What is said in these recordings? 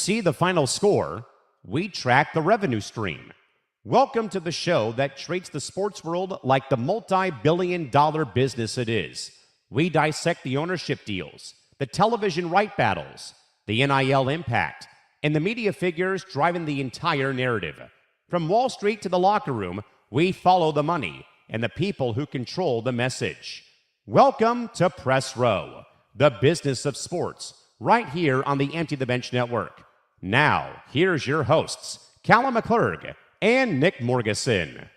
see the final score, we track the revenue stream. Welcome to the show that treats the sports world like the multi-billion-dollar business it is. We dissect the ownership deals, the television right battles, the NIL impact, and the media figures driving the entire narrative. From Wall Street to the locker room, we follow the money and the people who control the message. Welcome to Press Row, the business of sports, right here on the Empty the Bench Network. Now, here's your hosts, Callan McClurg and Nick Morgasen.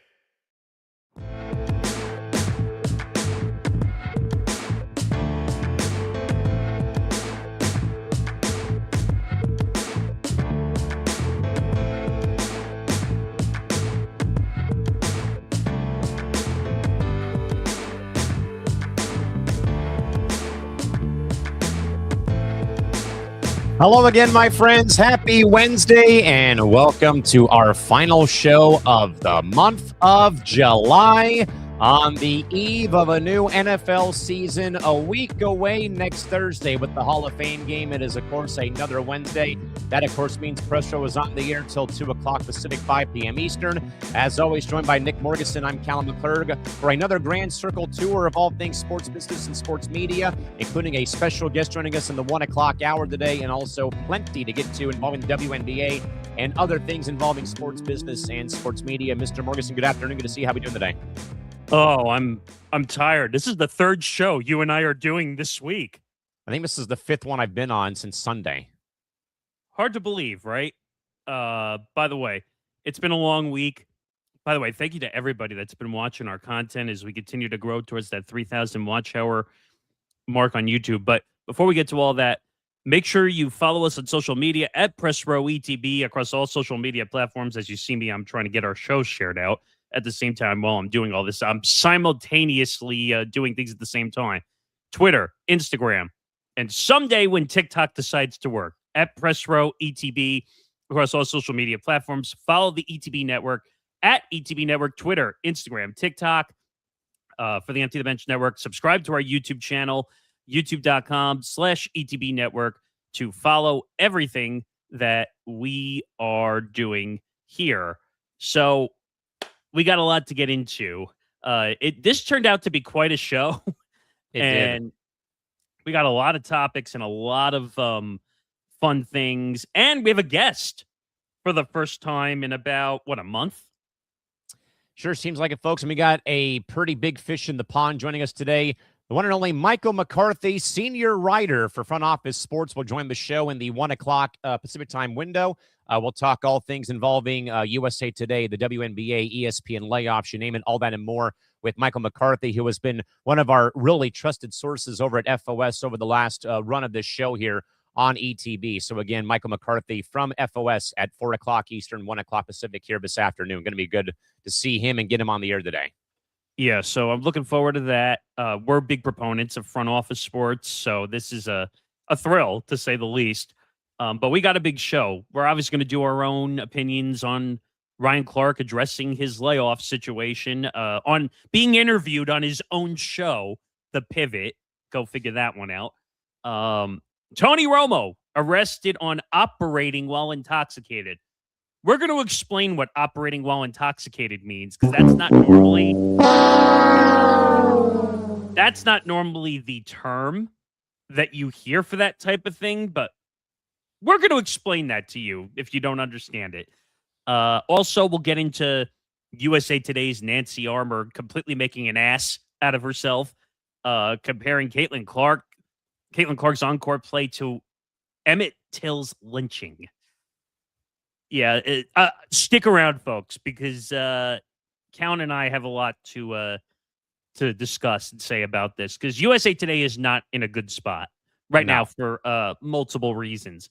Hello again, my friends. Happy Wednesday, and welcome to our final show of the month of July on the eve of a new NFL season. A week away next Thursday with the Hall of Fame game. It is, of course, another Wednesday. That, of course, means Press Show is on the air till 2 o'clock Pacific, 5 p.m. Eastern. As always, joined by Nick Morgasen, I'm Callan McClurg for another Grand Circle tour of all things sports business and sports media, including a special guest joining us in the 1 o'clock hour today, and also plenty to get to involving the WNBA and other things involving sports business and sports media. Mr. Morgasen, good afternoon. Good to see you. How are we doing today? Oh, I'm tired. This is the third show you and I are doing this week. I think this is the fifth one I've been on since Sunday. Hard to believe, right? By the way, it's been a long week. By the way, thank you to everybody that's been watching our content as we continue to grow towards that 3,000 watch hour mark on YouTube. But before we get to all that, make sure you follow us on social media at Press Row ETB across all social media platforms. As you see me, I'm trying to get our shows shared out at the same time while I'm doing all this. I'm simultaneously doing things at the same time. Twitter, Instagram, and someday when TikTok decides to work, at Press Row ETB across all social media platforms. Follow the ETB Network at ETB Network, Twitter, Instagram, TikTok for the Empty the Bench Network. Subscribe to our YouTube channel, youtube.com/ETB Network, to follow everything that we are doing here. So we got a lot to get into. This turned out to be quite a show. It and did. We got a lot of topics and a lot of fun things. And we have a guest for the first time in about, a month? Sure seems like it, folks. And we got a pretty big fish in the pond joining us today. The one and only Michael McCarthy, senior writer for Front Office Sports, will join the show in the 1 o'clock Pacific time window. We'll talk all things involving USA Today, the WNBA, ESPN Layoff, you name it, all that and more with Michael McCarthy, who has been one of our really trusted sources over at FOS over the last run of this show here on ETB. So again, Michael McCarthy from FOS at 4 o'clock Eastern, 1 o'clock Pacific here this afternoon. Going to be good to see him and get him on the air today. Yeah, so I'm looking forward to that. We're big proponents of Front Office Sports, so this is a thrill, to say the least. But we got a big show. We're obviously going to do our own opinions on Ryan Clark addressing his layoff situation, on being interviewed on his own show, The Pivot. Go figure that one out. Tony Romo arrested on operating while intoxicated. We're going to explain what operating while intoxicated means, because that's not normally the term that you hear for that type of thing, but we're going to explain that to you if you don't understand it. Also, we'll get into USA Today's Nancy Armour completely making an ass out of herself, comparing Caitlin Clark's on-court play to Emmett Till's lynching. Yeah, stick around, folks, because Callan and I have a lot to discuss and say about this, because USA Today is not in a good spot right now for multiple reasons.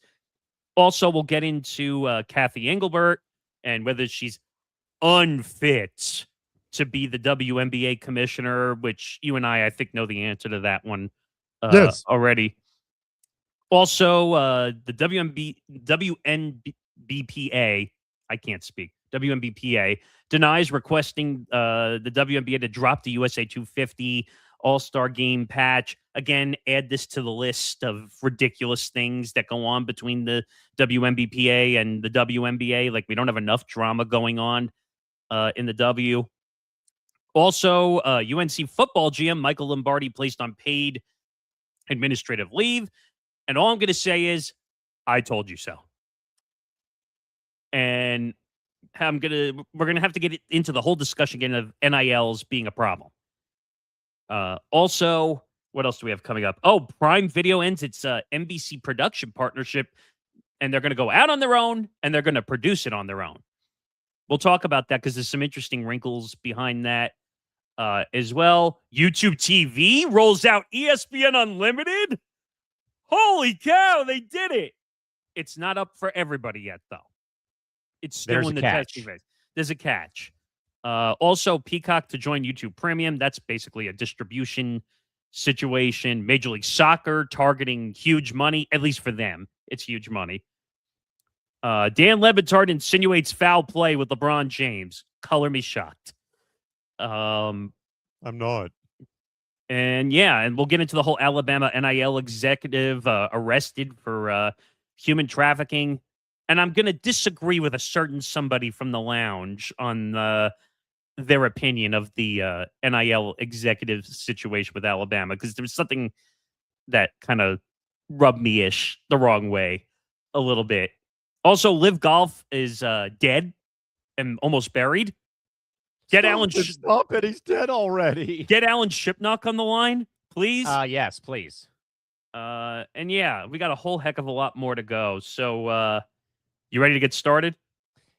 Also, we'll get into Cathy Engelbert and whether she's unfit to be the WNBA commissioner, which you and I think, know the answer to that one already. Also, the WNBPA, I can't speak, WNBPA denies requesting the WNBA to drop the USA 250 All-Star Game patch. again, add this to the list of ridiculous things that go on between the WNBPA and the WNBA. Like, we don't have enough drama going on in the W. Also, UNC football GM Michael Lombardi placed on paid administrative leave. And all I'm going to say is, I told you so. And we're going to have to get into the whole discussion again of NILs being a problem. Also, what else do we have coming up? Oh, Prime Video ends its NBC production partnership, and they're going to go out on their own, and they're going to produce it on their own. We'll talk about that because there's some interesting wrinkles behind that as well. YouTube TV rolls out ESPN Unlimited. Holy cow, they did it. It's not up for everybody yet, though. It's still in the testing phase. There's a catch. Also, Peacock to join YouTube Premium. That's basically a distribution situation. Major League Soccer targeting huge money, at least for them. It's huge money. Dan Le Batard insinuates foul play with LeBron James. Color me shocked. I'm not. And yeah, and we'll get into the whole Alabama NIL executive arrested for human trafficking. And I'm going to disagree with a certain somebody from the lounge on their opinion of the NIL executive situation with Alabama, because there was something that kind of rubbed me-ish the wrong way a little bit. Also, Live Golf is dead and almost buried. Get Alan. Stop it! He's dead already. Get Alan Shipnock on the line, please. Yes, please. And yeah, we got a whole heck of a lot more to go. So, you ready to get started?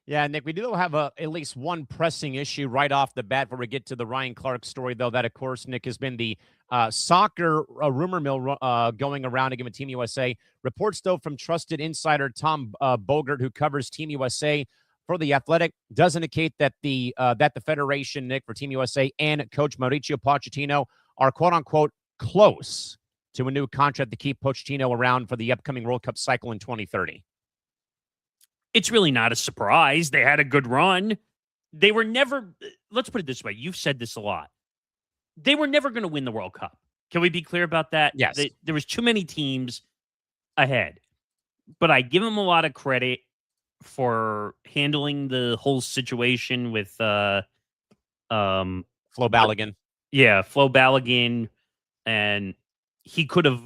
Yeah, Nick, we do have at least one pressing issue right off the bat before we get to the Ryan Clark story, though. That, of course, Nick, has been the soccer rumor mill going around again with Team USA. Reports, though, from trusted insider Tom Bogert, who covers Team USA for The Athletic, does indicate that the Federation, Nick, for Team USA and Coach Mauricio Pochettino are, quote-unquote, close to a new contract to keep Pochettino around for the upcoming World Cup cycle in 2030. It's really not a surprise. They had a good run. They were never, let's put it this way. You've said this a lot. They were never going to win the World Cup. Can we be clear about that? Yes. There was too many teams ahead. But I give them a lot of credit for handling the whole situation with Flo Balogun. Yeah, Flo Balogun. And he could have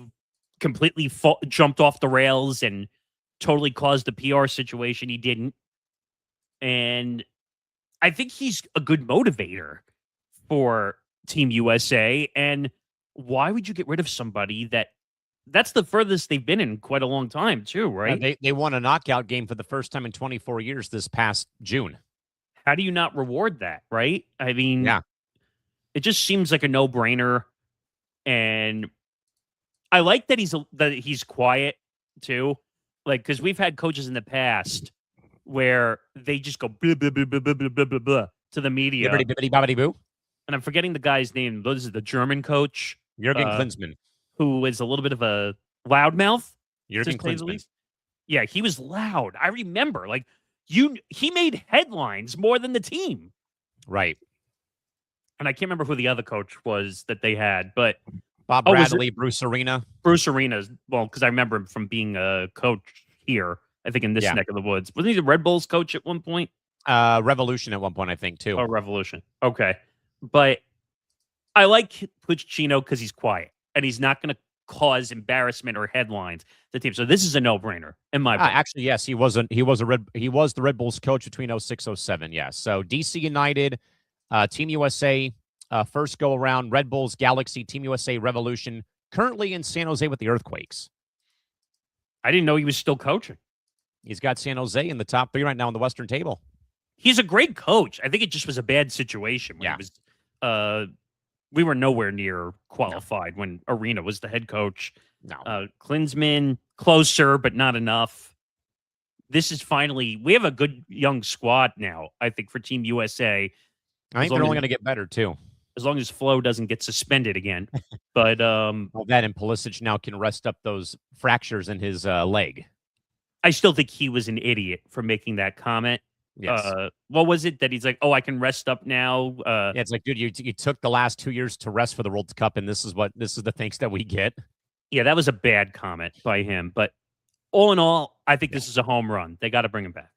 completely jumped off the rails and totally caused the PR situation. He didn't. And I think he's a good motivator for Team USA. And why would you get rid of somebody that's the furthest they've been in quite a long time too, right? They won a knockout game for the first time in 24 years this past June. How do you not reward that, right? I mean, yeah, it just seems like a no-brainer. And I like that he's quiet too. Like, because we've had coaches in the past where they just go blah, blah, blah, blah, blah, blah, blah, blah, to the media. Bibbidi, bibbidi, bobbidi, boo. And I'm forgetting the guy's name. This is the German coach. Jurgen Klinsmann. Who is a little bit of a loudmouth. Jurgen Klinsmann. Yeah, he was loud. I remember. Like, he made headlines more than the team. Right. And I can't remember who the other coach was that they had, but Bob Bradley, Bruce Arena. Bruce Arena, well, because I remember him from being a coach here, I think in this neck of the woods. Wasn't he the Red Bulls coach at one point? Revolution at one point, I think, too. Oh, Revolution. Okay. But I like Pochettino because he's quiet, and he's not going to cause embarrassment or headlines to the team. So this is a no-brainer in my book. Actually, yes, he was the Red Bulls coach between 06-07, yes. So DC United, Team USA, first go around, Red Bulls, Galaxy, Team USA, Revolution, currently in San Jose with the Earthquakes. I didn't know he was still coaching. He's got San Jose in the top 3 right now on the Western table. He's a great coach. I think it just was a bad situation. When he was, we were nowhere near qualified when Arena was the head coach. No. Klinsmann, closer, but not enough. This is finally, we have a good young squad now, I think, for Team USA. I think they're only going to get better, too. As long as Flo doesn't get suspended again. But well, that and Pulisic now can rest up those fractures in his leg. I still think he was an idiot for making that comment. Yes. What was it that he's like, oh, I can rest up now? Yeah, it's like, dude, you took the last 2 years to rest for the World Cup, and this is the thanks that we get. Yeah, that was a bad comment by him. But all in all, I think Yeah. this is a home run. They got to bring him back.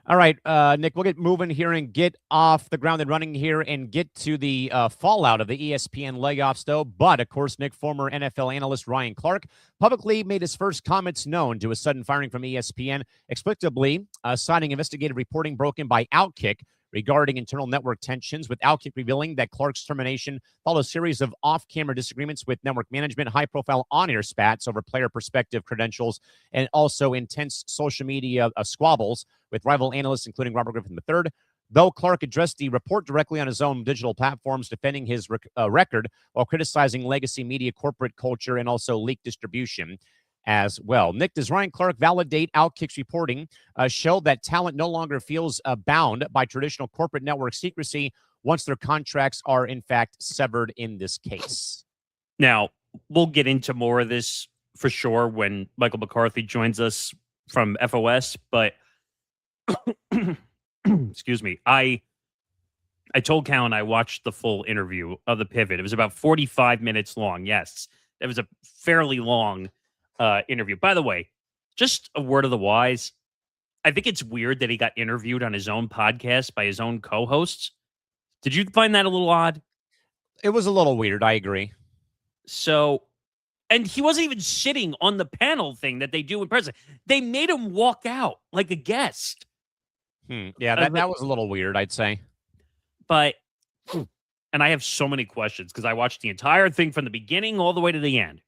All right, Nick, we'll get moving here and get off the ground and running here and get to the fallout of the ESPN layoffs, though. But, of course, Nick, former NFL analyst Ryan Clark publicly made his first comments known to a sudden firing from ESPN, explicitly citing investigative reporting broken by OutKick regarding internal network tensions, with OutKick revealing that Clark's termination followed a series of off-camera disagreements with network management, high-profile on-air spats over player perspective credentials, and also intense social media squabbles with rival analysts, including Robert Griffin III. Though Clark addressed the report directly on his own digital platforms, defending his record while criticizing legacy media corporate culture and also leak distribution as well. Nick, does Ryan Clark validate OutKick's reporting, show that talent no longer feels bound by traditional corporate network secrecy once their contracts are, in fact, severed in this case? Now, we'll get into more of this for sure when Michael McCarthy joins us from FOS, but excuse me, I told Callan I watched the full interview of the pivot. It was about 45 minutes long. Yes, it was a fairly long interview. By the way, just a word of the wise. I think it's weird that he got interviewed on his own podcast by his own co-hosts. Did you find that a little odd? It was a little weird. I agree. So, and he wasn't even sitting on the panel thing that they do in person. They made him walk out like a guest. Yeah, that was a little weird, I'd say. But, and I have so many questions because I watched the entire thing from the beginning all the way to the end.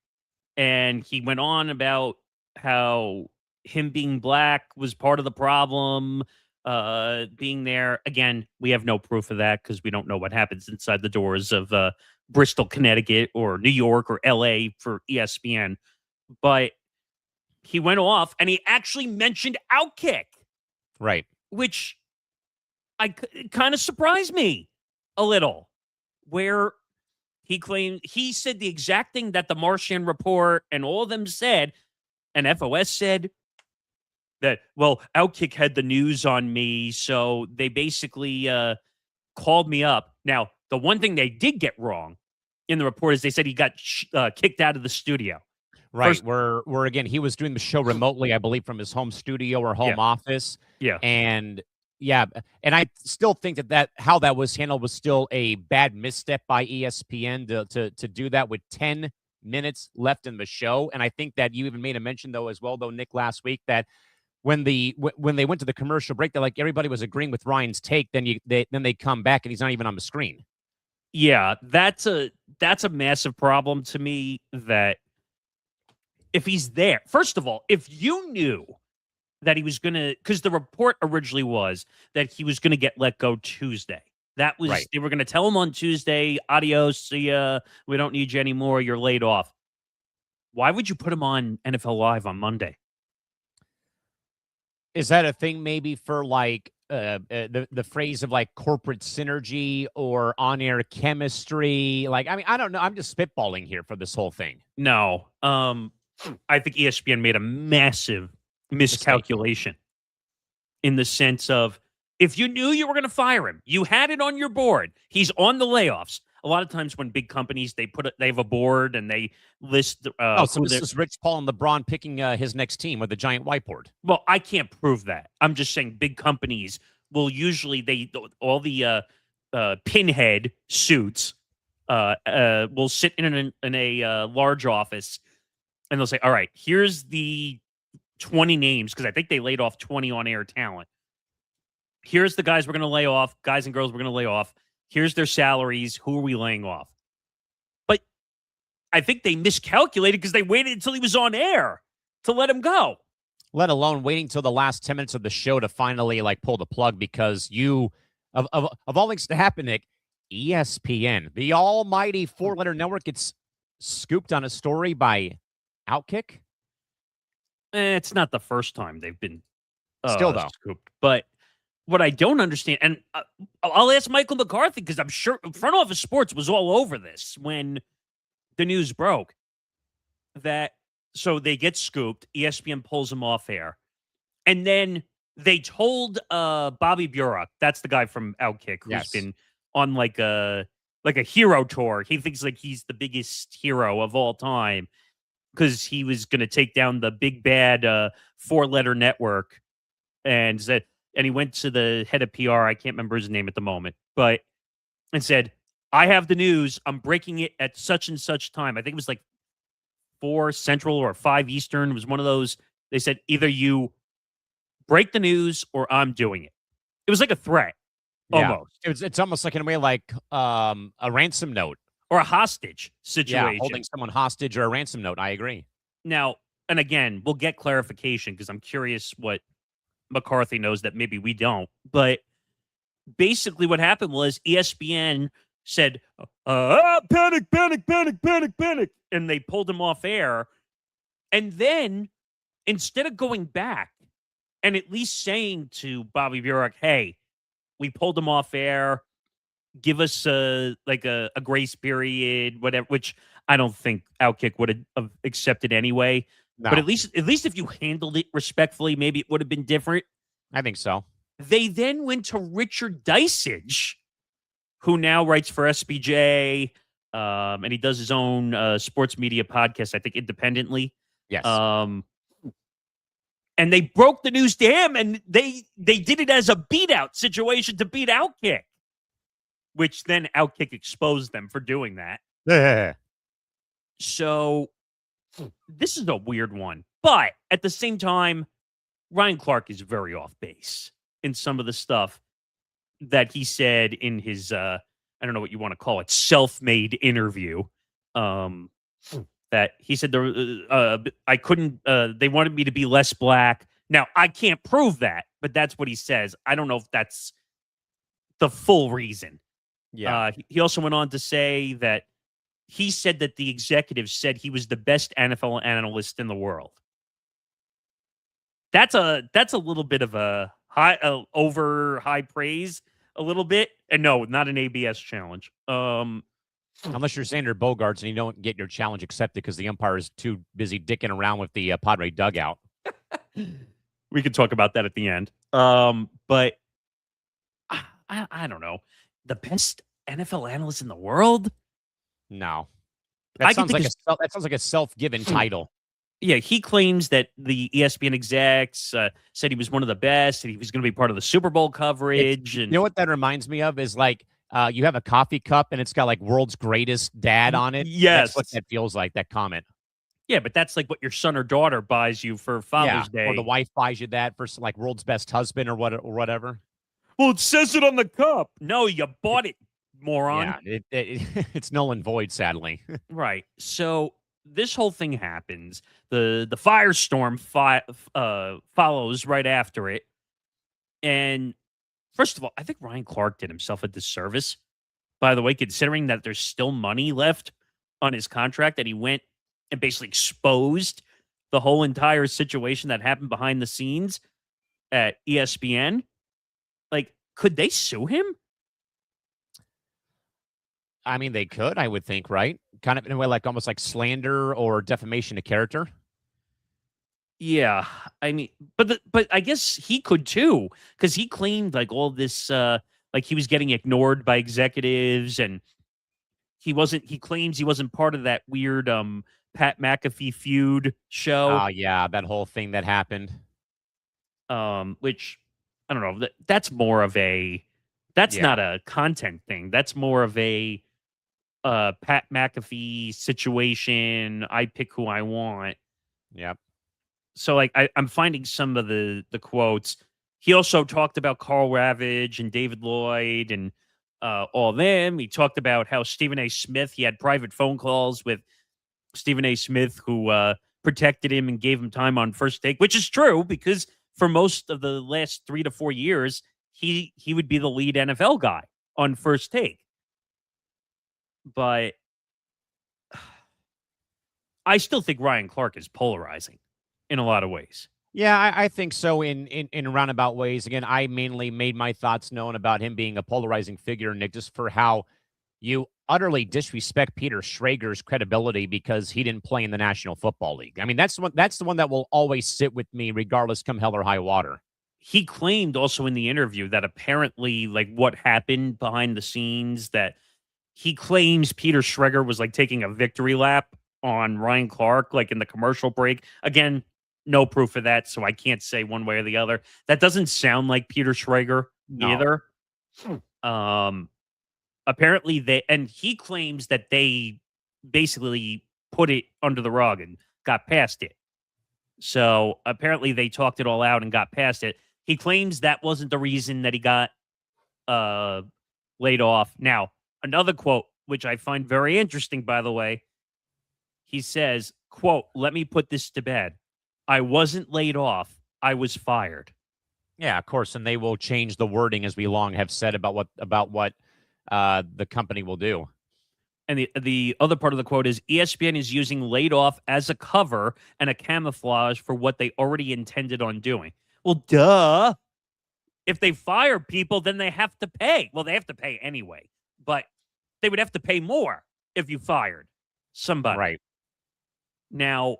And he went on about how him being black was part of the problem, being there. Again, we have no proof of that because we don't know what happens inside the doors of Bristol, Connecticut, or New York, or LA for ESPN. But he went off and he actually mentioned OutKick. Right. Which kind of surprised me a little, where he claimed he said the exact thing that the Martian report and all of them said, and FOS said that, well, OutKick had the news on me, so they basically called me up. Now, the one thing they did get wrong in the report is they said he got kicked out of the studio. Right, where again, he was doing the show remotely, I believe, from his home studio or home office. Yeah. And I still think that how that was handled was still a bad misstep by ESPN to do that with 10 minutes left in the show. And I think that you even made a mention, though, as well, though, Nick, last week, that when they went to the commercial break, they're like, everybody was agreeing with Ryan's take, then they come back and he's not even on the screen. Yeah, that's a massive problem to me, that if he's there, first of all, if you knew that he was going to, because the report originally was that he was going to get let go Tuesday. That was, They were going to tell him on Tuesday, adios, see ya, we don't need you anymore, you're laid off. Why would you put him on NFL Live on Monday? Is that a thing maybe for like the phrase of like corporate synergy or on-air chemistry? Like, I mean, I don't know. I'm just spitballing here for this whole thing. No. I think ESPN made a massive miscalculation in the sense of, if you knew you were going to fire him, you had it on your board. He's on the layoffs. A lot of times when big companies, they have a board and they list. So this is Rich Paul and LeBron picking his next team with a giant whiteboard. Well, I can't prove that. I'm just saying big companies will usually, all the pinhead suits will sit in a large office, and they'll say, all right, here's the 20 names, because I think they laid off 20 on-air talent. Here's the guys we're going to lay off, guys and girls we're going to lay off. Here's their salaries. Who are we laying off? But I think they miscalculated because they waited until he was on air to let him go. Let alone waiting till the last 10 minutes of the show to finally like pull the plug, because of all things to happen, Nick, ESPN, the almighty four-letter network, gets scooped on a story by OutKick. It's not the first time they've been still though scooped. But what I don't understand, and I'll ask Michael McCarthy, because I'm sure Front Office Sports was all over this when the news broke, that so they get scooped, ESPN pulls them off air, and then they told Bobby Burek, that's the guy from OutKick, who's Yes. been on like a hero tour. He thinks like he's the biggest hero of all time because he was going to take down the big bad 4-letter network and he went to the head of PR. I can't remember his name at the moment, and said, I have the news. I'm breaking it at such and such time. I think it was like 4 Central or 5 Eastern. It was one of those. They said, either you break the news or I'm doing it. It was like a threat. Yeah. Almost. It's almost like in a way like a ransom note. Or a hostage situation. Yeah, holding someone hostage or a ransom note. I agree. Now, and again, we'll get clarification because I'm curious what McCarthy knows that maybe we don't. But basically what happened was ESPN said, panic, panic, panic, panic, panic. And they pulled him off air. And then instead of going back and at least saying to Bobby Burek, hey, we pulled him off air, give us a grace period, whatever, which I don't think OutKick would have accepted anyway. No. But at least if you handled it respectfully, maybe it would have been different. I think so. They then went to Richard Dysage, who now writes for SBJ, and he does his own sports media podcast, I think, independently. Yes. And they broke the news to him, and they did it as a beat-out situation to beat OutKick, which then OutKick exposed them for doing that. Yeah. So this is a weird one. But at the same time, Ryan Clark is very off base in some of the stuff that he said in his, I don't know what you want to call it, self-made interview. That he said I couldn't. They wanted me to be less black. Now I can't prove that, but that's what he says. I don't know if that's the full reason. Yeah. He also went on to say that he said that the executives said he was the best NFL analyst in the world. That's a little bit of a high praise, a little bit, and no, not an ABS challenge. Unless you're Xander Bogaerts and you don't get your challenge accepted because the umpire is too busy dicking around with the Padre dugout. We could talk about that at the end. But I don't know. The best NFL analyst in the world? No. That sounds like a self-given title. Yeah, he claims that the ESPN execs said he was one of the best and he was going to be part of the Super Bowl coverage. You know what that reminds me of is like, you have a coffee cup and it's got like world's greatest dad on it. Yes. That's what that feels like, that comment. Yeah, but that's like what your son or daughter buys you for Father's Day. Or the wife buys you that for like world's best husband or whatever. Well, it says it on the cup. No, you bought it, moron. Yeah, it's null and void, sadly. Right. So this whole thing happens. The firestorm follows right after it. And first of all, I think Ryan Clark did himself a disservice, by the way, considering that there's still money left on his contract, that he went and basically exposed the whole entire situation that happened behind the scenes at ESPN. Like, could they sue him? I mean, they could, I would think, right? Kind of in a way like almost like slander or defamation of character. Yeah, I mean, but I guess he could too, because he claimed like all this, like he was getting ignored by executives, and he claims he wasn't part of that weird Pat McAfee feud show. Oh yeah, that whole thing that happened. Which I don't know. That's more of a. That's not a content thing. That's more of a Pat McAfee situation. I pick who I want. Yep. So like I'm finding some of the quotes. He also talked about Carl Ravage and David Lloyd and all them. He talked about how Stephen A. Smith, he had private phone calls with Stephen A. Smith, who protected him and gave him time on First Take, which is true because for most of the last 3 to 4 years, he would be the lead NFL guy on First Take. But I still think Ryan Clark is polarizing in a lot of ways. Yeah, I think so in roundabout ways. Again, I mainly made my thoughts known about him being a polarizing figure, Nick, just for how you utterly disrespect Peter Schrager's credibility because he didn't play in the National Football League. I mean, that's the one that will always sit with me regardless come hell or high water. he claimed also in the interview that apparently, like, what happened behind the scenes, that he claims Peter Schrager was like taking a victory lap on Ryan Clark, like in the commercial break. Again, no proof of that, so I can't say one way or the other. That doesn't sound like Peter Schrager No. either. Apparently and he claims that they basically put it under the rug and got past it. So apparently they talked it all out and got past it. He claims that wasn't the reason that he got laid off. Now, another quote, which I find very interesting, by the way, he says, quote, "Let me put this to bed. I wasn't laid off. I was fired." Yeah, of course, and they will change the wording, as we long have said, about what the company will do. And the other part of the quote is, ESPN is using laid off as a cover and a camouflage for what they already intended on doing. Well, duh. If they fire people, then they have to pay. Well, they have to pay anyway, but they would have to pay more if you fired somebody. Right. Now,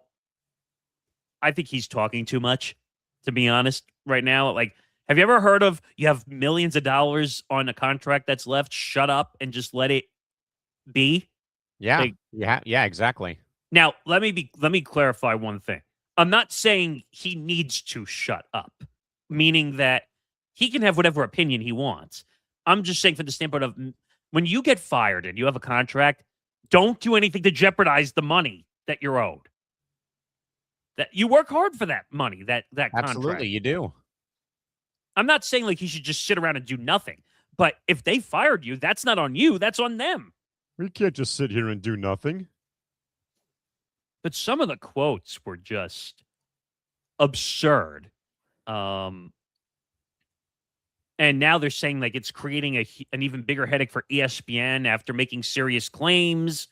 I think he's talking too much, to be honest, right now. Like, have you ever heard of, you have millions of dollars on a contract that's left, shut up and just let it be? Yeah. Like, yeah, exactly. now, let me clarify one thing. I'm not saying he needs to shut up, meaning that he can have whatever opinion he wants. I'm just saying, from the standpoint of, when you get fired and you have a contract, don't do anything to jeopardize the money that you're owed. That you work hard for that money, that contract. Absolutely, you do. I'm not saying like he should just sit around and do nothing, but if they fired you, that's not on you, that's on them. We can't just sit here and do nothing. But some of the quotes were just absurd. And now they're saying like it's creating an even bigger headache for ESPN after making serious claims.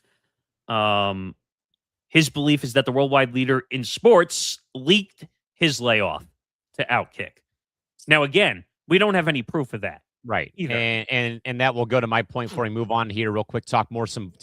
His belief is that the worldwide leader in sports leaked his layoff to OutKick. Now, again, we don't have any proof of that. Right. Either. And that will go to my point before we move on here real quick, talk some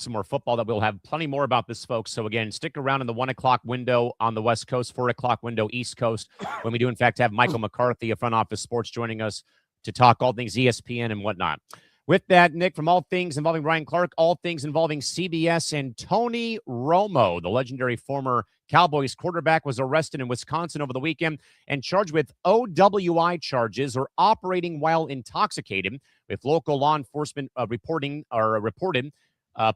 more football. That we'll have plenty more about this, folks. So again, stick around in the 1 o'clock window on the West Coast, 4 o'clock window East Coast, when we do in fact have Michael McCarthy of Front Office Sports joining us to talk all things ESPN and whatnot. With that, Nick, from all things involving Ryan Clark, all things involving CBS, and Tony Romo, the legendary former Cowboys quarterback, was arrested in Wisconsin over the weekend and charged with OWI charges, or operating while intoxicated, with local law enforcement reported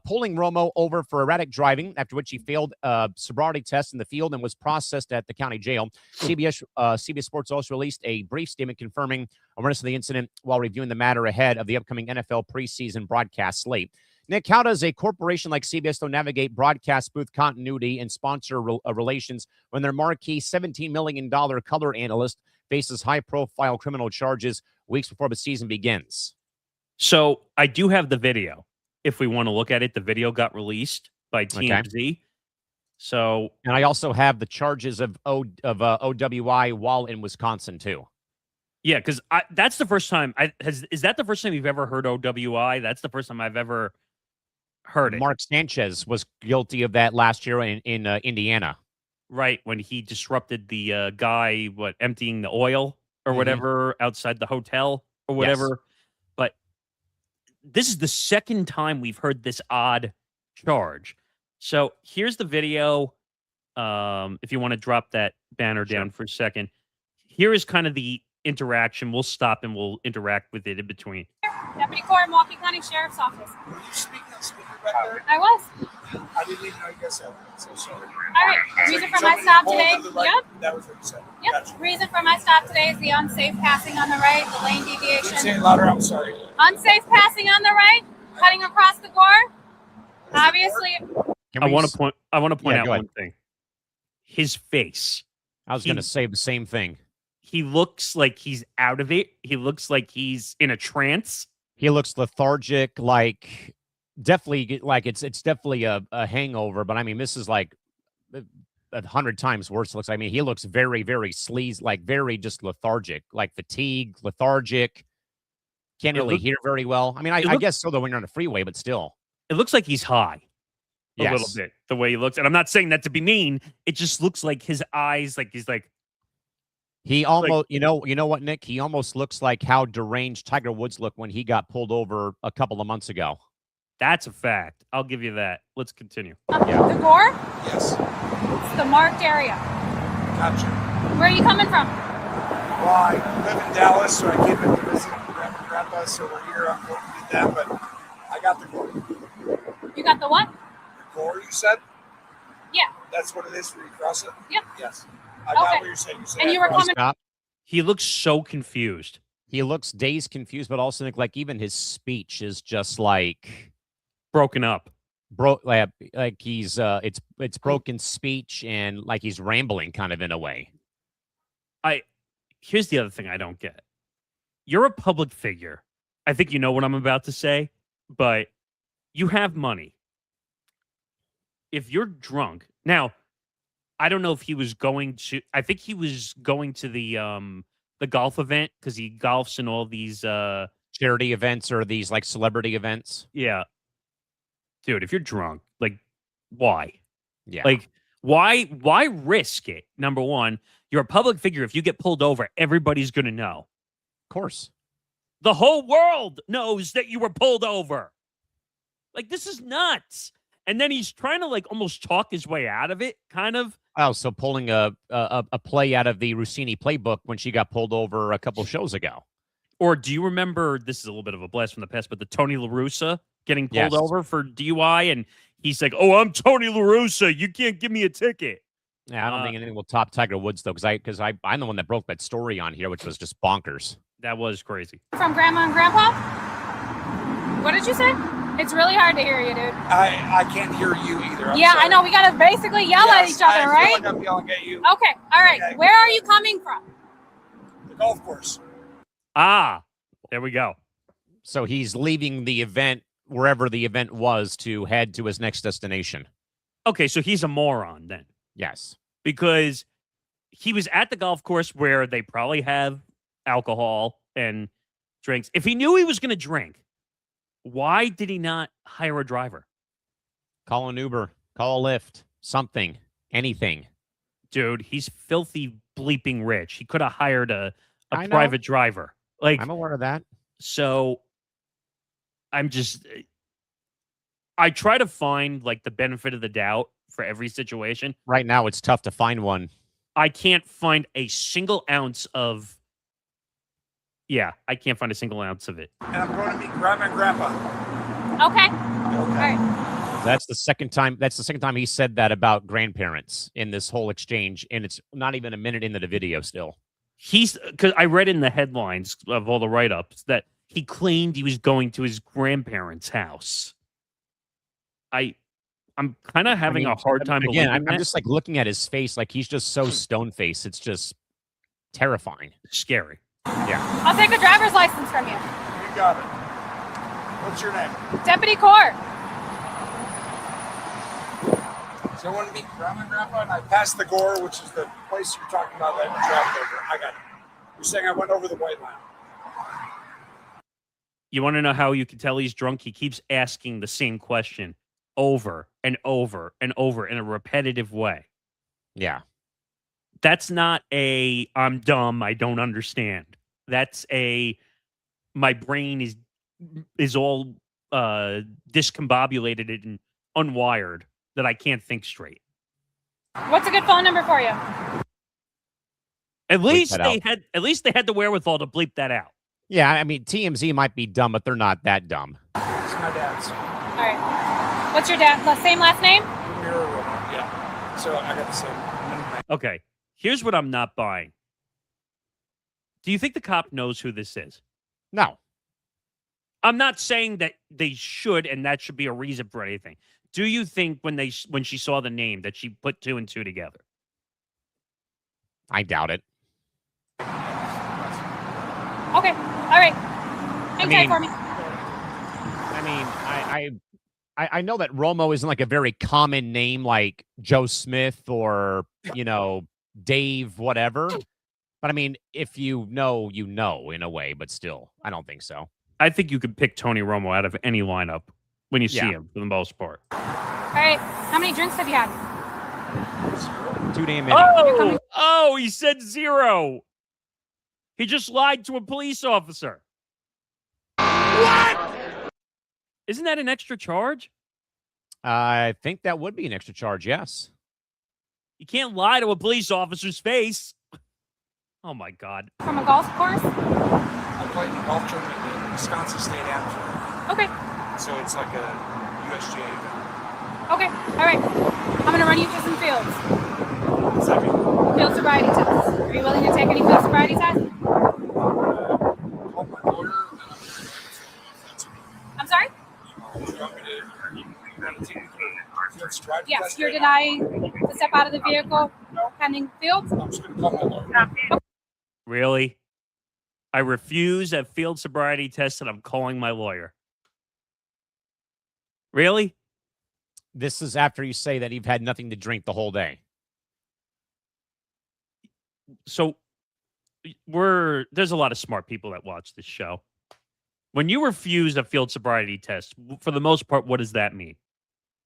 pulling Romo over for erratic driving, after which he failed a sobriety test in the field and was processed at the county jail. CBS Sports also released a brief statement confirming awareness of the incident while reviewing the matter ahead of the upcoming NFL preseason broadcast slate. Nick, how does a corporation like CBS though navigate broadcast booth continuity and sponsor relations when their marquee $17 million color analyst faces high-profile criminal charges weeks before the season begins? So I do have the video. If we want to look at it, the video got released by TMZ. Okay. So, and I also have the charges of OWI while in Wisconsin too. Yeah, because that's the first time. Is that the first time you've ever heard OWI? That's the first time I've ever heard it. Mark Sanchez was guilty of that last year in Indiana. Right, when he disrupted the guy, emptying the oil or whatever outside the hotel or whatever. Yes. But this is the second time we've heard this odd charge. So here's the video. If you want to drop that banner down for a second. Here is kind of the interaction. We'll stop and we'll interact with it in between. Deputy Court, Milwaukee County Sheriff's Office. Were you speaking on speaker back there? I was. I didn't even know you guys said that. So sorry. All right. Reason for my stop today. Right, that was what you said. Yep. Gotcha. Reason for my stop today is the unsafe passing on the right, the lane deviation. Say it louder. I'm sorry. Unsafe passing on the right, cutting across the gore. Obviously. I want to point out one thing. His face. I was going to say the same thing. He looks like he's out of it. He looks like he's in a trance. He looks lethargic, like definitely like it's definitely a hangover. But I mean, this is like 100 times worse. Looks. I mean, he looks very, very sleaze, like very just lethargic, like fatigue, lethargic. Can't really hear very well. I mean, I guess so though when you're on a freeway, but still, it looks like he's high. A little bit, the way he looks. And I'm not saying that to be mean. It just looks like his eyes, like he's like, He almost, you know what, Nick? He almost looks like how deranged Tiger Woods looked when he got pulled over a couple of months ago. That's a fact. I'll give you that. Let's continue. Yeah. The gore? Yes. It's the marked area. Gotcha. Where are you coming from? Well, I live in Dallas, so I came in to visit Grandma and Grandpa, so we're here. I'm going to meet them, but I got the core. You got the what? The core, you said? Yeah. That's what it is for you, cross it? Yep. Yes. I got Okay. what you're saying. And you were coming. Stop. He looks so confused. He looks dazed, confused, but also Nick, like even his speech is just like Broken up. like he's it's broken speech and like he's rambling kind of in a way. Here's the other thing I don't get. You're a public figure. I think you know what I'm about to say, but you have money. If you're drunk, now, I don't know if he was going to. I think he was going to the golf event because he golfs in all these Charity events or these like celebrity events. Yeah, dude. If you're drunk, like, why? Yeah. Like, why risk it? Number one, you're a public figure. If you get pulled over, everybody's gonna know. Of course. The whole world knows that you were pulled over. Like, this is nuts. And then he's trying to like almost talk his way out of it, kind of. Oh, so pulling a play out of the Rossini playbook when she got pulled over a couple shows ago. Or do you remember, this is a little bit of a blast from the past, but the Tony La Russa getting pulled Yes. over for DUI, and he's like, "Oh, I'm Tony La Russa. You can't give me a ticket." Yeah, I don't think anything will top Tiger Woods though, because I'm the one that broke that story on here, which was just bonkers. That was crazy. From Grandma and Grandpa? What did you say? It's really hard to hear you, dude. I can't hear you either. I'm Yeah, sorry. I know. We got to basically yell at each other, I right? feel like I'm yelling at you. Okay. All right. Okay. Where are you coming from? The golf course. Ah, there we go. So he's leaving the event wherever the event was to head to his next destination. Okay, so he's a moron then, Yes. because he was at the golf course where they probably have alcohol and drinks. If he knew he was going to drink, why did he not hire a driver? Call an Uber, call a Lyft, something, anything. Dude, he's filthy bleeping rich. He could have hired a I know. private driver. Like, I'm aware of that. so I try to find like the benefit of the doubt for every situation. Right now, it's tough to find one. I can't find a single ounce of. Yeah, I can't find a single ounce of it. And I'm going to meet Grandma and Grandpa. Okay. Okay. All right. That's the second time. That's the second time he said that about grandparents in this whole exchange, and it's not even a minute into the video still. Because I read in the headlines of all the write-ups that he claimed he was going to his grandparents' house. I'm kind of having a hard time Again, believing I'm that. just like looking at his face, like he's just so stone-faced. It's just terrifying. Scary. Yeah. I'll take a driver's license from you. You got it. What's your name? Deputy Court. So I want to meet Grandma and Grandpa, and I passed the Gore, which is the place you're talking about that I traveled over. I got it. You're saying I went over the white line. You want to know how you can tell he's drunk? He keeps asking the same question over and over and over in a repetitive way. Yeah. That's not a I'm dumb, I don't understand. That's a my brain is all discombobulated and unwired that I can't think straight. What's a good phone number for you? At least that they had the wherewithal to bleep that out. Yeah, I mean, TMZ might be dumb, but they're not that dumb. It's my dad's. All right. What's your dad's same last name? Mirror Romo. Yeah. So I got the same. Okay, here's what I'm not buying. Do you think the cop knows who this is? No. I'm not saying that they should, and that should be a reason for anything. Do you think when she saw the name that she put two and two together? I doubt it. Okay. All right. Hang tight for me. I know that Romo isn't like a very common name like Joe Smith or, Dave whatever. But I mean, if you know in a way, but still, I don't think so. I think you could pick Tony Romo out of any lineup when you see Yeah. him for the most part. All right. How many drinks have you had? Too damn many. Oh, he said 0. He just lied to a police officer. What? Isn't that an extra charge? I think that would be an extra charge, yes. You can't lie to a police officer's face. Oh, my God. From a golf course? I played in a golf tournament in Wisconsin State Amateur. Okay. So it's like a USGA event. Okay. All right. I'm going to run you through some fields. What's that mean? Field sobriety tests. Are you willing to take any field sobriety tests? Call my lawyer and I'm sorry? you want me to take field sobriety Yes. test You're right now? denying to step out of the vehicle pending fields? I'm just going to call my lawyer. Really? I refuse a field sobriety test and I'm calling my lawyer. Really? This is after you say that you've had nothing to drink the whole day. So there's a lot of smart people that watch this show. When you refuse a field sobriety test, for the most part, what does that mean?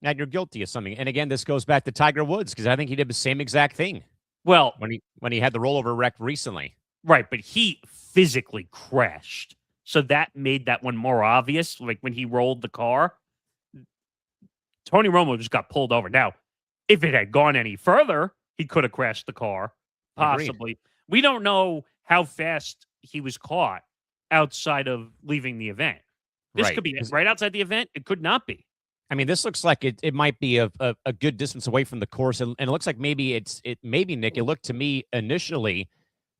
Now you're guilty of something. And again, this goes back to Tiger Woods because I think he did the same exact thing Well, when he had the rollover wreck recently. right, but he physically crashed. So that made that one more obvious. Like when he rolled the car, Tony Romo just got pulled over. Now, if it had gone any further, he could have crashed the car, possibly. Agreed. We don't know how fast he was caught outside of leaving the event. This Right. could be right outside the event. It could not be. I mean, this looks like it might be a good distance away from the course. And it looks like maybe maybe, Nick, it looked to me initially,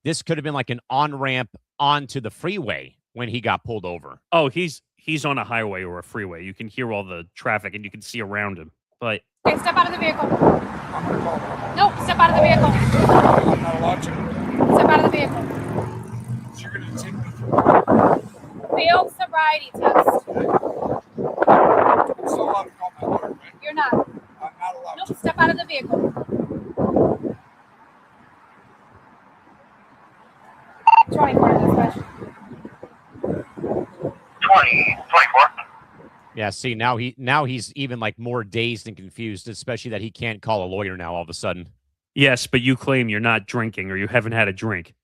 this could have been like an on-ramp onto the freeway when he got pulled over. Oh, he's on a highway or a freeway. You can hear all the traffic and you can see around him. But Okay, step out of the vehicle. I'm going to call him. No, step out of the vehicle. I'm not allowed to. Step out of the vehicle. So you're going to take me through. Field sobriety test. I'm still allowed to call my lawyer, right? You're not. I'm not allowed Nope, to. step out of the vehicle. 24 in this question. 24. Yeah, see, now he's even like more dazed and confused, especially that he can't call a lawyer now all of a sudden. yes, but you claim you're not drinking or you haven't had a drink.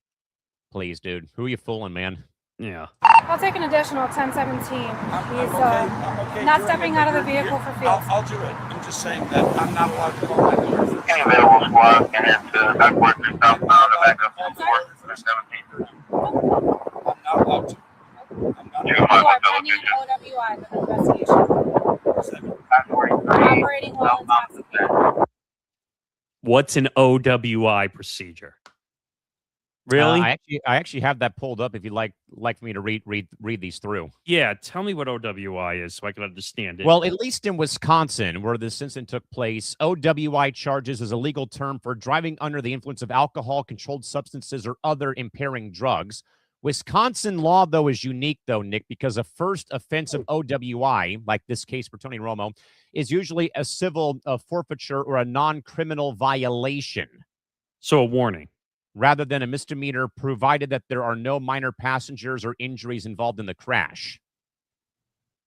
Please, dude. Who are you fooling, man? Yeah. I'll take an additional 1017. He's I'm okay not doing stepping it, out of but the you're- vehicle for I'll, field. I'll do it. I'm just saying that I'm not allowed to call my lawyer. Any available squad can head to backward to southbound and back up I'm to sorry. 417. I'm not allowed to. I'm not You You allowed are pending an OWI with an investigation. to. Operating while intoxicated. What's an OWI procedure? Really? I actually have that pulled up if you'd like for me to read these through. Yeah, tell me what OWI is so I can understand it. Well, at least in Wisconsin, where this incident took place, OWI charges is a legal term for driving under the influence of alcohol, controlled substances, or other impairing drugs. Wisconsin law, though, is unique, though, Nick, because a first offense of OWI, like this case for Tony Romo, is usually a civil forfeiture or a non-criminal violation, so a warning. rather than a misdemeanor, provided that there are no minor passengers or injuries involved in the crash.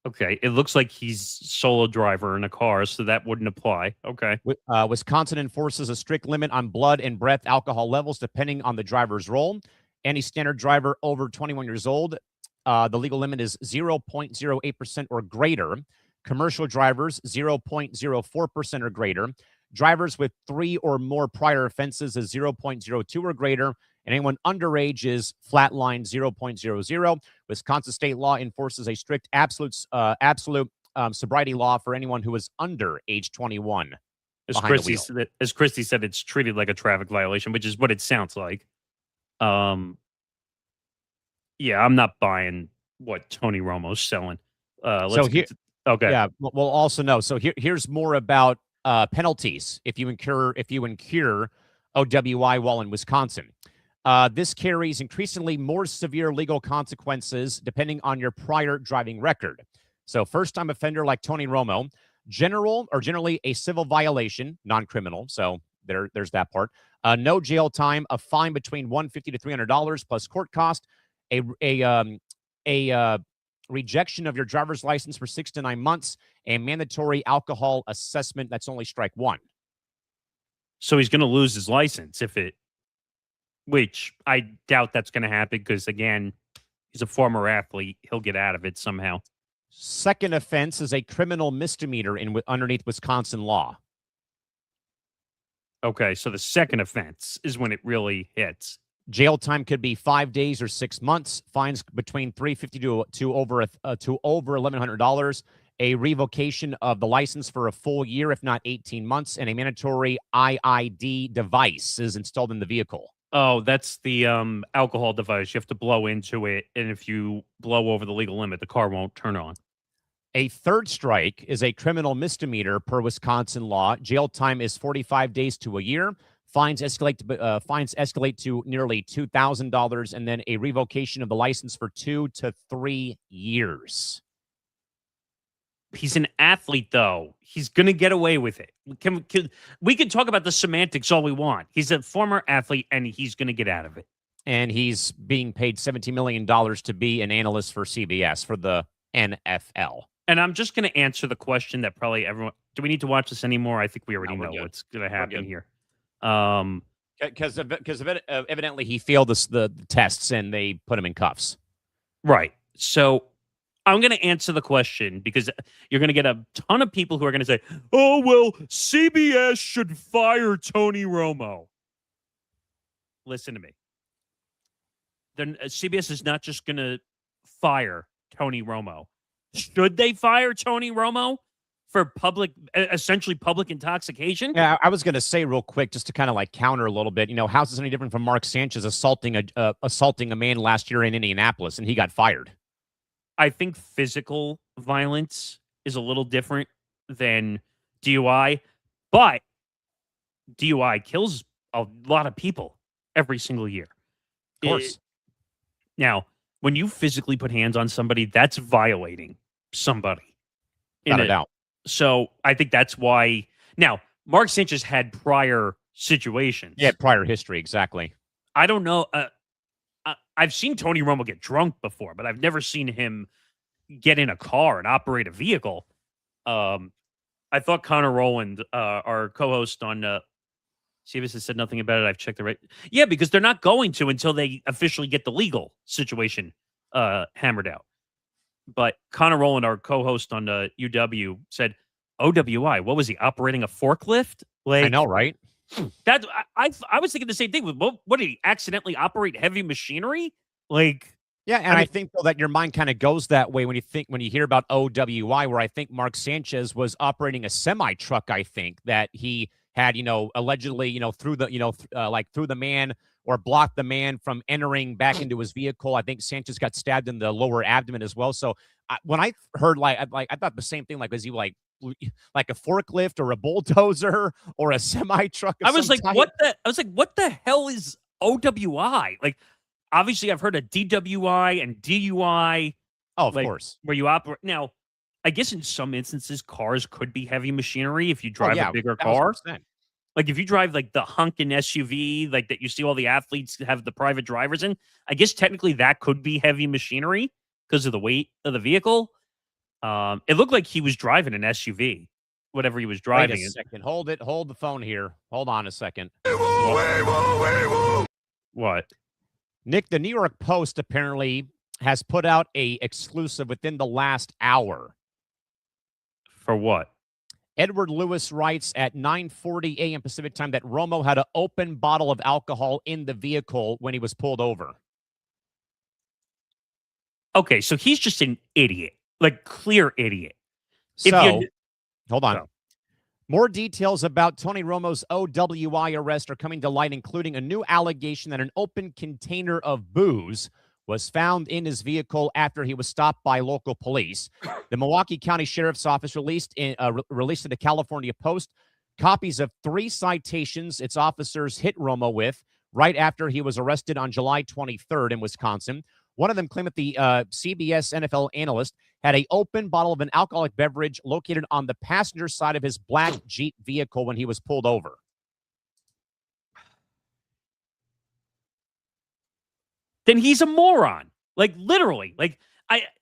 Okay, it looks like he's solo driver in a car, so that wouldn't apply. Okay. Wisconsin enforces a strict limit on blood and breath alcohol levels depending on the driver's role. Any standard driver over 21 years old, the legal limit is 0.08% or greater. Commercial drivers, 0.04% or greater. Drivers with 3 or more prior offenses is 0.02 or greater. And anyone underage is flatline 0.00. Wisconsin state law enforces a strict absolute sobriety law for anyone who is under age 21. As behind the Christy said, it's treated like a traffic violation, which is what it sounds like. Yeah, I'm not buying what Tony Romo's selling. Okay. Yeah, we'll also know. So here's more about penalties if you incur OWI while in Wisconsin. This carries increasingly more severe legal consequences depending on your prior driving record. So first-time offender like Tony Romo, generally a civil violation, non-criminal. So there's that part. No jail time, a fine between $150 to $300 plus court cost, a rejection of your driver's license for 6 to 9 months, and mandatory alcohol assessment. That's only strike 1. So he's going to lose his license if it which I doubt that's going to happen because, again, he's a former athlete. He'll get out of it somehow. Second offense is a criminal misdemeanor underneath Wisconsin law. Okay, so the second offense is when it really hits. Jail time could be 5 days or 6 months. Fines between $350 to over $1,100. A revocation of the license for a full year, if not 18 months, and a mandatory IID device is installed in the vehicle. Oh, that's the alcohol device. You have to blow into it, and if you blow over the legal limit, the car won't turn on. A third strike is a criminal misdemeanor per Wisconsin law. Jail time is 45 days to a year. Fines escalate to nearly $2,000, and then a revocation of the license for 2 to 3 years. He's an athlete, though. He's going to get away with it. We can talk about the semantics all we want. He's a former athlete, and he's going to get out of it. And he's being paid $17 million to be an analyst for CBS for the NFL. And I'm just going to answer the question that probably everyone... Do we need to watch this anymore? I think we already know good. what's going to happen here. Because evidently he failed the tests and they put him in cuffs. Right. So I'm going to answer the question because you're going to get a ton of people who are going to say, oh, well, CBS should fire Tony Romo. Listen to me. Then CBS is not just going to fire Tony Romo. Should they fire Tony Romo for essentially public intoxication? Yeah, I was going to say real quick, just to kind of like counter a little bit, how's this any different from Mark Sanchez assaulting a man last year in Indianapolis and he got fired? I think physical violence is a little different than DUI, but DUI kills a lot of people every single year. Of course. Now, when you physically put hands on somebody, that's violating somebody. Without a doubt. So I think that's why. Now, Mark Sanchez had prior situations. Yeah, prior history, exactly. I don't know. I've seen Tony Romo get drunk before, but I've never seen him get in a car and operate a vehicle. I thought Connor Rowland, our co-host on CBS, has said nothing about it. I've checked the right. Yeah, because they're not going to until they officially get the legal situation hammered out. But Connor Rowland, our co-host on UW, said, OWI, what was he, operating a forklift? I know, right? That I was thinking the same thing. What did he accidentally operate heavy machinery? Yeah, and I think though that your mind kind of goes that way when you hear about OWI, where I think Mark Sanchez was operating a semi truck. I think that he had, allegedly, through the man or blocked the man from entering back into his vehicle. I think Sanchez got stabbed in the lower abdomen as well. So when I heard I thought the same thing. Was he like a forklift or a bulldozer or a semi truck? I was like, what the hell is OWI? Obviously, I've heard of DWI and DUI. Oh, of course. Where you operate. Now, I guess in some instances, cars could be heavy machinery if you drive a bigger car. If you drive the hunkin' SUV, that you see all the athletes have the private drivers in, I guess technically that could be heavy machinery because of the weight of the vehicle. It looked like he was driving an SUV, whatever he was driving. Wait a second. Hold it. Hold the phone here. Hold on a second. What? Nick, the New York Post apparently has put out a exclusive within the last hour. For what? Edward Lewis writes at 9:40 a.m. Pacific time that Romo had an open bottle of alcohol in the vehicle when he was pulled over. Okay, so he's just an idiot, clear idiot. So, hold on. More details about Tony Romo's OWI arrest are coming to light, including a new allegation that an open container of booze was found in his vehicle after he was stopped by local police. The Milwaukee County Sheriff's Office released to the California Post copies of 3 citations its officers hit Romo with right after he was arrested on July 23rd in Wisconsin. One of them claimed that the CBS NFL analyst had an open bottle of an alcoholic beverage located on the passenger side of his black Jeep vehicle when he was pulled over. Then he's a moron. Literally.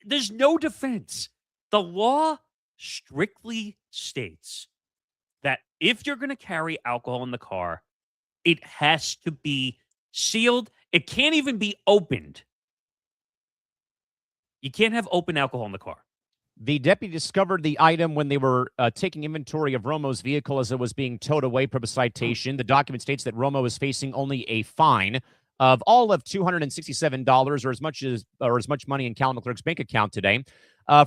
There's no defense. The law strictly states that if you're going to carry alcohol in the car, it has to be sealed. It can't even be opened. You can't have open alcohol in the car. The deputy discovered the item when they were taking inventory of Romo's vehicle as it was being towed away per the citation. The document states that Romo is facing only a fine of all of $267 or as much money in Callan McClurg's bank account today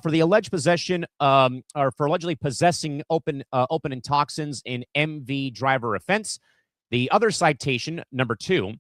for the alleged possession or for allegedly possessing open and toxins in MV driver offense. The other citation, number 2,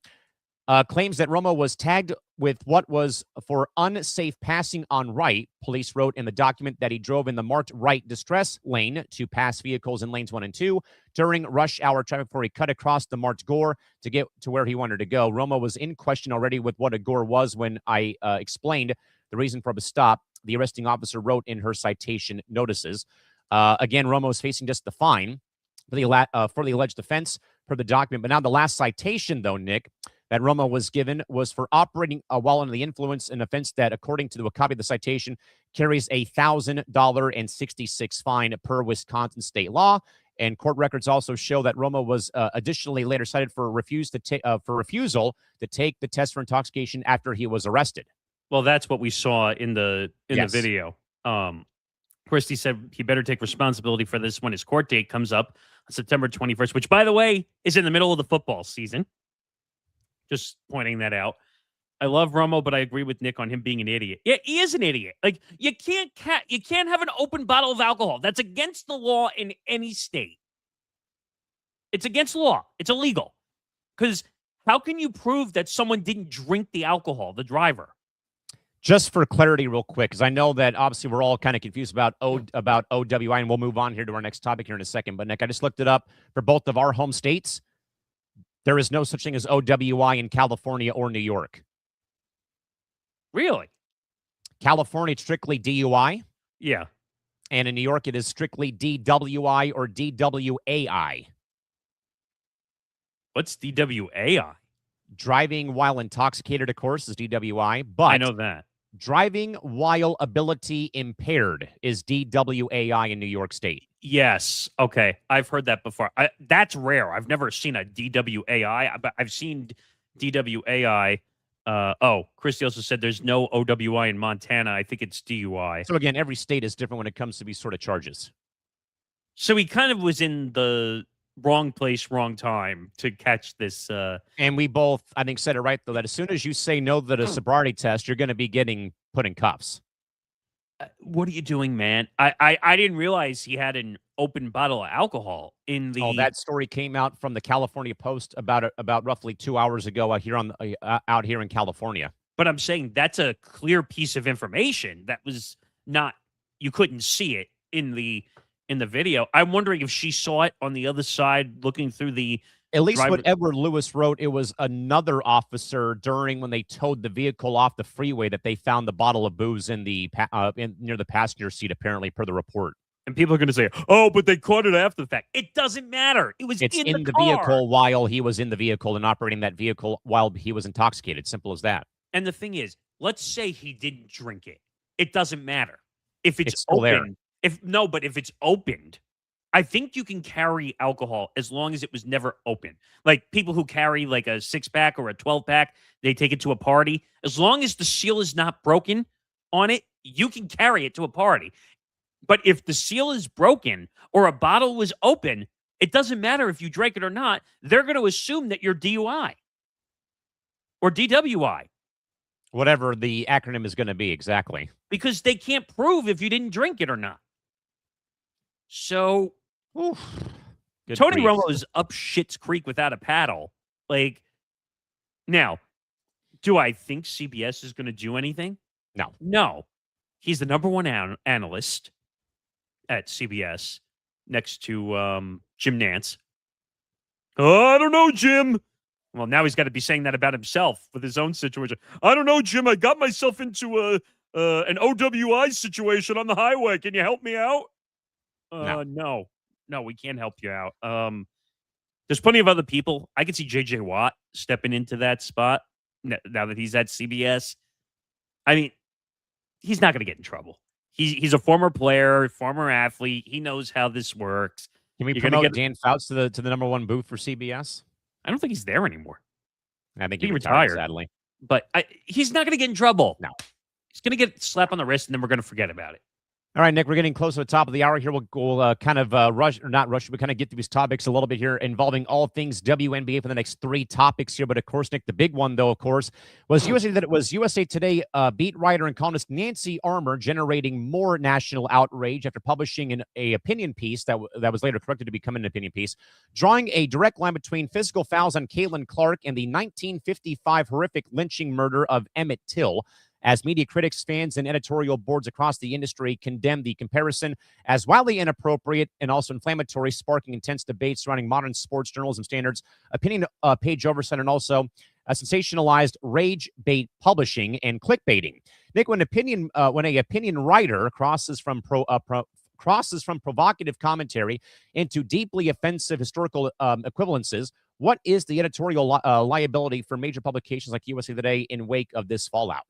claims that Romo was tagged with what was for unsafe passing on right. Police wrote in the document that he drove in the marked right distress lane to pass vehicles in lanes 1 and 2 during rush hour traffic before he cut across the marked gore to get to where he wanted to go. Romo was in question already with what a gore was when I explained the reason for the stop. The arresting officer wrote in her citation notices. Again, Romo is facing just the fine for the alleged offense per the document. But now the last citation, though, Nick, that Romo was given was for operating while under the influence, an offense that, according to a copy of the citation, carries a $1,000.66 fine per Wisconsin state law. And court records also show that Romo was additionally later cited for refusal to take the test for intoxication after he was arrested. Well, that's what we saw in the video. Christie said he better take responsibility for this when his court date comes up on September 21st, which, by the way, is in the middle of the football season. Just pointing that out. I love Romo, but I agree with Nick on him being an idiot. Yeah, he is an idiot. Like, you can't have an open bottle of alcohol. That's against the law in any state. It's against the law. It's illegal. Because how can you prove that someone didn't drink the alcohol, the driver? Just for clarity real quick, because I know that obviously we're all kind of confused about OWI, and we'll move on here to our next topic here in a second. But, Nick, I just looked it up for both of our home states. There is no such thing as OWI in California or New York. Really? California, it's strictly DUI. Yeah. And in New York, it is strictly DWI or DWAI. What's DWAI? Driving while intoxicated, of course, is DWI. But I know that. Driving while ability impaired is DWAI in New York State. Yes. Okay. I've heard that before. That's rare. I've never seen a DWAI, but I've seen DWAI. Christy also said there's no OWI in Montana. I think it's DUI. So, again, every state is different when it comes to these sort of charges. So he kind of was in the wrong place, wrong time to catch this. And we both, I think, said it right, though, that as soon as you say no to the sobriety test, you're going to be getting put in cuffs. What are you doing, man? I didn't realize he had an open bottle of alcohol in the. Oh, that story came out from the California Post about roughly 2 hours ago out here in California. But I'm saying that's a clear piece of information that was not. You couldn't see it in the video. I'm wondering if she saw it on the other side, looking through the. At least what Edward Lewis wrote, it was another officer during when they towed the vehicle off the freeway that they found the bottle of booze in the near the passenger seat, apparently, per the report. And people are going to say, "Oh, but they caught it after the fact." It doesn't matter. It's in the vehicle while he was in the vehicle and operating that vehicle while he was intoxicated. Simple as that. And the thing is, let's say he didn't drink it. It doesn't matter if it's still open. There. But if it's opened. I think you can carry alcohol as long as it was never open. Like people who carry like a 6-pack or a 12-pack, they take it to a party. As long as the seal is not broken on it, you can carry it to a party. But if the seal is broken or a bottle was open, it doesn't matter if you drank it or not. They're going to assume that you're DUI or DWI. Whatever the acronym is going to be, exactly. Because they can't prove if you didn't drink it or not. So... Tony Romo is up Schitt's Creek without a paddle. Like, now, do I think CBS is going to do anything? No. He's the number one analyst at CBS next to Jim Nantz. Oh, I don't know, Jim. Well, now he's got to be saying that about himself with his own situation. I don't know, Jim. I got myself into an OWI situation on the highway. Can you help me out? No, we can't help you out. There's plenty of other people. I could see J.J. Watt stepping into that spot now that he's at CBS. I mean, he's not going to get in trouble. He's a former player, former athlete. He knows how this works. Can we promote Dan Fouts to the number one booth for CBS? I don't think he's there anymore. I think He retired, retired. sadly. But he's not going to get in trouble. No. He's going to get slapped on the wrist, and then we're going to forget about it. All right, Nick, we're getting close to the top of the hour here. We'll kind of rush, or not rush, but kind of get through these topics a little bit here involving all things WNBA for the next 3 topics here. But, of course, Nick, the big one, though, of course, was USA Today beat writer and columnist Nancy Armour generating more national outrage after publishing an opinion piece that was later corrected to become an opinion piece, drawing a direct line between physical fouls on Callan Clark and the 1955 horrific lynching murder of Emmett Till, as media critics, fans, and editorial boards across the industry condemn the comparison as wildly inappropriate and also inflammatory, sparking intense debates surrounding modern sports journalism standards, opinion page oversight, and also sensationalized rage bait publishing and clickbaiting. Nick, when a opinion writer crosses from provocative commentary into deeply offensive historical equivalences, what is the editorial liability for major publications like USA Today in wake of this fallout?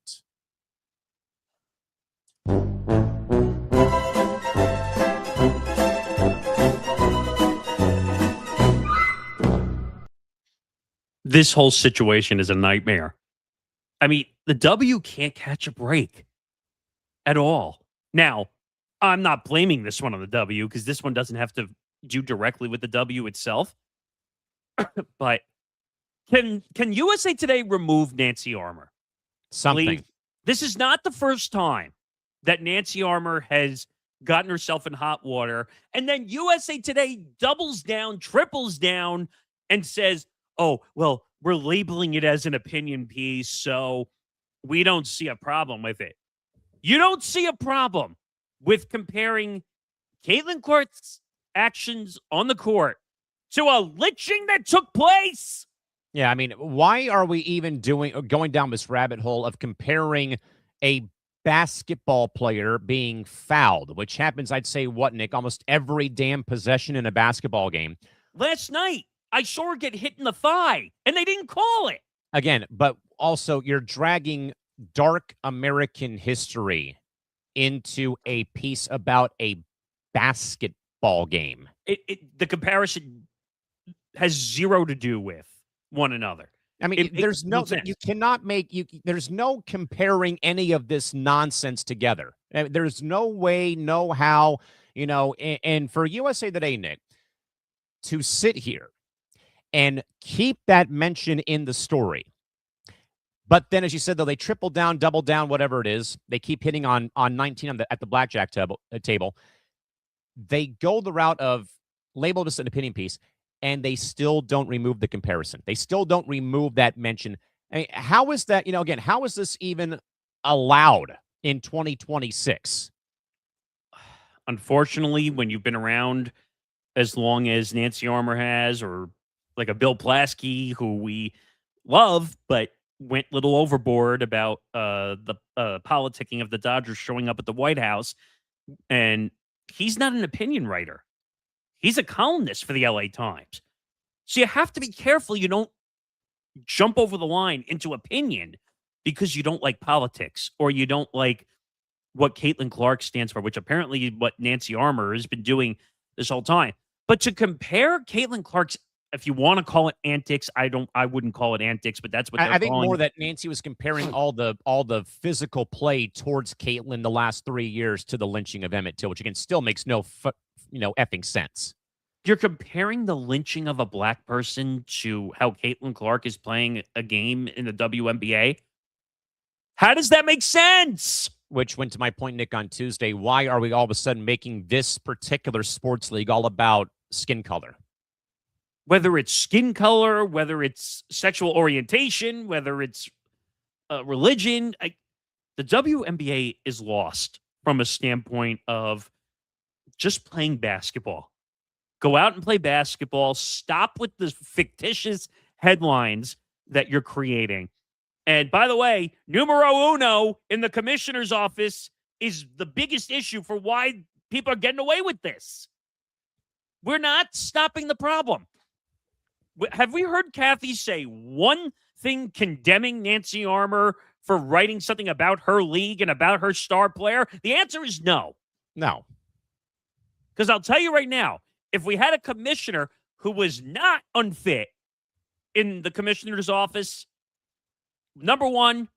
This whole situation is a nightmare. I mean, the W can't catch a break at all. Now, I'm not blaming this one on the W because this one doesn't have to do directly with the W itself. But can USA Today remove Nancy Armour? Something. Please? This is not the first time that Nancy Armour has gotten herself in hot water, and then USA Today doubles down, triples down, and says, oh, well, we're labeling it as an opinion piece, so we don't see a problem with it. You don't see a problem with comparing Caitlin Clark's actions on the court to a lynching that took place? Yeah, I mean, why are we even going down this rabbit hole of comparing a basketball player being fouled, which happens, I'd say, Nick, almost every damn possession in a basketball game. Last night, I saw her get hit in the thigh, and they didn't call it. Again, but also you're dragging dark American history into a piece about a basketball game. The comparison has zero to do with one another. I mean, there's no comparing any of this nonsense together. There's no way, no how, and for USA Today, Nick, to sit here and keep that mention in the story. But then, as you said, though, they triple down, double down, whatever it is. They keep hitting on 19 at the blackjack table. They go the route of label this an opinion piece, and they still don't remove the comparison. They still don't remove that mention. I mean, how is that, again, how is this even allowed in 2026? Unfortunately, when you've been around as long as Nancy Armour has, or like a Bill Plaschke, who we love, but went a little overboard about the politicking of the Dodgers showing up at the White House, and he's not an opinion writer. He's a columnist for the LA Times. So you have to be careful you don't jump over the line into opinion because you don't like politics or you don't like what Caitlin Clark stands for, which apparently what Nancy Armour has been doing this whole time. But to compare Caitlin Clark's, if you want to call it antics, I wouldn't call it antics, but that's what they're I think calling more it. that Nancy was comparing all the physical play towards Caitlin the last 3 years to the lynching of Emmett Till, which again still makes no effing sense. You're comparing the lynching of a black person to how Caitlin Clark is playing a game in the WNBA? How does that make sense? Which went to my point, Nick, on Tuesday. Why are we all of a sudden making this particular sports league all about skin color? Whether it's skin color, whether it's sexual orientation, whether it's religion, the WNBA is lost from a standpoint of just playing basketball. Go out and play basketball. Stop with the fictitious headlines that you're creating. And by the way, numero uno in the commissioner's office is the biggest issue for why people are getting away with this. We're not stopping the problem. Have we heard Cathy say one thing condemning Nancy Armour for writing something about her league and about her star player? The answer is no. No. Because I'll tell you right now, if we had a commissioner who was not unfit in the commissioner's office number one,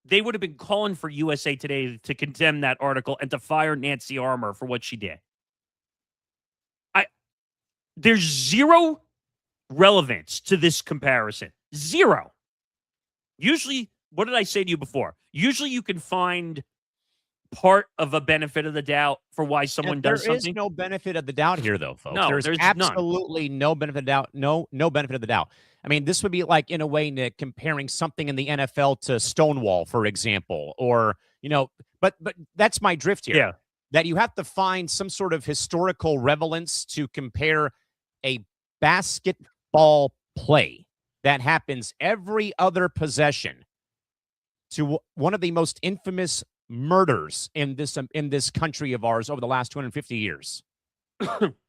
they would have been calling for USA Today to condemn that article and to fire Nancy Armour for what she did. There's zero relevance to this comparison. Zero. Usually, what did I say to you before? Usually you can find part of a benefit of the doubt for why someone does something. There is no benefit of the doubt here, though, folks. No, there's absolutely none. No benefit of doubt. No benefit of the doubt. I mean, this would be like, in a way, Nick, comparing something in the NFL to Stonewall, for example, or, but that's my drift here. Yeah. That you have to find some sort of historical relevance to compare a basketball play that happens every other possession to one of the most infamous murders in this country of ours over the last 250 years.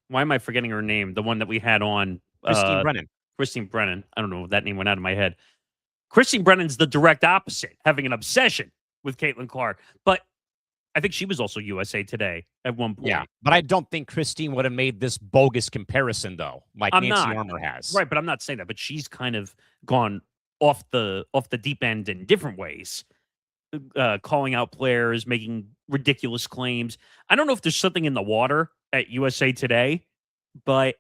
Why am I forgetting her name? The one that we had on Christine Brennan. Christine Brennan. I don't know if that name went out of my head. Christine Brennan's the direct opposite, having an obsession with Caitlin Clark. But I think she was also USA Today at one point. Yeah, but I don't think Christine would have made this bogus comparison, though, like Nancy Armour has. Right, but I'm not saying that. But she's kind of gone off the deep end in different ways, calling out players, making ridiculous claims. I don't know if there's something in the water at USA Today, but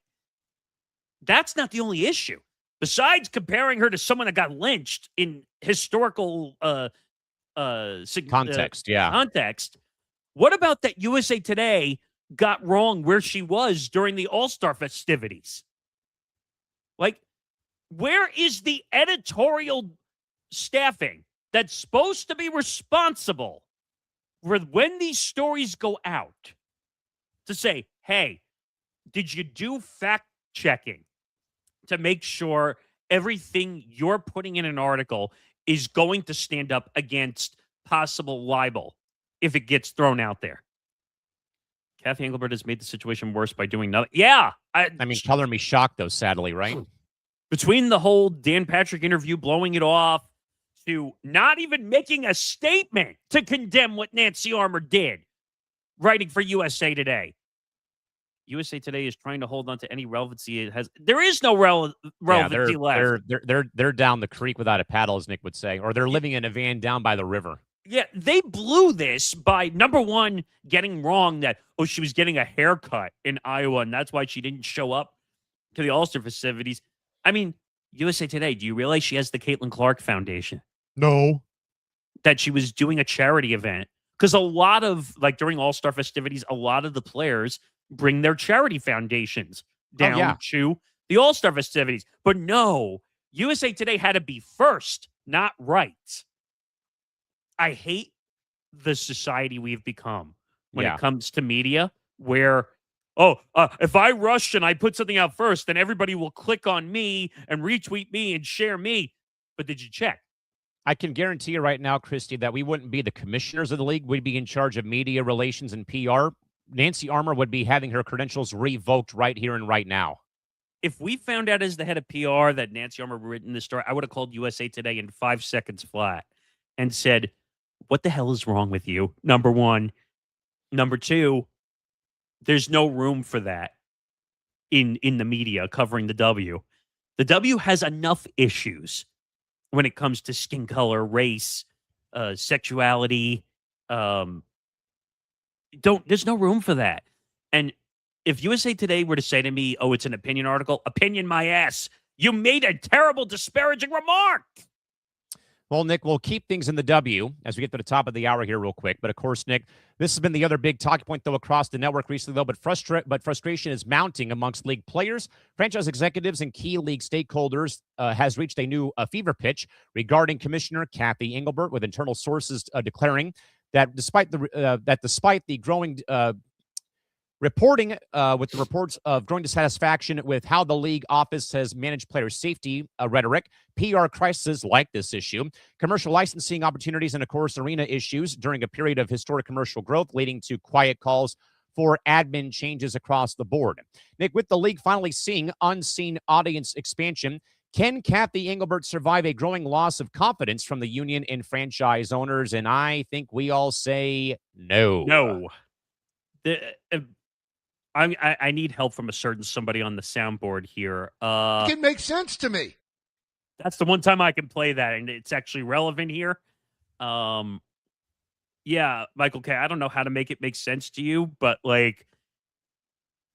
that's not the only issue. Besides comparing her to someone that got lynched in historical context, context. What about that USA Today got wrong where she was during the All-Star festivities? Like, where is the editorial staffing that's supposed to be responsible for when these stories go out to say, hey, did you do fact checking to make sure everything you're putting in an article is going to stand up against possible libel if it gets thrown out there? Cathy Engelbert has made the situation worse by doing nothing. Yeah. I mean, color me shocked, though, sadly, right? Between the whole Dan Patrick interview, blowing it off, to not even making a statement to condemn what Nancy Armour did, writing for USA Today. USA Today is trying to hold on to any relevancy it has. There is no relevancy left. They're down the creek without a paddle, as Nick would say, or they're living in a van down by the river. Yeah, they blew this by, number one, getting wrong that, she was getting a haircut in Iowa, and that's why she didn't show up to the All-Star festivities. I mean, USA Today, do you realize she has the Caitlin Clark Foundation? No. That she was doing a charity event. Because a lot of, during All-Star festivities, a lot of the players bring their charity foundations down to the All-Star festivities. But no, USA Today had to be first, not right. I hate the society we've become when it comes to media, where, if I rush and I put something out first, then everybody will click on me and retweet me and share me. But did you check? I can guarantee you right now, Christy, that we wouldn't be the commissioners of the league. We'd be in charge of media relations and PR. Nancy Armour would be having her credentials revoked right here and right now. If we found out as the head of PR that Nancy Armour written this story, I would have called USA Today in 5 seconds flat and said, what the hell is wrong with you? Number one. Number two, there's no room for that in the media covering the W. The W has enough issues when it comes to skin color, race, sexuality. There's no room for that. And if USA Today were to say to me, it's an opinion article, opinion my ass, you made a terrible disparaging remark. Well, Nick, we'll keep things in the W as we get to the top of the hour here real quick. But, of course, Nick, this has been the other big talking point, though, across the network recently, though. But frustration is mounting amongst league players, franchise executives, and key league stakeholders has reached a new fever pitch regarding Commissioner Cathy Engelbert, with internal sources declaring that despite the growing reporting with the reports of growing dissatisfaction with how the league office has managed player safety rhetoric, PR crises like this issue, commercial licensing opportunities, and, of course, arena issues during a period of historic commercial growth, leading to quiet calls for admin changes across the board. Nick, with the league finally seeing unseen audience expansion, can Cathy Engelbert survive a growing loss of confidence from the union and franchise owners? And I think we all say no. No. I need help from a certain somebody on the soundboard here. It makes sense to me. That's the one time I can play that, and it's actually relevant here. Yeah, Michael K., I don't know how to make it make sense to you, but, like,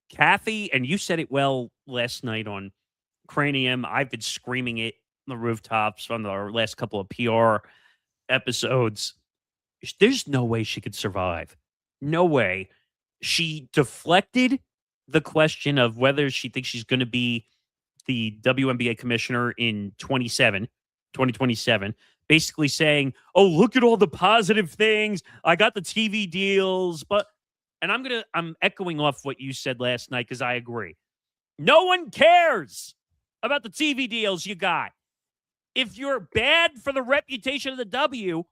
Cathy, and you said it well last night on Cranium. I've been screaming it on the rooftops from the last couple of PR episodes. There's no way she could survive. No way. She deflected the question of whether she thinks she's going to be the WNBA commissioner in 2027, basically saying, oh, look at all the positive things. I got the TV deals, and I'm echoing off what you said last night because I agree. No one cares about the TV deals you got. If you're bad for the reputation of the W,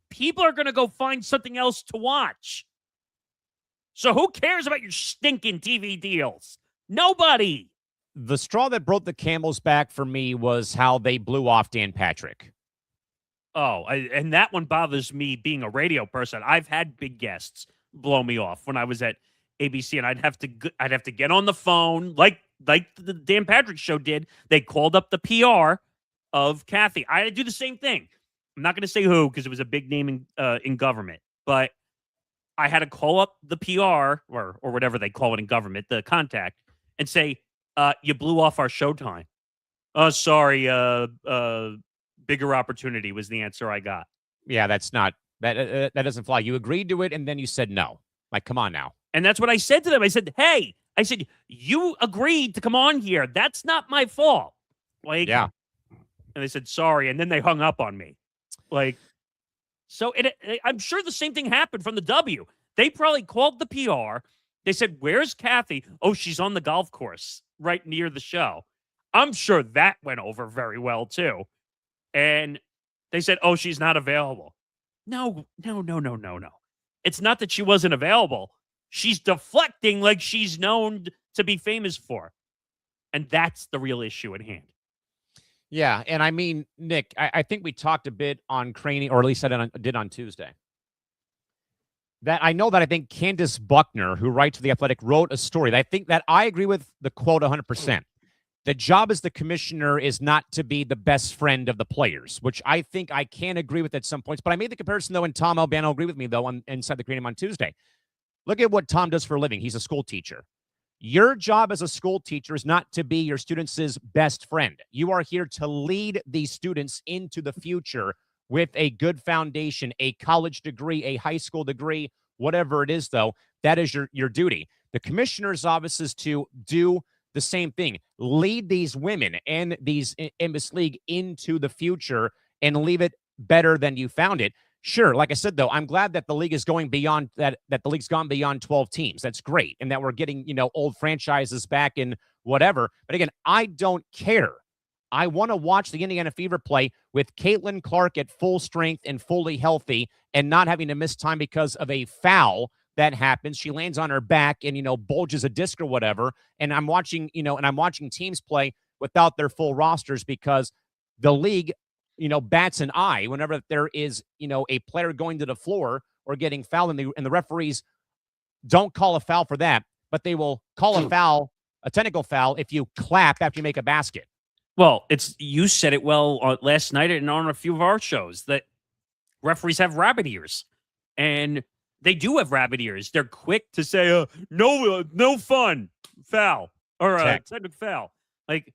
people are going to go find something else to watch. So who cares about your stinking TV deals? Nobody. The straw that broke the camel's back for me was how they blew off Dan Patrick. Oh, and that one bothers me being a radio person. I've had big guests blow me off when I was at ABC, and I'd have to get on the phone like the Dan Patrick show did. They called up the PR of Cathy. I had to do the same thing. I'm not going to say who because it was a big name in government, but I had to call up the PR or whatever they call it in government, the contact, and say, you blew off our showtime. Oh, sorry. Bigger opportunity was the answer I got. Yeah, that's not that doesn't fly. You agreed to it and then you said no. Like, come on now. And that's what I said to them. I said, hey, you agreed to come on here. That's not my fault. Like, yeah. And they said, sorry. And then they hung up on me. Like, so I'm sure the same thing happened from the W. They probably called the PR. They said, where's Cathy? Oh, she's on the golf course right near the show. I'm sure that went over very well, too. And they said, oh, she's not available. No. It's not that she wasn't available. She's deflecting like she's known to be famous for. And that's the real issue at hand. Yeah, and I mean, Nick, I think we talked a bit on Craney, or at least I did on Tuesday. That I know that I think Candace Buckner, who writes for The Athletic, wrote a story that I think that I agree with the quote 100%. The job as the commissioner is not to be the best friend of the players, which I think I can agree with at some points. But I made the comparison, though, and Tom Albano agreed with me, though, inside the Cranium on Tuesday. Look at what Tom does for a living. He's a school teacher. Your job as a school teacher is not to be your students' best friend. You are here to lead these students into the future with a good foundation, a college degree, a high school degree, whatever it is, though. That is your duty. The commissioner's office is to do the same thing. Lead these women and these in this league into the future and leave it better than you found it. Sure, like I said, though, I'm glad that the league is going beyond that the league's gone beyond 12 teams. That's great. And that we're getting, old franchises back in whatever. But again, I don't care. I want to watch the Indiana Fever play with Caitlin Clark at full strength and fully healthy and not having to miss time because of a foul that happens. She lands on her back and, bulges a disc or whatever. And I'm watching, and I'm watching teams play without their full rosters because the league, bats an eye whenever there is, a player going to the floor or getting fouled, and the referees don't call a foul for that, but they will call a foul, a technical foul, if you clap after you make a basket. Well, you said it well last night and on a few of our shows that referees have rabbit ears, and they do have rabbit ears. They're quick to say, no fun, foul, or technical foul. Like,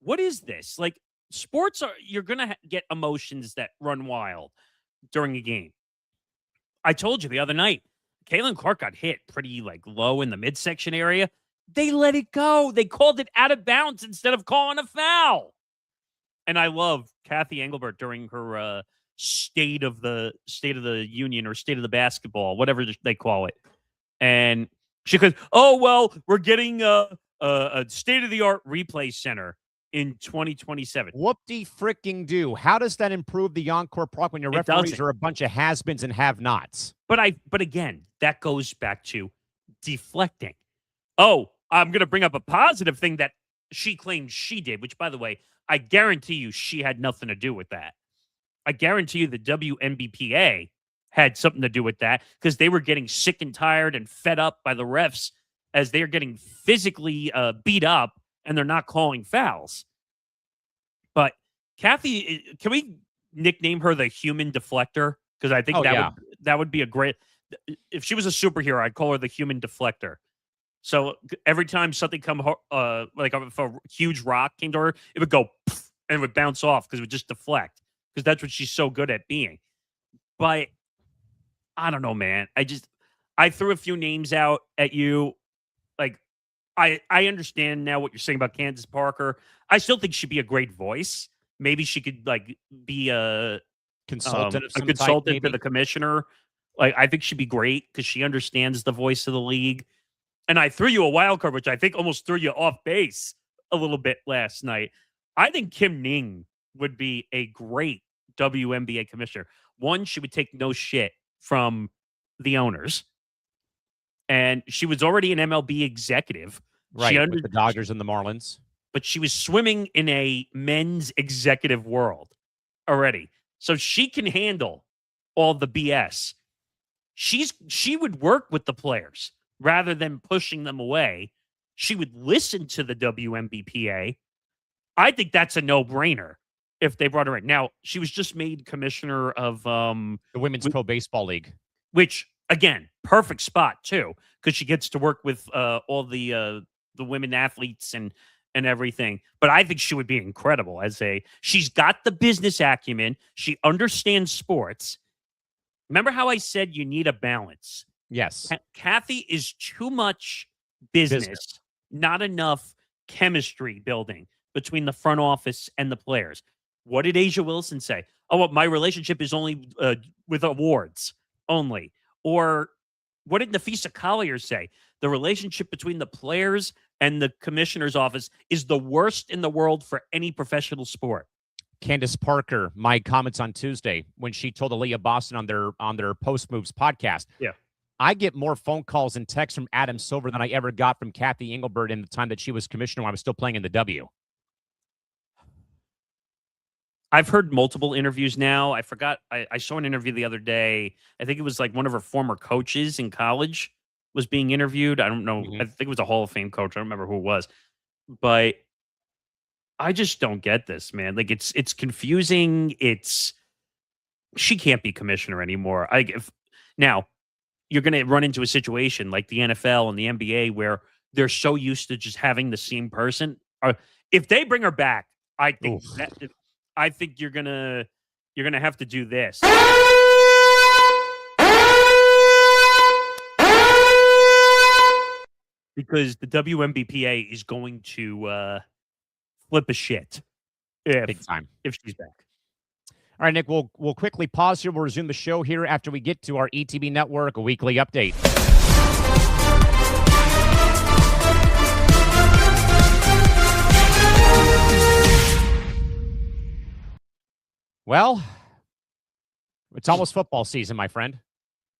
what is this? Like, sports you're going to get emotions that run wild during a game. I told you the other night, Caitlin Clark got hit pretty low in the midsection area. They let it go. They called it out of bounds instead of calling a foul. And I love Cathy Engelbert during her state of the union or state of the basketball, whatever they call it. And she goes, oh, well, we're getting a state-of-the-art replay center in 2027. Whoop-de-fricking do. How does that improve the encore product when your referees are a bunch of has-beens and have-nots? But again, that goes back to deflecting. Oh, I'm going to bring up a positive thing that she claims she did, which, by the way, I guarantee you she had nothing to do with that. I guarantee you the WNBAPA had something to do with that because they were getting sick and tired and fed up by the refs as they're getting physically beat up and they're not calling fouls. But Cathy, can we nickname her the human deflector? Because I think that would be a great. If she was a superhero, I'd call her the human deflector. So every time something like if a huge rock came to her, it would go poof, and it would bounce off because it would just deflect. Because that's what she's so good at being. But I don't know, man. I threw a few names out at you. Like, I understand now what you're saying about Candace Parker. I still think she'd be a great voice. Maybe she could like be a consultant to the commissioner. Like, I think she'd be great because she understands the voice of the league. And I threw you a wild card, which I think almost threw you off base a little bit last night. I think Kim Ning would be a great WNBA commissioner. One, she would take no shit from the owners. And she was already an MLB executive. Right, with the Dodgers and the Marlins. But she was swimming in a men's executive world already. So she can handle all the BS. She would work with the players rather than pushing them away. She would listen to the WNBPA. I think that's a no-brainer if they brought her in. Now, she was just made commissioner of the Women's Pro Baseball League, which, again, perfect spot too, because she gets to work with all the women athletes and everything. But I think she would be incredible she's got the business acumen. She understands sports. Remember how I said you need a balance? Yes. Cathy is too much business, not enough chemistry building between the front office and the players. What did Asia Wilson say? Oh, well, my relationship is only with awards only. Or what did Nafisa Collier say? The relationship between the players and the commissioner's office is the worst in the world for any professional sport. Candace Parker, my comments on Tuesday when she told Aaliyah Boston on their Post Moves podcast. Yeah. I get more phone calls and texts from Adam Silver than I ever got from Cathy Engelbert in the time that she was commissioner when I was still playing in the W. I've heard multiple interviews now. I forgot. I saw an interview the other day. I think it was like one of her former coaches in college was being interviewed. I don't know. Mm-hmm. I think it was a Hall of Fame coach. I don't remember who it was. But I just don't get this, man. Like, it's confusing. She can't be commissioner anymore. Now, you're going to run into a situation like the NFL and the NBA where they're so used to just having the same person. If they bring her back, I think you're gonna have to do this. Because the WNBPA is going to flip a shit Big time. if she's back. All right, Nick, we'll quickly pause here. We'll resume the show here after we get to our ETB Network, a weekly update. Well, it's almost football season, my friend.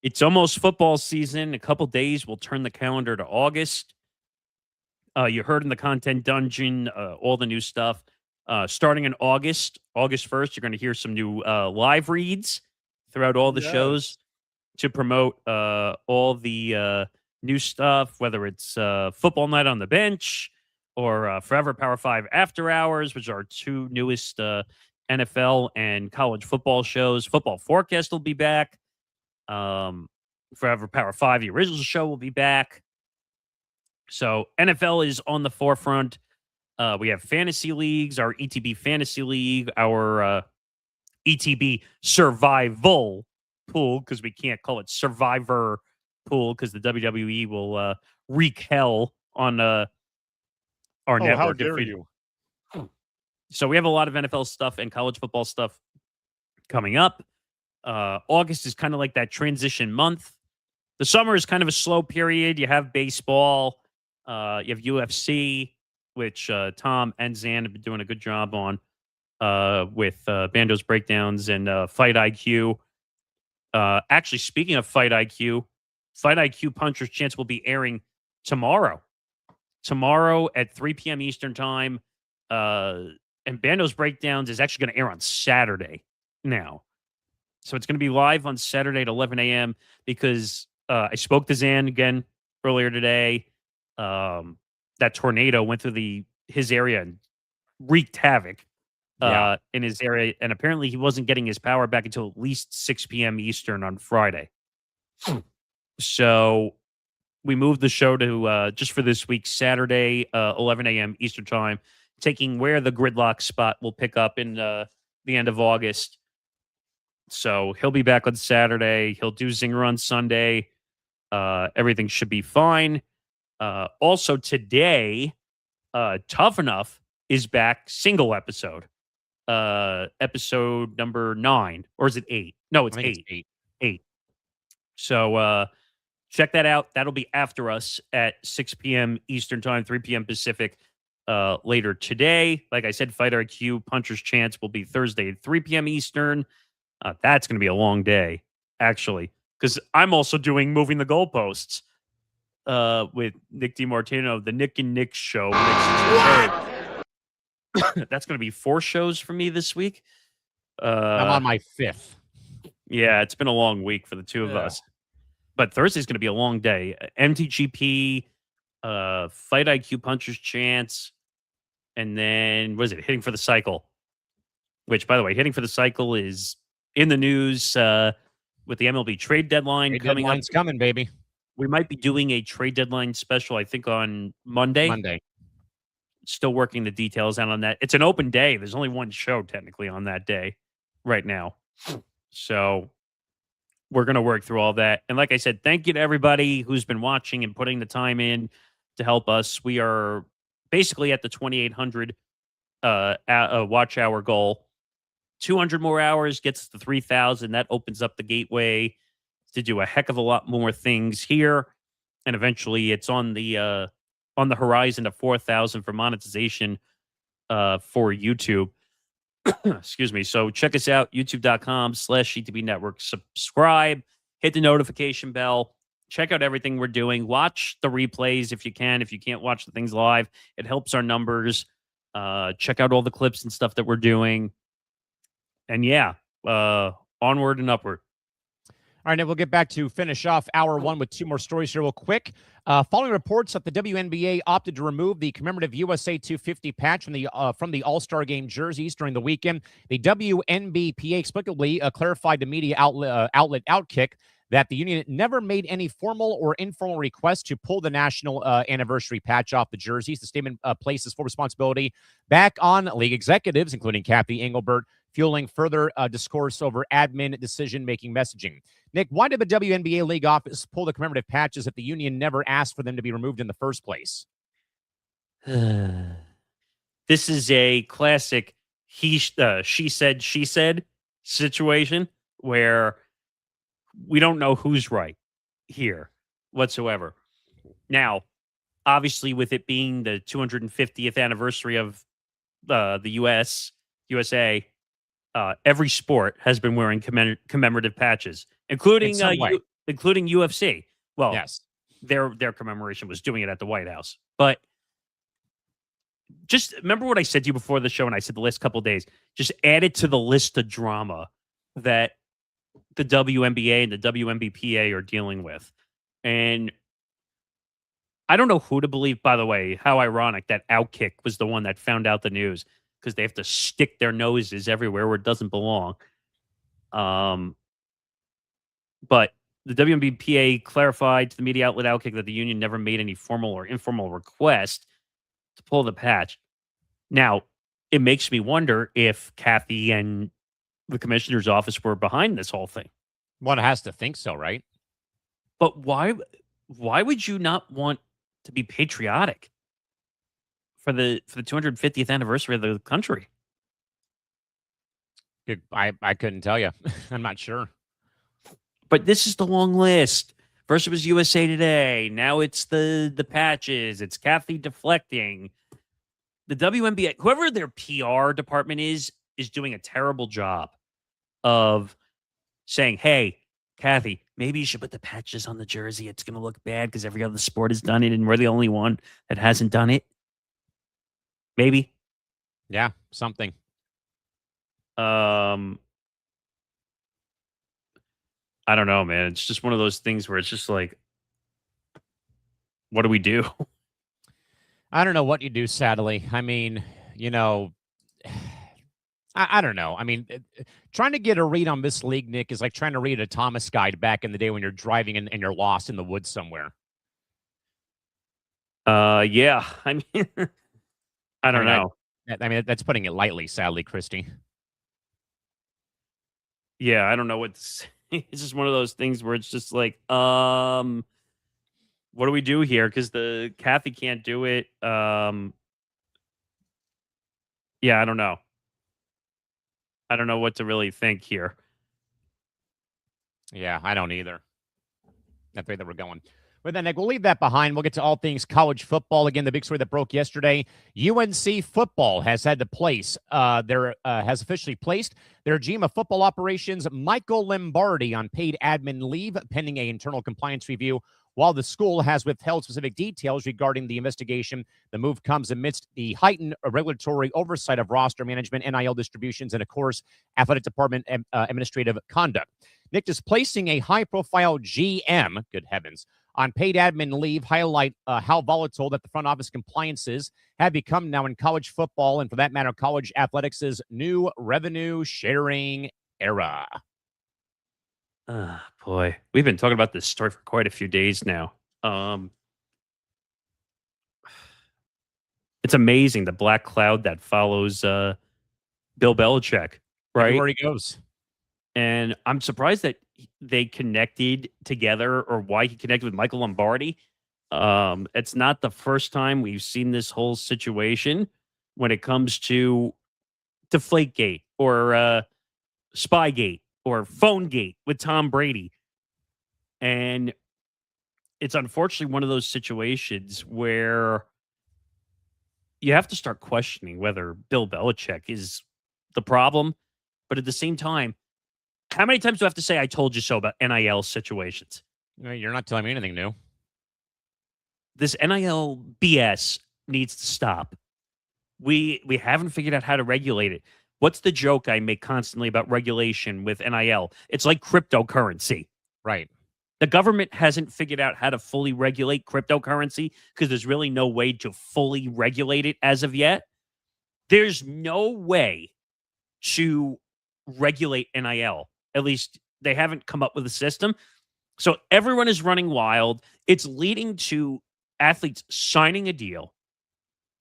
It's almost football season. A couple days, we'll turn the calendar to August. You heard in the content dungeon all the new stuff. Starting in August 1st, you're going to hear some new live reads throughout all the shows to promote all the new stuff, whether it's Football Night on the Bench or Forever Power 5 After Hours, which are our two newest NFL and college football shows. Football Forecast will be back. Forever Power 5, the original show, will be back. So NFL is on the forefront. We have fantasy leagues, our ETB Fantasy League, our ETB Survival Pool, because we can't call it Survivor Pool because the WWE will wreak hell on our network. How dare you? So we have a lot of NFL stuff and college football stuff coming up. August is kind of like that transition month. The summer is kind of a slow period. You have baseball. You have UFC, which Tom and Zan have been doing a good job on with Bando's Breakdowns and Fight IQ. Actually, speaking of Fight IQ Puncher's Chance will be airing tomorrow. Tomorrow at 3 p.m. Eastern Time. And Bando's Breakdowns is actually going to air on Saturday now. So it's going to be live on Saturday at 11 a.m. because I spoke to Zan again earlier today. That tornado went through his area and wreaked havoc. in his area, and apparently he wasn't getting his power back until at least 6 p.m. Eastern on Friday. So we moved the show to just for this week, Saturday, 11 a.m. Eastern time, taking where the gridlock spot will pick up in the end of August. So he'll be back on Saturday. He'll do Zinger on Sunday. Everything should be fine. Also today, Tough Enough is back, single episode. Episode number 9. Or is it 8? No, it's 8. It's 8. 8. So check that out. That'll be after us at 6 p.m. Eastern time, 3 p.m. Pacific later today. Like I said, Fight IQ Puncher's Chance will be Thursday at 3 p.m. Eastern. That's going to be a long day, actually, because I'm also doing Moving the Goalposts with Nick DiMartino, the Nick and Nick show. That's going to be 4 shows for me this week. I'm on my 5th. Yeah, it's been a long week for the two of us. But Thursday's going to be a long day. MTGP, Fight IQ Puncher's Chance, and then, what is it? Hitting for the Cycle. Which, by the way, Hitting for the Cycle is in the news with the MLB trade deadline coming up. Coming, baby. We might be doing a trade deadline special, I think, on Monday. Still working the details out on that. It's an open day. There's only one show, technically, on that day right now. So we're going to work through all that. And like I said, thank you to everybody who's been watching and putting the time in to help us. We are basically at the 2,800 watch hour goal. 200 more hours gets to 3,000. That opens up the gateway to do a heck of a lot more things here. And eventually it's on the horizon to 4,000 for monetization for YouTube. Excuse me. So check us out, youtube.com/ETB Network. Subscribe, hit the notification bell, check out everything we're doing. Watch the replays if you can. If you can't watch the things live, it helps our numbers. Check out all the clips and stuff that we're doing. And yeah, onward and upward. All right, now we'll get back to finish off hour 1 with 2 more stories here real quick. Following reports that the WNBA opted to remove the commemorative USA 250 patch from the All-Star Game jerseys during the weekend, the WNBPA explicitly clarified to media outlet OutKick that the union never made any formal or informal request to pull the national anniversary patch off the jerseys. The statement places full responsibility back on league executives, including Cathy Engelbert, fueling further discourse over admin decision-making messaging. Nick, why did the WNBA league office pull the commemorative patches if the union never asked for them to be removed in the first place? This is a classic she said situation where we don't know who's right here whatsoever. Now, obviously, with it being the 250th anniversary of the USA, every sport has been wearing commemorative patches, including UFC. Well, yes, their commemoration was doing it at the White House. But just remember what I said to you before the show, and I said the last couple of days. Just add it to the list of drama that the WNBA and the WNBPA are dealing with. And I don't know who to believe, by the way. How ironic that OutKick was the one that found out the news, because they have to stick their noses everywhere where it doesn't belong. But the WNBPA clarified to the media outlet OutKick that the union never made any formal or informal request to pull the patch. Now, it makes me wonder if Cathy and the commissioner's office were behind this whole thing. One has to think so, right? But why would you not want to be patriotic for the 250th anniversary of the country? I couldn't tell you. I'm not sure. But this is the long list. First it was USA Today. Now it's the patches. It's Cathy deflecting. The WNBA, whoever their PR department is doing a terrible job of saying, hey, Cathy, maybe you should put the patches on the jersey. It's going to look bad because every other sport has done it and we're the only one that hasn't done it. Maybe. Yeah, something. I don't know, man. It's just one of those things where it's just like, what do we do? I don't know what you do, sadly. I mean, I don't know. I mean, trying to get a read on this league, Nick, is like trying to read a Thomas guide back in the day when you're driving and you're lost in the woods somewhere. Yeah. I mean, I don't know. I mean, that's putting it lightly, sadly, Christy. Yeah, I don't know what to say. It's just one of those things where it's just like, what do we do here? Because the Cathy can't do it. Yeah, I don't know. I don't know what to really think here. Yeah, I don't either. That's the way that we're going. But then, Nick, we'll leave that behind. We'll get to all things college football. Again, the big story that broke yesterday, UNC football has had to place, has officially placed their GM of football operations, Michael Lombardi, on paid admin leave pending an internal compliance review. While the school has withheld specific details regarding the investigation, the move comes amidst the heightened regulatory oversight of roster management, NIL distributions, and, of course, athletic department administrative conduct. Nick, displacing a high-profile GM, good heavens, on paid admin leave highlight how volatile that the front office compliances have become now in college football and, for that matter, college athletics' new revenue-sharing era. Boy, we've been talking about this story for quite a few days now. It's amazing the black cloud that follows Bill Belichick, right? Everywhere he goes. And I'm surprised that they connected together, or why he connected with Michael Lombardi. It's not the first time we've seen this whole situation when it comes to Deflategate or Spygate or PhoneGate with Tom Brady. And it's unfortunately one of those situations where you have to start questioning whether Bill Belichick is the problem. But at the same time, how many times do I have to say I told you so about NIL situations? You're not telling me anything new. This NIL BS needs to stop. We haven't figured out how to regulate it. What's the joke I make constantly about regulation with NIL? It's like cryptocurrency. Right. The government hasn't figured out how to fully regulate cryptocurrency because there's really no way to fully regulate it as of yet. There's no way to regulate NIL. At least they haven't come up with a system. So everyone is running wild. It's leading to athletes signing a deal.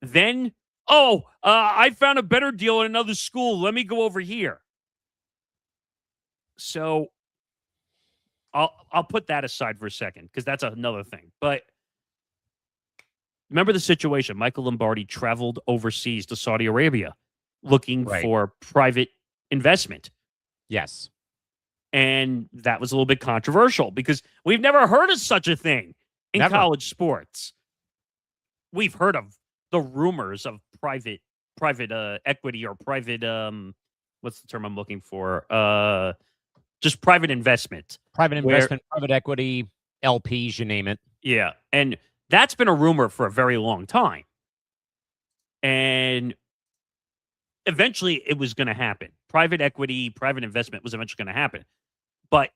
Then, I found a better deal at another school. Let me go over here. So I'll put that aside for a second because that's another thing. But remember the situation. Michael Lombardi traveled overseas to Saudi Arabia looking for private investment. Yes. And that was a little bit controversial because we've never heard of such a thing in college sports. We've heard of the rumors of private equity or private what's the term I'm looking for? Just private investment. Private investment, private equity, LPs, you name it. Yeah. And that's been a rumor for a very long time. And eventually it was going to happen. Private equity, private investment was eventually going to happen. But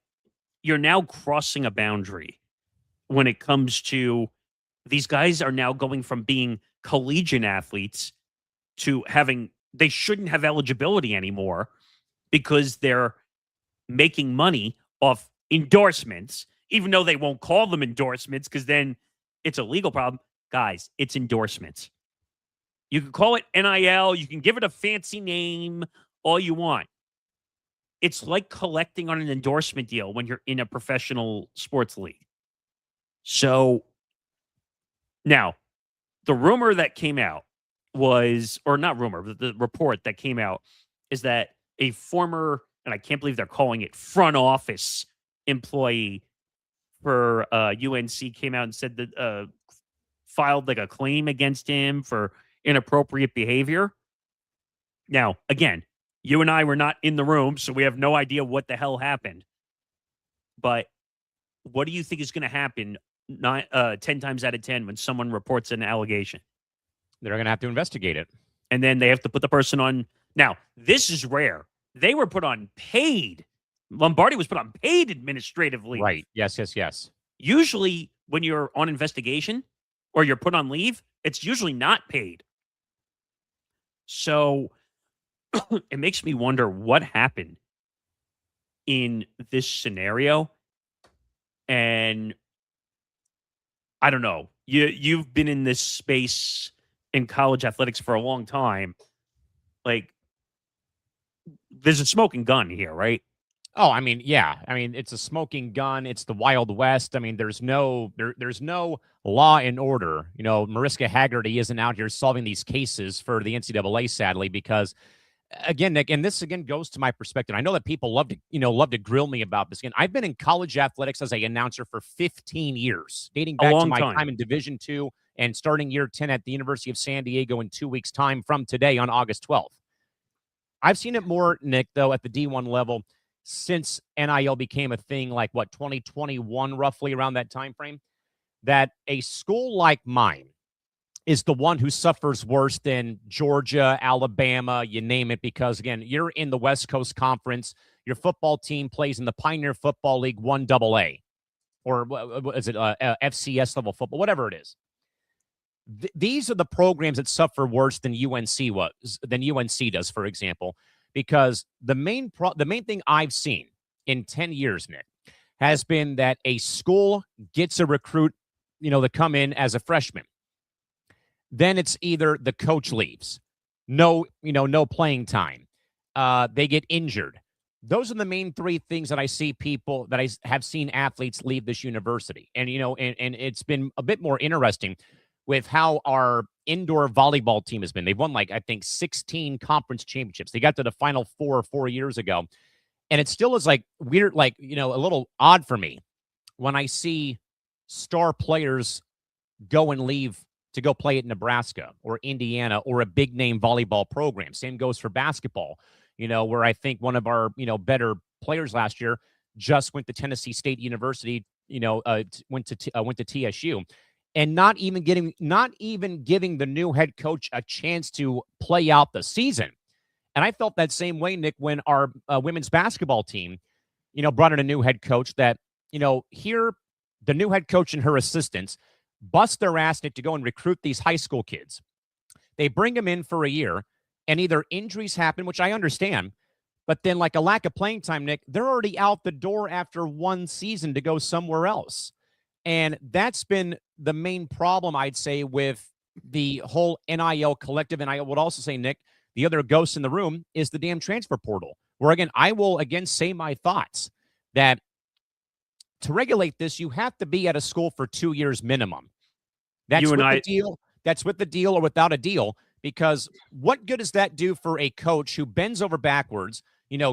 you're now crossing a boundary when it comes to these guys are now going from being collegiate athletes to they shouldn't have eligibility anymore because they're making money off endorsements, even though they won't call them endorsements because then it's a legal problem. Guys, it's endorsements. You can call it NIL. You can give it a fancy name, all you want. It's like collecting on an endorsement deal when you're in a professional sports league. So now, the rumor that came out was, or not rumor, but the report that came out is that a former, and I can't believe they're calling it front office employee for UNC came out and said that filed like a claim against him for inappropriate behavior. Now, again, you and I were not in the room, so we have no idea what the hell happened. But what do you think is going to happen 10 times out of 10 when someone reports an allegation? They're going to have to investigate it. And then they have to put the person on. Now, this is rare. They were put on paid. Lombardi was put on paid administrative leave. Right. Yes. Usually, when you're on investigation or you're put on leave, it's usually not paid. So it makes me wonder what happened in this scenario. And I don't know. You've been in this space in college athletics for a long time. Like, there's a smoking gun here, right? Oh, I mean, yeah. I mean, it's a smoking gun. It's the Wild West. I mean, there's no law and order. Mariska Haggerty isn't out here solving these cases for the NCAA, sadly, because again, Nick, and this again goes to my perspective. I know that people love to grill me about this. Again, I've been in college athletics as an announcer for 15 years, dating back to my time in Division II and starting year 10 at the University of San Diego in 2 weeks' time from today on August 12th. I've seen it more, Nick, though, at the D1 level since NIL became a thing, like 2021, roughly around that time frame, that a school like mine is the one who suffers worse than Georgia, Alabama, you name it, because, again, you're in the West Coast Conference. Your football team plays in the Pioneer Football League 1AA, or what is it, FCS level football, whatever it is. These are the programs that suffer worse than UNC does, for example, because the main thing I've seen in 10 years, Nick, has been that a school gets a recruit, to come in as a freshman. Then it's either the coach leaves, no playing time. They get injured. Those are the main three things that I see people that I have seen athletes leave this university. And, and it's been a bit more interesting with how our indoor volleyball team has been. They've won, I think 16 conference championships. They got to the Final Four 4 years ago. And it still is weird, a little odd for me when I see star players go and leave to go play at Nebraska or Indiana or a big name volleyball program. Same goes for basketball, where I think one of our, better players last year just went to Tennessee State University, went to TSU. And not even giving the new head coach a chance to play out the season. And I felt that same way, Nick, when our women's basketball team, brought in a new head coach that, here the new head coach and her assistants bust their ass, Nick, to go and recruit these high school kids. They bring them in for a year, and either injuries happen, which I understand, but then a lack of playing time, Nick, they're already out the door after one season to go somewhere else. And that's been the main problem, I'd say, with the whole NIL collective. And I would also say, Nick, the other ghost in the room is the damn transfer portal, where, again, I will again say my thoughts that to regulate this, you have to be at a school for 2 years minimum. That's the deal. That's with the deal or without a deal, because what good does that do for a coach who bends over backwards,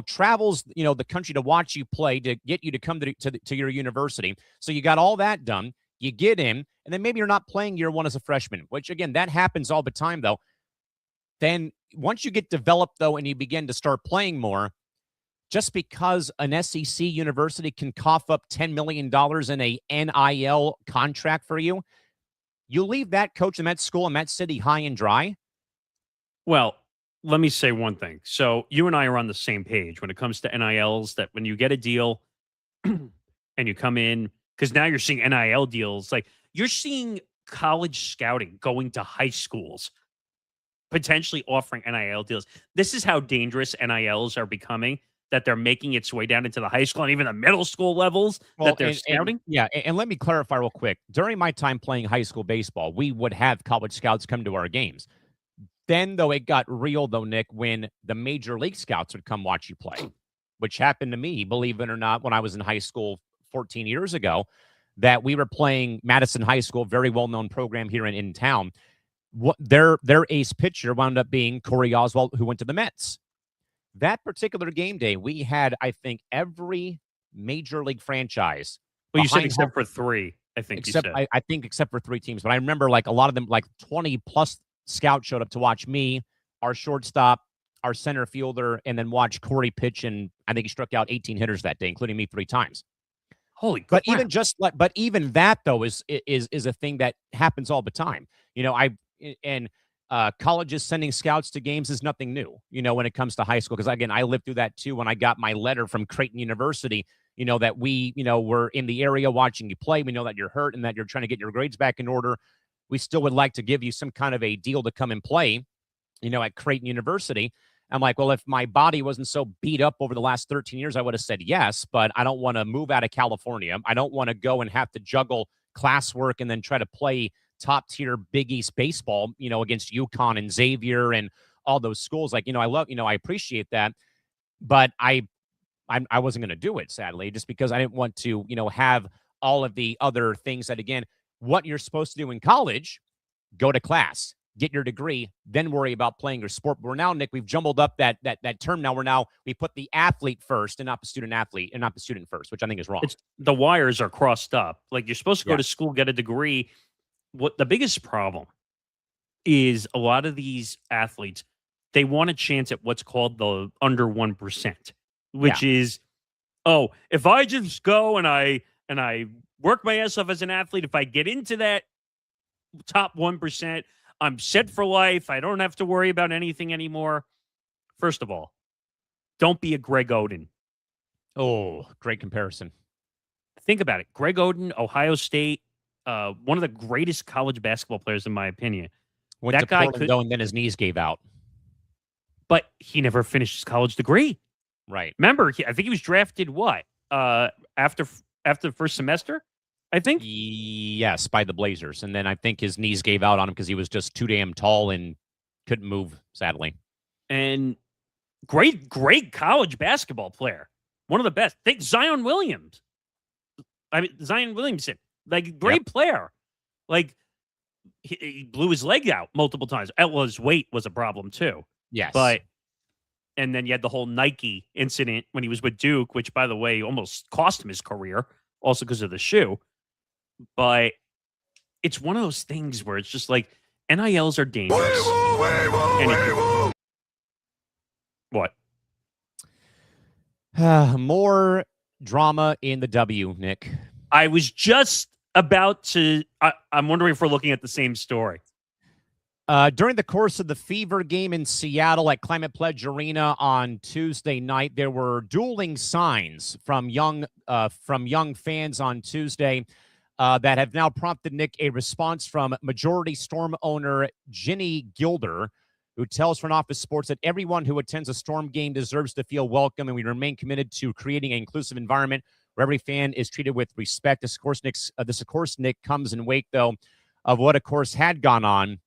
travels, the country to watch you play, to get you to come to your university. So you got all that done. You get in, and then maybe you're not playing year one as a freshman, which, again, that happens all the time, though. Then once you get developed, though, and you begin to start playing more, just because an SEC university can cough up $10 million in a NIL contract for you, you leave that coach in that school in that city high and dry? Well, let me say one thing. So you and I are on the same page when it comes to NILs, that when you get a deal and you come in, because now you're seeing NIL deals, you're seeing college scouting going to high schools, potentially offering NIL deals. This is how dangerous NILs are becoming, that they're making its way down into the high school and even the middle school levels that they're scouting. And let me clarify real quick. During my time playing high school baseball, we would have college scouts come to our games. Then, though, it got real, though, Nick, when the major league scouts would come watch you play, which happened to me, believe it or not, when I was in high school 14 years ago, that we were playing Madison High School, very well-known program here in town. Their ace pitcher wound up being Corey Oswald, who went to the Mets. That particular game day, we had, I think, every major league franchise. Well, you said except for three, I think you said. I think except for three teams. But I remember a lot of them, 20-plus scouts showed up to watch me, our shortstop, our center fielder, and then watch Corey pitch, and I think he struck out 18 hitters that day, including me 3 times. Holy crap. But even that, though, is a thing that happens all the time. Colleges sending scouts to games is nothing new, when it comes to high school. Because, again, I lived through that, too, when I got my letter from Creighton University, that we, were in the area watching you play. We know that you're hurt and that you're trying to get your grades back in order. We still would like to give you some kind of a deal to come and play, at Creighton University. I'm like, well, if my body wasn't so beat up over the last 13 years, I would have said yes, but I don't want to move out of California. I don't want to go and have to juggle classwork and then try to play top tier Big East baseball, against UConn and Xavier and all those schools. Like, I love, I appreciate that, but I wasn't going to do it, sadly, just because I didn't want to, have all of the other things that, again, what you're supposed to do in college, go to class, get your degree, then worry about playing your sport. But we're now, Nick, we've jumbled up that term. Now we put the athlete first and not the student athlete and not the student first, which I think is wrong. The wires are crossed up. Like, you're supposed to go to school, get a degree. What the biggest problem is, a lot of these athletes, they want a chance at what's called the under 1%, which is, if I just go and I work my ass off as an athlete, if I get into that top 1%, I'm set for life. I don't have to worry about anything anymore. First of all, don't be a Greg Oden. Oh, great comparison. Think about it. Greg Oden, Ohio State, one of the greatest college basketball players, in my opinion. Went to Portland, though, and then his knees gave out. But he never finished his college degree. Right. Remember, I think he was drafted, after the first semester, I think? Yes, by the Blazers. And then I think his knees gave out on him because he was just too damn tall and couldn't move, sadly. And great college basketball player. One of the best. Think Zion Williamson. Like, great player. Like, he blew his leg out multiple times. Well, his weight was a problem, too. Yes. And then you had the whole Nike incident when he was with Duke, which, by the way, almost cost him his career, also because of the shoe. But it's one of those things where it's just like, NILs are dangerous. What? More drama in the W, Nick. I was just about to... I'm wondering if we're looking at the same story. During the course of the Fever game in Seattle at Climate Pledge Arena on Tuesday night, there were dueling signs from young fans on Tuesday that have now prompted, Nick, a response from majority Storm owner Ginny Gilder, who tells Front Office Sports that everyone who attends a Storm game deserves to feel welcome, and we remain committed to creating an inclusive environment where every fan is treated with respect. This, of course, Nick, comes in wake, though, of what, of course, had gone on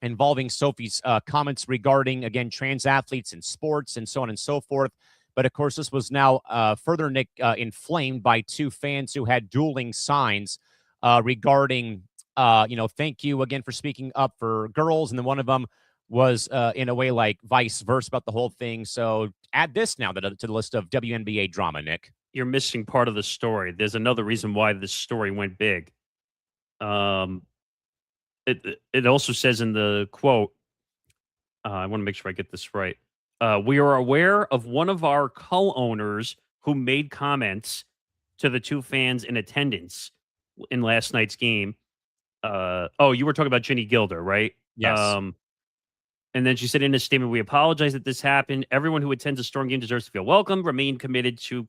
involving Sophie's comments regarding, again, trans athletes in sports and so on and so forth. But, of course, this was now further, Nick, inflamed by two fans who had dueling signs regarding, thank you again for speaking up for girls. And then one of them was, in a way, like vice versa about the whole thing. So add this now to the list of WNBA drama, Nick. You're missing part of the story. There's another reason why this story went big. It also says in the quote, I want to make sure I get this right. We are aware of one of our co-owners who made comments to the two fans in attendance in last night's game. You were talking about Ginny Gilder, right? Yes. And then she said in a statement, we apologize that this happened. Everyone who attends a Storm game deserves to feel welcome. Remain committed to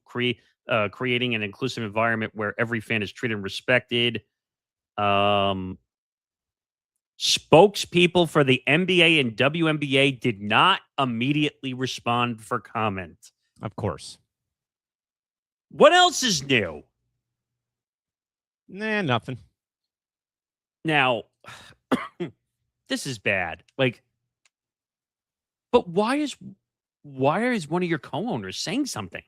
creating an inclusive environment where every fan is treated and respected. Spokespeople for the NBA and WNBA did not immediately respond for comment. Of course. What else is new? Nah, nothing. Now, this is bad. Like, but why is one of your co-owners saying something?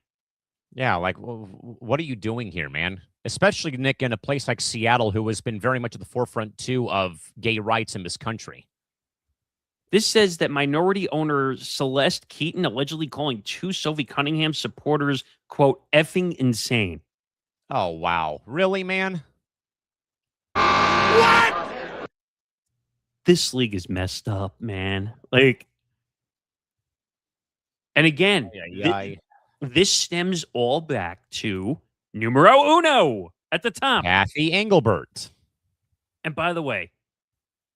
Yeah, like, what are you doing here, man? Especially, Nick, in a place like Seattle, who has been very much at the forefront, too, of gay rights in this country. This says that minority owner Celeste Keaton allegedly calling two Sophie Cunningham supporters, quote, effing insane. Oh, wow. Really, man? What? This league is messed up, man. Like, and again, this stems all back to numero uno at the top. Cathy Engelbert. And by the way,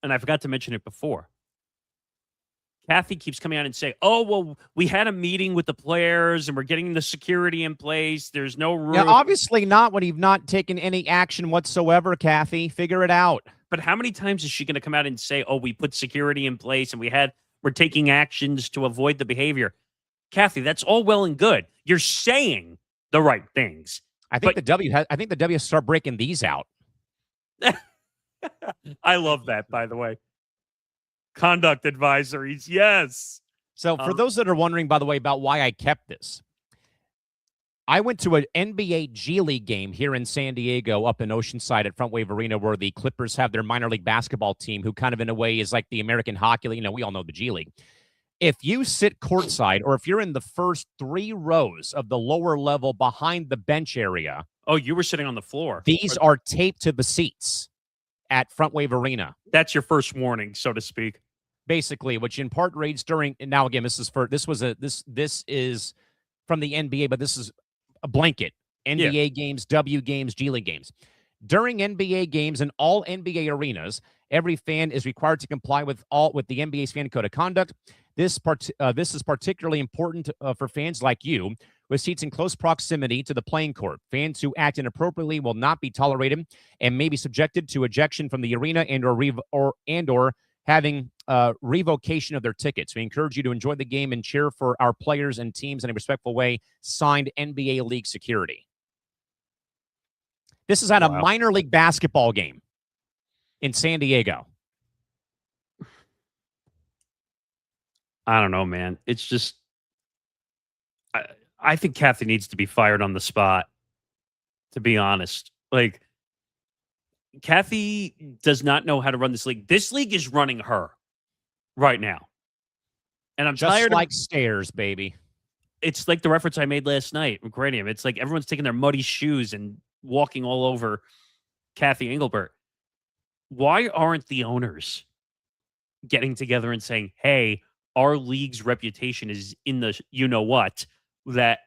and I forgot to mention it before, Cathy keeps coming out and saying, oh, well, we had a meeting with the players and we're getting the security in place. There's no room. Yeah, obviously not when you've not taken any action whatsoever, Cathy. Figure it out. But how many times is she going to come out and say, oh, we put security in place and we had We're taking actions to avoid the behavior. Cathy, that's all well and good. You're saying the right things. I think the W has to start breaking these out. I love that, by the way. Conduct advisories, yes. So for those that are wondering, by the way, about why I kept this, I went to an NBA G League game here in San Diego up in Oceanside at Front Wave Arena where the Clippers have their minor league basketball team who kind of in a way is like the American Hockey League. We all know the G League. If you sit courtside or if you're in the first 3 rows of the lower level behind the bench area. Oh, you were sitting on the floor. These are taped to the seats at Front Wave Arena. That's your first warning, so to speak. Basically, which in part reads during, and now again, this is from the NBA, but this is a blanket. NBA games, W games, G League games. During NBA games and all NBA arenas, every fan is required to comply with the NBA's fan code of conduct. This is particularly important for fans like you with seats in close proximity to the playing court. Fans who act inappropriately will not be tolerated and may be subjected to ejection from the arena and/or having revocation of their tickets. We encourage you to enjoy the game and cheer for our players and teams in a respectful way. Signed, NBA League Security. This is at a minor league basketball game in San Diego. I don't know, man. It's just, I think Cathy needs to be fired on the spot, to be honest. Like, Cathy does not know how to run this league. This league is running her right now. And I'm just tired like stairs, baby. It's like the reference I made last night with Gradium. It's like everyone's taking their muddy shoes and walking all over Cathy Engelbert. Why aren't the owners getting together and saying, hey, our league's reputation is in the you-know-what, that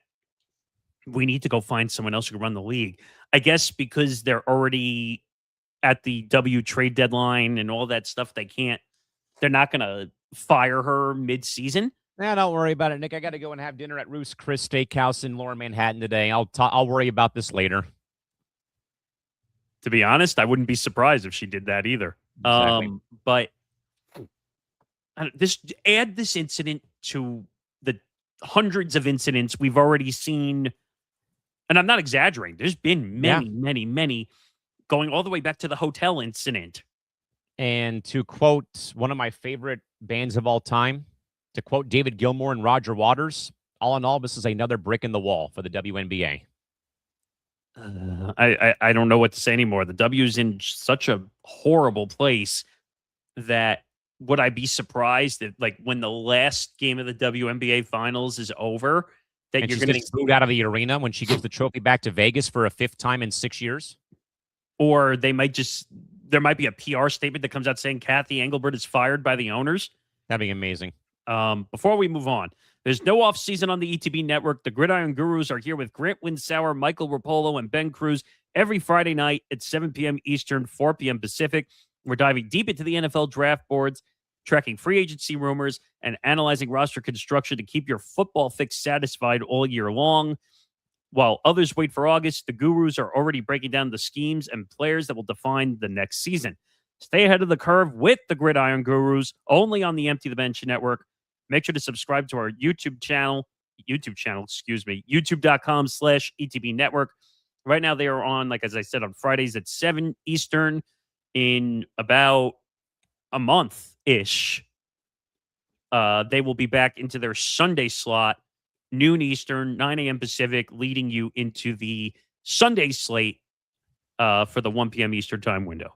we need to go find someone else who can run the league? I guess because they're already at the W trade deadline and all that stuff, they're not going to fire her mid-season. Nah, don't worry about it, Nick. I got to go and have dinner at Ruth's Chris Steakhouse in Lower Manhattan today. I'll worry about this later. To be honest, I wouldn't be surprised if she did that either. Exactly. But add this incident to the hundreds of incidents we've already seen, and I'm not exaggerating. There's been many, going all the way back to the hotel incident. And to quote one of my favorite bands of all time, to quote David Gilmour and Roger Waters, all in all, this is another brick in the wall for the WNBA. I don't know what to say anymore. The W's in such a horrible place that would I be surprised that, like, when the last game of the WNBA finals is over, that and you're she's going getting booed out of the arena when she gives the trophy back to Vegas for a 5th time in 6 years? Or there might be a PR statement that comes out saying Cathy Engelbert is fired by the owners. That'd be amazing. Before we move on, there's no off season on the ETB network. The Gridiron Gurus are here with Grant Winsauer, Michael Rapolo, and Ben Cruz every Friday night at 7 p.m. Eastern, 4 p.m. Pacific. We're diving deep into the NFL draft boards, tracking free agency rumors, and analyzing roster construction to keep your football fix satisfied all year long. While others wait for August, the Gurus are already breaking down the schemes and players that will define the next season. Stay ahead of the curve with the Gridiron Gurus, only on the Empty the Bench network. Make sure to subscribe to our YouTube channel, youtube.com/ETB network. Right now they are on, like, as I said, on Fridays at 7 Eastern in about a month-ish. They will be back into their Sunday slot, noon Eastern, 9 a.m. Pacific, leading you into the Sunday slate for the 1 p.m. Eastern time window.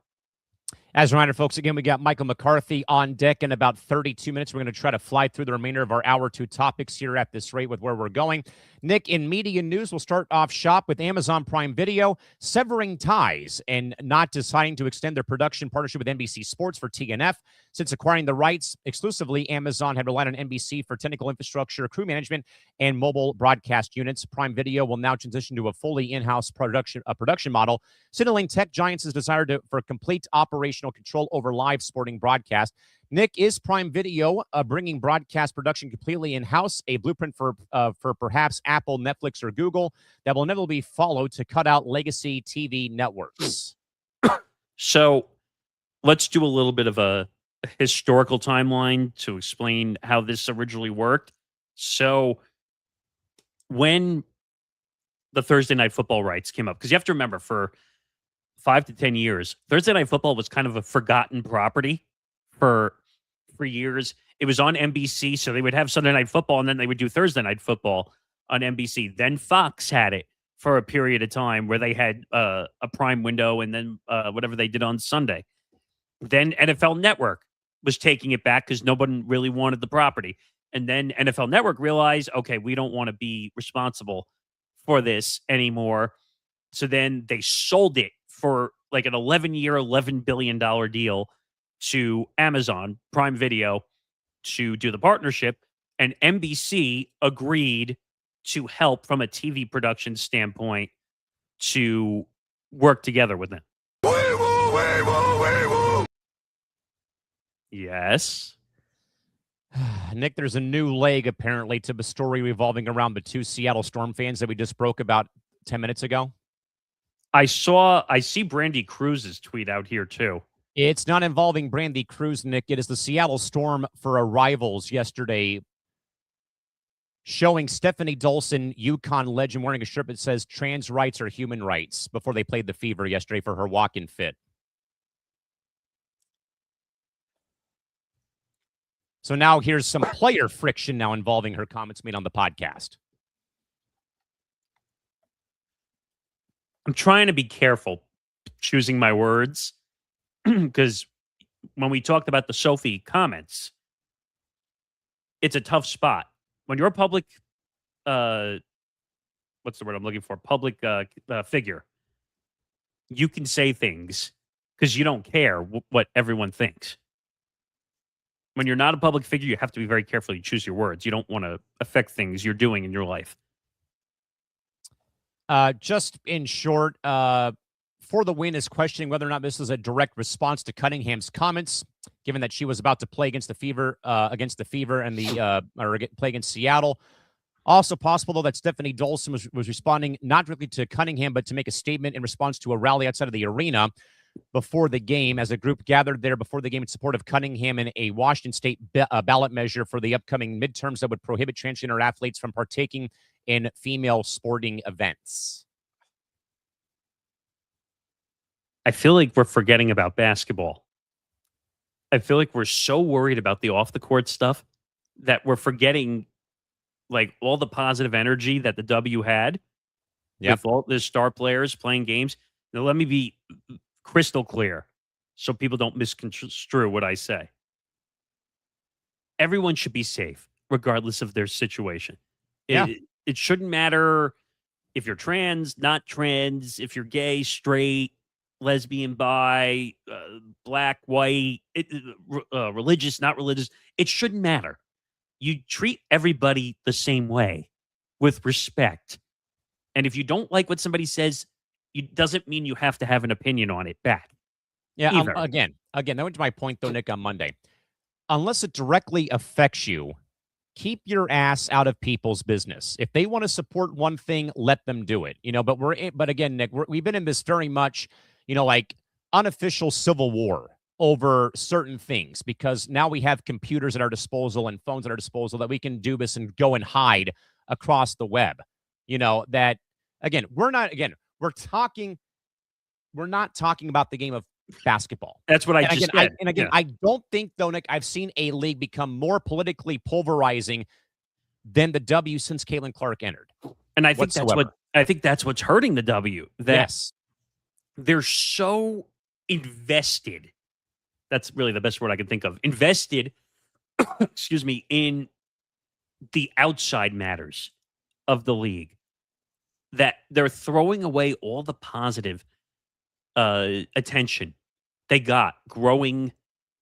As a reminder, folks, again, we got Michael McCarthy on deck in about 32 minutes. We're going to try to fly through the remainder of our hour 2 topics here at this rate with where we're going. Nick, in media news, we'll start off shop with Amazon Prime Video severing ties and not deciding to extend their production partnership with NBC Sports for TNF. Since acquiring the rights exclusively, Amazon had relied on NBC for technical infrastructure, crew management, and mobile broadcast units. Prime Video will now transition to a fully in-house production model, signaling tech giants' desire for complete operational control over live sporting broadcast. Nick, is Prime Video bringing broadcast production completely in-house, a blueprint for perhaps Apple, Netflix, or Google that will inevitably be followed to cut out legacy TV networks? So let's do a little bit of a historical timeline to explain how this originally worked. So when the Thursday Night Football rights came up, because you have to remember, for 5 to 10 years, Thursday Night Football was kind of a forgotten property for years. It was on NBC, so they would have Sunday Night Football, and then they would do Thursday Night Football on NBC. Then Fox had it for a period of time where they had a prime window, and then whatever they did on Sunday. Then NFL Network was taking it back because nobody really wanted the property. And then NFL Network realized, okay, we don't want to be responsible for this anymore. So then they sold it for like an 11-year, $11 billion deal to Amazon Prime Video to do the partnership. And NBC agreed to help from a TV production standpoint to work together with them. Yes. Nick, there's a new leg apparently to the story revolving around the 2 Seattle Storm fans that we just broke about 10 minutes ago. I see Brandy Cruz's tweet out here too. It's not involving Brandy Cruz, Nick. It is the Seattle Storm for arrivals yesterday, showing Stephanie Dolson, UConn legend, wearing a shirt that says trans rights are human rights before they played the Fever yesterday for her walk-in fit. So now here's some player friction now involving her comments made on the podcast. I'm trying to be careful choosing my words because when we talked about the Sophie comments, it's a tough spot. When you're a public, what's the word I'm looking for? Public figure, you can say things because you don't care what everyone thinks. When you're not a public figure, you have to be very careful. You choose your words. You don't want to affect things you're doing in your life. Just in short, For the Win is questioning whether or not this is a direct response to Cunningham's comments, given that she was about to play against the Fever, and play against Seattle. Also possible, though, that Stephanie Dolson was responding not directly to Cunningham, but to make a statement in response to a rally outside of the arena before the game, as a group gathered there before the game in support of Cunningham and a Washington State ballot measure for the upcoming midterms that would prohibit transgender athletes from partaking in female sporting events. I feel like we're forgetting about basketball. I feel like we're so worried about the off-the-court stuff that we're forgetting like all the positive energy that the W had with all the star players playing games. Now, let me be crystal clear so people don't misconstrue what I say. Everyone should be safe, regardless of their situation. It shouldn't matter if you're trans, not trans, if you're gay, straight, lesbian, bi, black, white, religious, not religious. It shouldn't matter. You treat everybody the same way with respect. And if you don't like what somebody says, it doesn't mean you have to have an opinion on it back. Yeah, again, that went to my point, though, Nick, on Monday. Unless it directly affects you, keep your ass out of people's business. If they want to support one thing, let them do it. But again, Nick, we've been in this very much, like unofficial civil war over certain things, because now we have computers at our disposal and phones at our disposal that we can do this and go and hide across the web. That again, we're not talking about the game of basketball. That's what I just said. I don't think, though, Nick, I've seen a league become more politically pulverizing than the W since Caitlin Clark entered. And I think that's what's hurting the W. They're so invested. That's really the best word I can think of. Invested, excuse me, in the outside matters of the league, that they're throwing away all the positive attention they got growing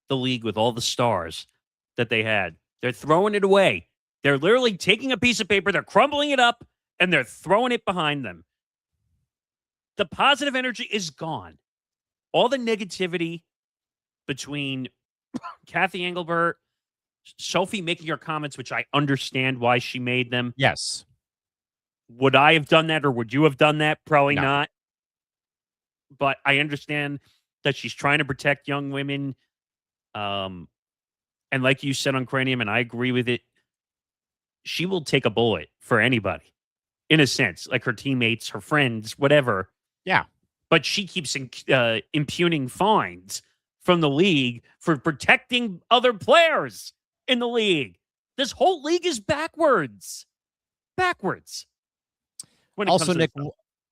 the league with all the stars that they had. They're throwing it away. They're literally taking a piece of paper, they're crumbling it up, and they're throwing it behind them. The positive energy is gone. All the negativity between Cathy Engelbert, Sophie making her comments, which I understand why she made them. Yes. Would I have done that, or would you have done that? Probably not. But I understand that she's trying to protect young women And like you said on Cranium, and I agree with it, she will take a bullet for anybody, in a sense, like her teammates, her friends, whatever. Yeah. But she keeps impugning fines from the league for protecting other players in the league. This whole league is backwards. Backwards. When it Also, comes to Nick, this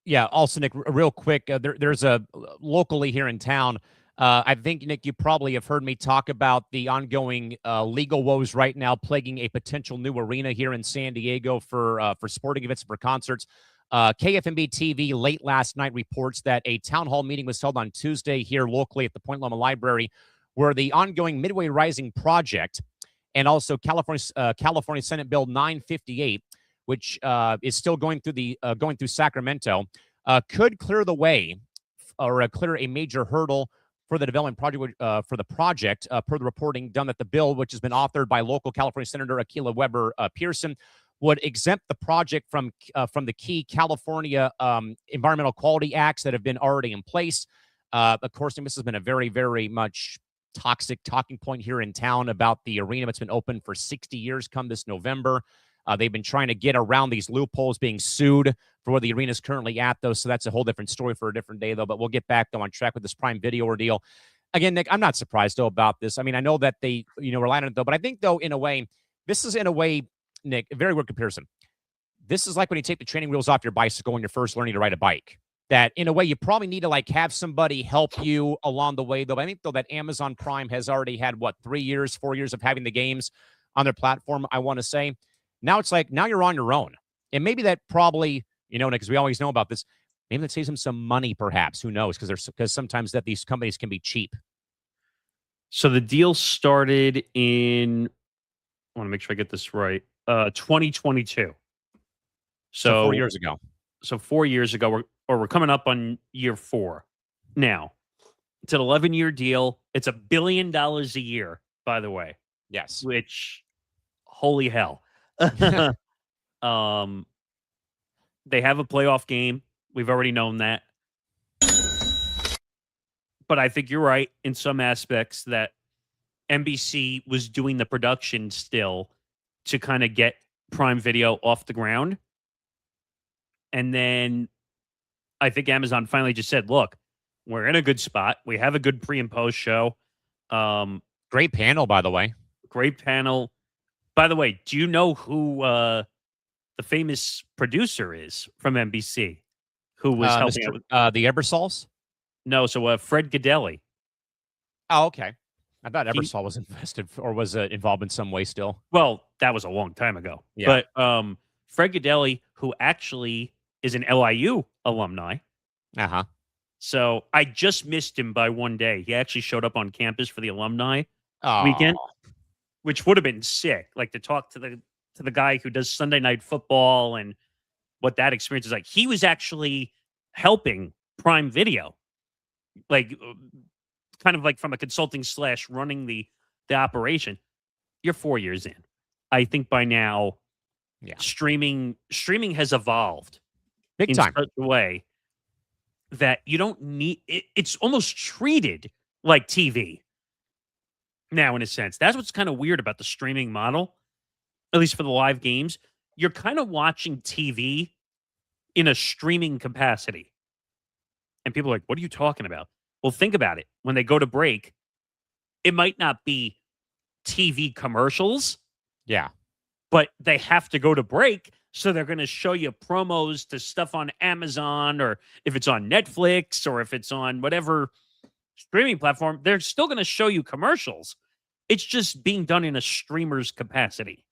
stuff. Also, Nick, real quick, there's a locally here in town. I think, Nick, you probably have heard me talk about the ongoing legal woes right now plaguing a potential new arena here in San Diego for sporting events, for concerts. KFMB TV late last night reports that a town hall meeting was held on Tuesday here locally at the Point Loma Library, where the ongoing Midway Rising project and also California Senate Bill 958, which is still going through Sacramento, could clear the way or clear a major hurdle for the development project per the reporting done that the bill, which has been authored by local California Senator Akilah Weber Pearson, would exempt the project from the key California environmental quality acts that have been already in place. Of course, this has been a very, very much toxic talking point here in town about the arena that's been open for 60 years come this November. They've been trying to get around these loopholes, being sued for where the arena is currently at, though. So that's a whole different story for a different day, though. But we'll get back, though, on track with this Prime Video ordeal. Again, Nick, I'm not surprised, though, about this. I mean, I know that they, rely on it, though. But I think, though, in a way, Nick, a very good comparison. This is like when you take the training wheels off your bicycle when you're first learning to ride a bike. That, in a way, you probably need to, have somebody help you along the way, though. But I think, though, that Amazon Prime has already had, 4 years of having the games on their platform, I want to say. Now it's now you're on your own. And maybe that probably, Nick, because we always know about this, maybe that saves them some money, perhaps. Who knows? Because sometimes that these companies can be cheap. So the deal started in, I want to make sure I get this right, 2022. So 4 years ago. So 4 years ago, we're coming up on year 4. Now, it's an 11-year deal. It's $1 billion a year, by the way. Yes. Which, holy hell. They have a playoff game. We've already known that. But I think you're right in some aspects that NBC was doing the production still to kind of get Prime Video off the ground. And then I think Amazon finally just said, look, we're in a good spot. We have a good pre and post show. Great panel, by the way. Great panel. By the way, do you know who the famous producer is from NBC who was helping out with the Ebersols? No, so Fred Godelli. Oh, okay. I thought Ebersol was invested or was involved in some way still. Well, that was a long time ago. Yeah. But Fred Godelli, who actually is an LIU alumni. Uh-huh. So I just missed him by one day. He actually showed up on campus for the alumni Aww. weekend, which would have been sick. Like to talk to the guy who does Sunday Night Football and what that experience is like. He was actually helping Prime Video, like kind of like from a consulting / running the operation. You're 4 years in. I think by now, streaming has evolved big in time such a way that you don't need it. It's almost treated like TV now, in a sense. That's what's kind of weird about the streaming model, at least for the live games. You're kind of watching TV in a streaming capacity. And people are like, what are you talking about? Well, think about it. When they go to break, it might not be TV commercials. Yeah. But they have to go to break, so they're going to show you promos to stuff on Amazon, or if it's on Netflix, or if it's on whatever streaming platform, they're still going to show you commercials. It's just being done in a streamer's capacity.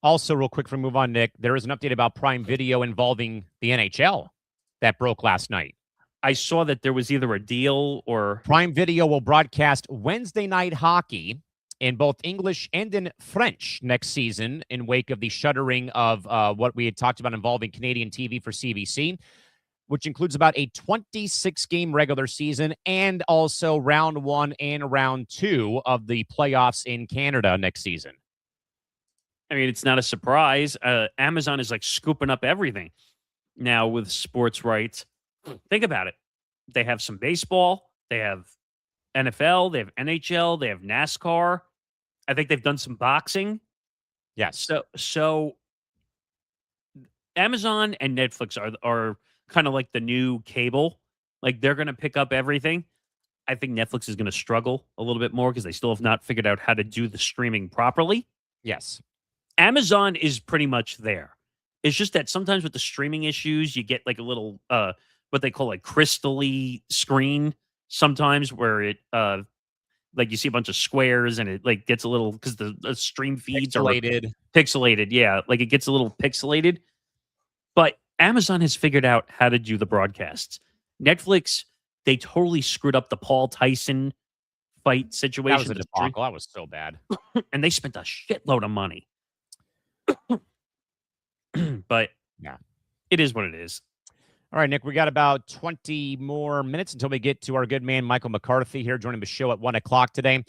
Also, real quick for move on, Nick, there is an update about Prime Video involving the NHL that broke last night. I saw that there was either a deal or... Prime Video will broadcast Wednesday night hockey in both English and in French next season in wake of the shuttering of what we had talked about involving Canadian TV for CBC, which includes about a 26-game regular season and also round 1 and round 2 of the playoffs in Canada next season. I mean, it's not a surprise. Amazon is like scooping up everything now with sports rights. Think about it. They have some baseball. They have NFL, they have NHL, they have NASCAR. I think they've done some boxing. Yes. So Amazon and Netflix are kind of like the new cable. Like they're going to pick up everything. I think Netflix is going to struggle a little bit more because they still have not figured out how to do the streaming properly. Yes. Amazon is pretty much there. It's just that sometimes with the streaming issues, you get like a little what they call like crystal-y screen sometimes where it like you see a bunch of squares and it like gets a little because the stream feeds are pixelated. Yeah, like it gets a little pixelated. But Amazon has figured out how to do the broadcasts. Netflix, they totally screwed up the Paul Tyson fight situation. That was a debacle. That was so bad. And they spent a shitload of money. But yeah, it is what it is. All right, Nick, we got about 20 more minutes until we get to our good man, Michael McCarthy, here joining the show at 1 o'clock today.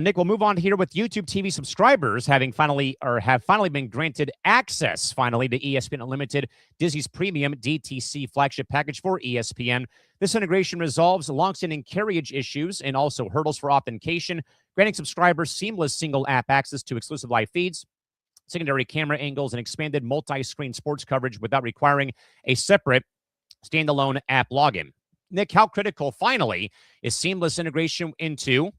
Nick, we'll move on here with YouTube TV subscribers have finally been granted access, finally, to ESPN Unlimited, Disney's premium DTC flagship package for ESPN. This integration resolves longstanding carriage issues and also hurdles for authentication, granting subscribers seamless single app access to exclusive live feeds, secondary camera angles, and expanded multi-screen sports coverage without requiring a separate standalone app login. Nick, how critical, finally, is seamless integration into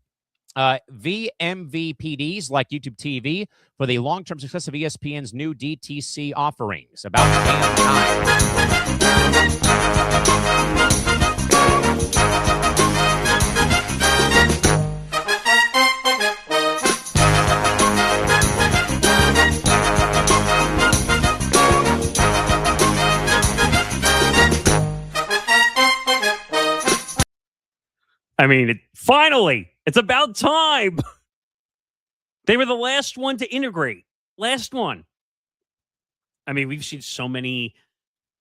VMVPDs like YouTube TV for the long-term success of ESPN's new DTC offerings? About I mean, finally, it's about time. They were the last one to integrate. Last one. I mean, we've seen so many.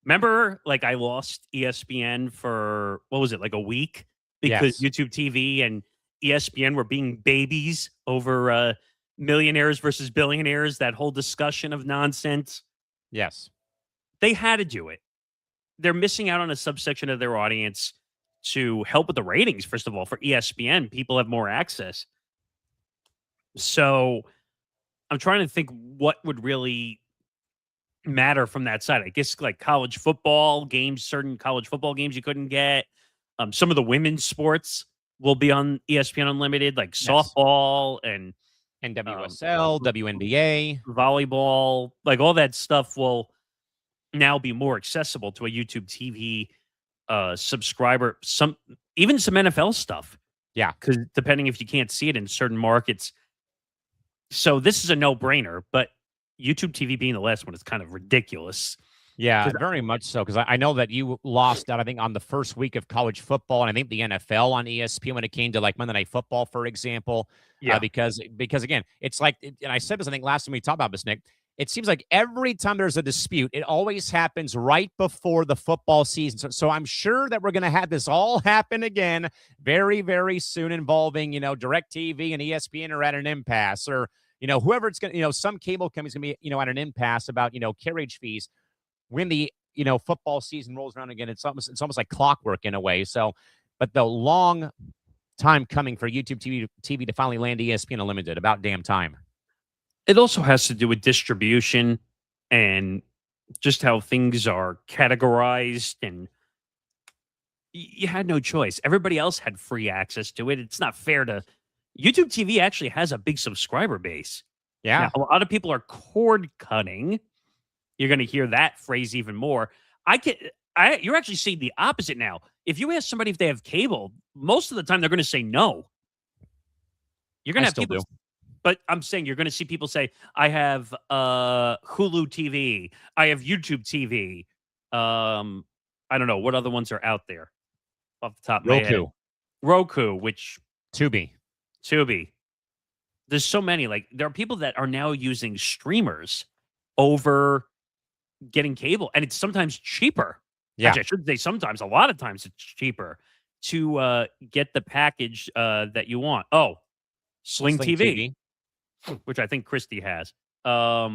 Remember, like I lost ESPN for, what was it, like a week? Because YouTube TV and ESPN were being babies over millionaires versus billionaires, that whole discussion of nonsense. Yes. They had to do it. They're missing out on a subsection of their audience to help with the ratings, first of all. For ESPN, people have more access. So I'm trying to think what would really matter from that side. I guess like college football games, certain college football games you couldn't get. Some of the women's sports will be on ESPN Unlimited, like softball and NWSL, WNBA, volleyball, like all that stuff will now be more accessible to a YouTube TV subscriber. Even some NFL stuff. Yeah. Because depending if you can't see it in certain markets. So this is a no-brainer, but YouTube TV being the last one is kind of ridiculous. Yeah, very much so. Because I know that you lost out, I think, on the first week of college football, and I think the NFL on ESPN when it came to like Monday Night Football, for example. Yeah. Because again, it's like, and I said this, I think, last time we talked about this, Nick. It seems like every time there's a dispute, it always happens right before the football season. So I'm sure that we're going to have this all happen again very, very soon, involving, DirecTV and ESPN are at an impasse, or, whoever it's going to, some cable company's going to be, at an impasse about, carriage fees when the, football season rolls around again. It's almost like clockwork in a way. So, but the long time coming for YouTube TV to finally land ESPN Unlimited, about damn time. It also has to do with distribution and just how things are categorized, and you had no choice. Everybody else had free access to it. It's not fair to YouTube TV. Actually has a big subscriber base. Yeah. Now, a lot of people are cord cutting. You're going to hear that phrase even more. You're actually seeing the opposite now. If you ask somebody if they have cable, most of the time they're going to say no. You're going to have people do. But I'm saying you're going to see people say, I have Hulu TV. I have YouTube TV. I don't know. What other ones are out there? Off the top of my head. Roku, which... Tubi. There's so many. Like, there are people that are now using streamers over getting cable. And it's sometimes cheaper. Yeah. Actually, I should say sometimes. A lot of times it's cheaper to get the package that you want. Oh, Sling TV. Which I think Christy has. I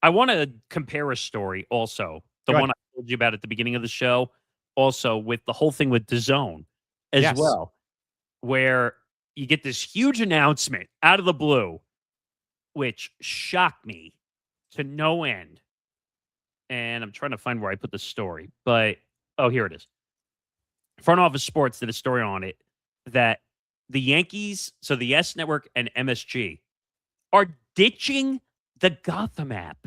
want to compare a story also. The one I told you about at the beginning of the show. Also with the whole thing with DAZN as well. where you get this huge announcement out of the blue, which shocked me to no end. And I'm trying to find where I put the story, but here it is. Front Office Sports did a story on it that the Yankees, so the S Network and MSG, are ditching the Gotham app.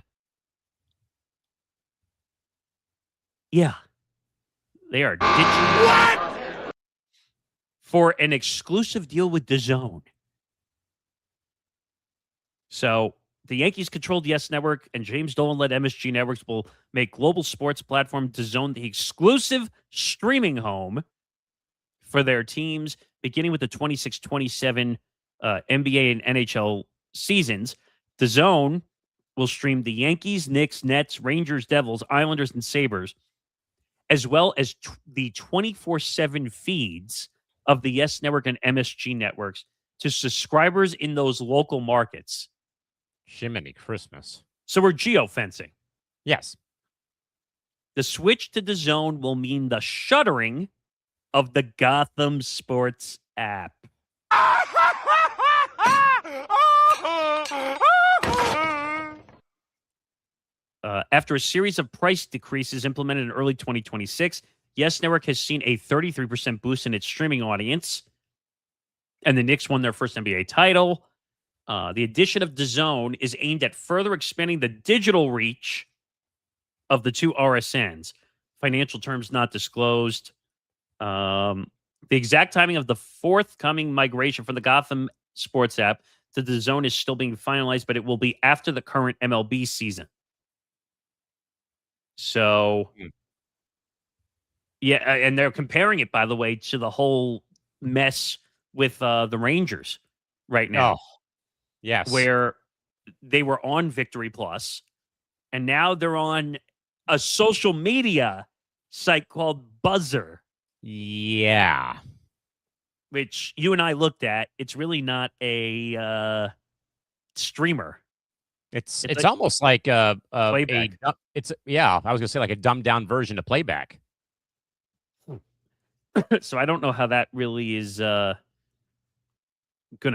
Yeah. They are ditching what? For an exclusive deal with DAZN. So the Yankees control the S Network, and James Dolan-led MSG Networks will make global sports platform DAZN the exclusive streaming home for their teams, beginning with the 26-27 NBA and NHL seasons. DAZN will stream the Yankees, Knicks, Nets, Rangers, Devils, Islanders, and Sabres, as well as the 24/7 feeds of the S Network and MSG networks to subscribers in those local markets. Jiminy Christmas. So we're geofencing. Yes. The switch to DAZN will mean the shuttering of the Gotham Sports app. After a series of price decreases implemented in early 2026, Yes Network has seen a 33% boost in its streaming audience, and the Knicks won their first NBA title. The addition of DAZN is aimed at further expanding the digital reach of the two RSNs. Financial terms not disclosed. The exact timing of the forthcoming migration from the Gotham Sports app to DAZN is still being finalized, but it will be after the current MLB season. So, yeah, and they're comparing it, by the way, to the whole mess with the Rangers right now. Oh, yes. Where they were on Victory Plus, and now they're on a social media site called Buzzer. Yeah. Which you and I looked at. It's really not a streamer. It's like almost like playback. I was gonna say like a dumbed down version of playback. So I don't know how that really is gonna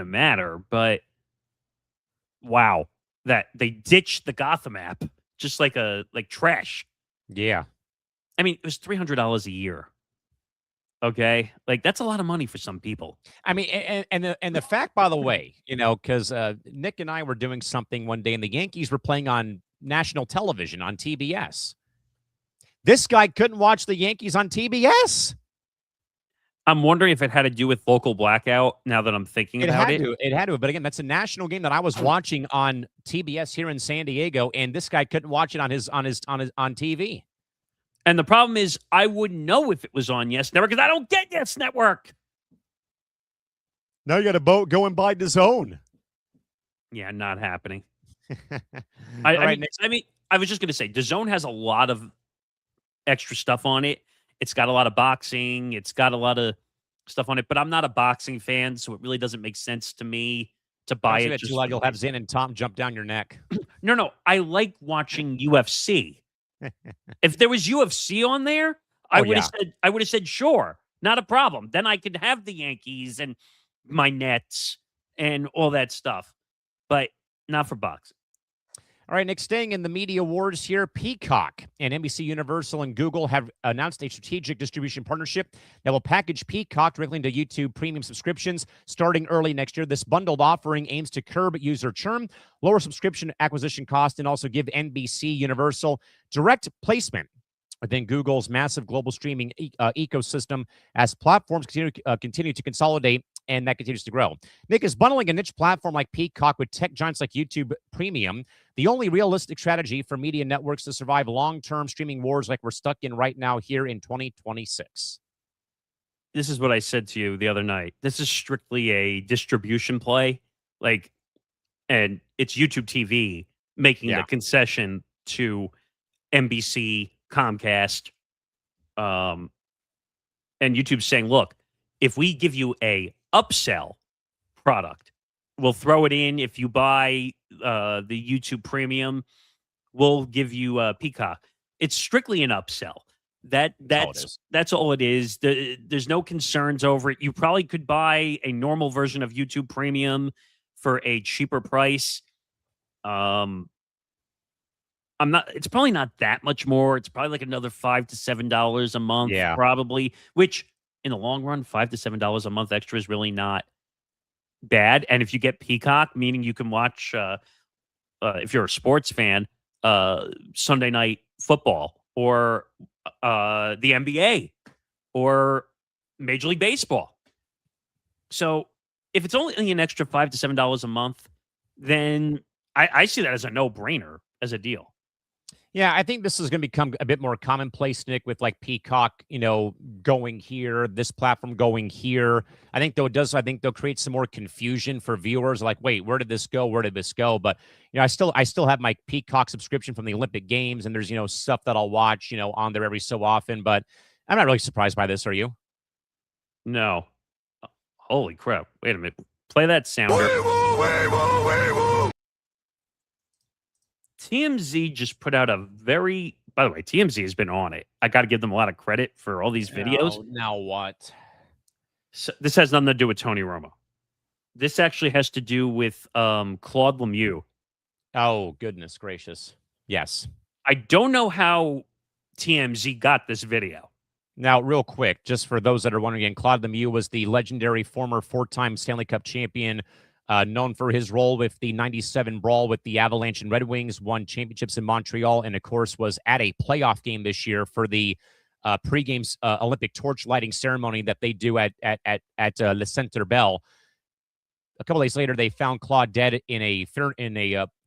matter, but wow, that they ditched the Gotham app just like trash. Yeah. I mean, it was $300 a year. Okay, like that's a lot of money for some people. I mean, and the fact, by the way, because Nick and I were doing something one day, and the Yankees were playing on national television on TBS. This guy couldn't watch the Yankees on TBS. I'm wondering if it had to do with local blackout. Now that I'm thinking about it, it had to. But again, that's a national game that I was watching on TBS here in San Diego, and this guy couldn't watch it on TV. And the problem is, I wouldn't know if it was on Yes Network because I don't get Yes Network. Now you got to go and buy DAZN. Yeah, not happening. I mean, I was just going to say, DAZN has a lot of extra stuff on it. It's got a lot of boxing. It's got a lot of stuff on it. But I'm not a boxing fan, so it really doesn't make sense to me to buy it. You'll have Zin and Tom jump down your neck. No. I like watching UFC. If there was UFC on there, I would have said sure, not a problem. Then I could have the Yankees and my Nets and all that stuff, but not for boxing. All right, Nick, staying in the media wars here, Peacock and NBC Universal and Google have announced a strategic distribution partnership that will package Peacock directly into YouTube premium subscriptions starting early next year. This bundled offering aims to curb user churn, lower subscription acquisition cost, and also give NBC Universal direct placement within Google's massive global streaming ecosystem as platforms continue to consolidate, and that continues to grow. Nick, is bundling a niche platform like Peacock with tech giants like YouTube Premium the only realistic strategy for media networks to survive long-term streaming wars like we're stuck in right now here in 2026? This is what I said to you the other night. This is strictly a distribution play, and it's YouTube TV making the concession to NBC, Comcast, and YouTube saying, look, if we give you a upsell product, we'll throw it in. If you buy the YouTube Premium, we'll give you Peacock. It's strictly an upsell. That's all it is. There's no concerns over it. You probably could buy a normal version of YouTube Premium for a cheaper price. It's probably not that much more. It's probably like another $5 to $7 a month, Yeah. probably, which in the long run, $5 to $7 a month extra is really not bad. And if you get Peacock, meaning you can watch, if you're a sports fan, Sunday night football or the NBA or Major League Baseball. So if it's only an extra $5 to $7 a month, then I see that as a no-brainer as a deal. Yeah, I think this is going to become a bit more commonplace, Nick, with like Peacock, going here, this platform going here. I think they'll create some more confusion for viewers. Like, wait, where did this go? Where did this go? But I still have my Peacock subscription from the Olympic Games, and there's stuff that I'll watch, on there every so often. But I'm not really surprised by this. Are you? No. Holy crap! Wait a minute. Play that sounder. TMZ just put out by the way, TMZ has been on it. I got to give them a lot of credit for all these videos. Now what? So this has nothing to do with Tony Romo. This actually has to do with Claude Lemieux. Oh, goodness gracious. Yes. I don't know how TMZ got this video. Now, real quick, just for those that are wondering, again, Claude Lemieux was the legendary former 4-time Stanley Cup champion, known for his role with the 97 brawl with the Avalanche and Red Wings, won championships in Montreal, and, of course, was at a playoff game this year for the pregame Olympic torch lighting ceremony that they do at Le Centre Bell. A couple days later, they found Claude dead in a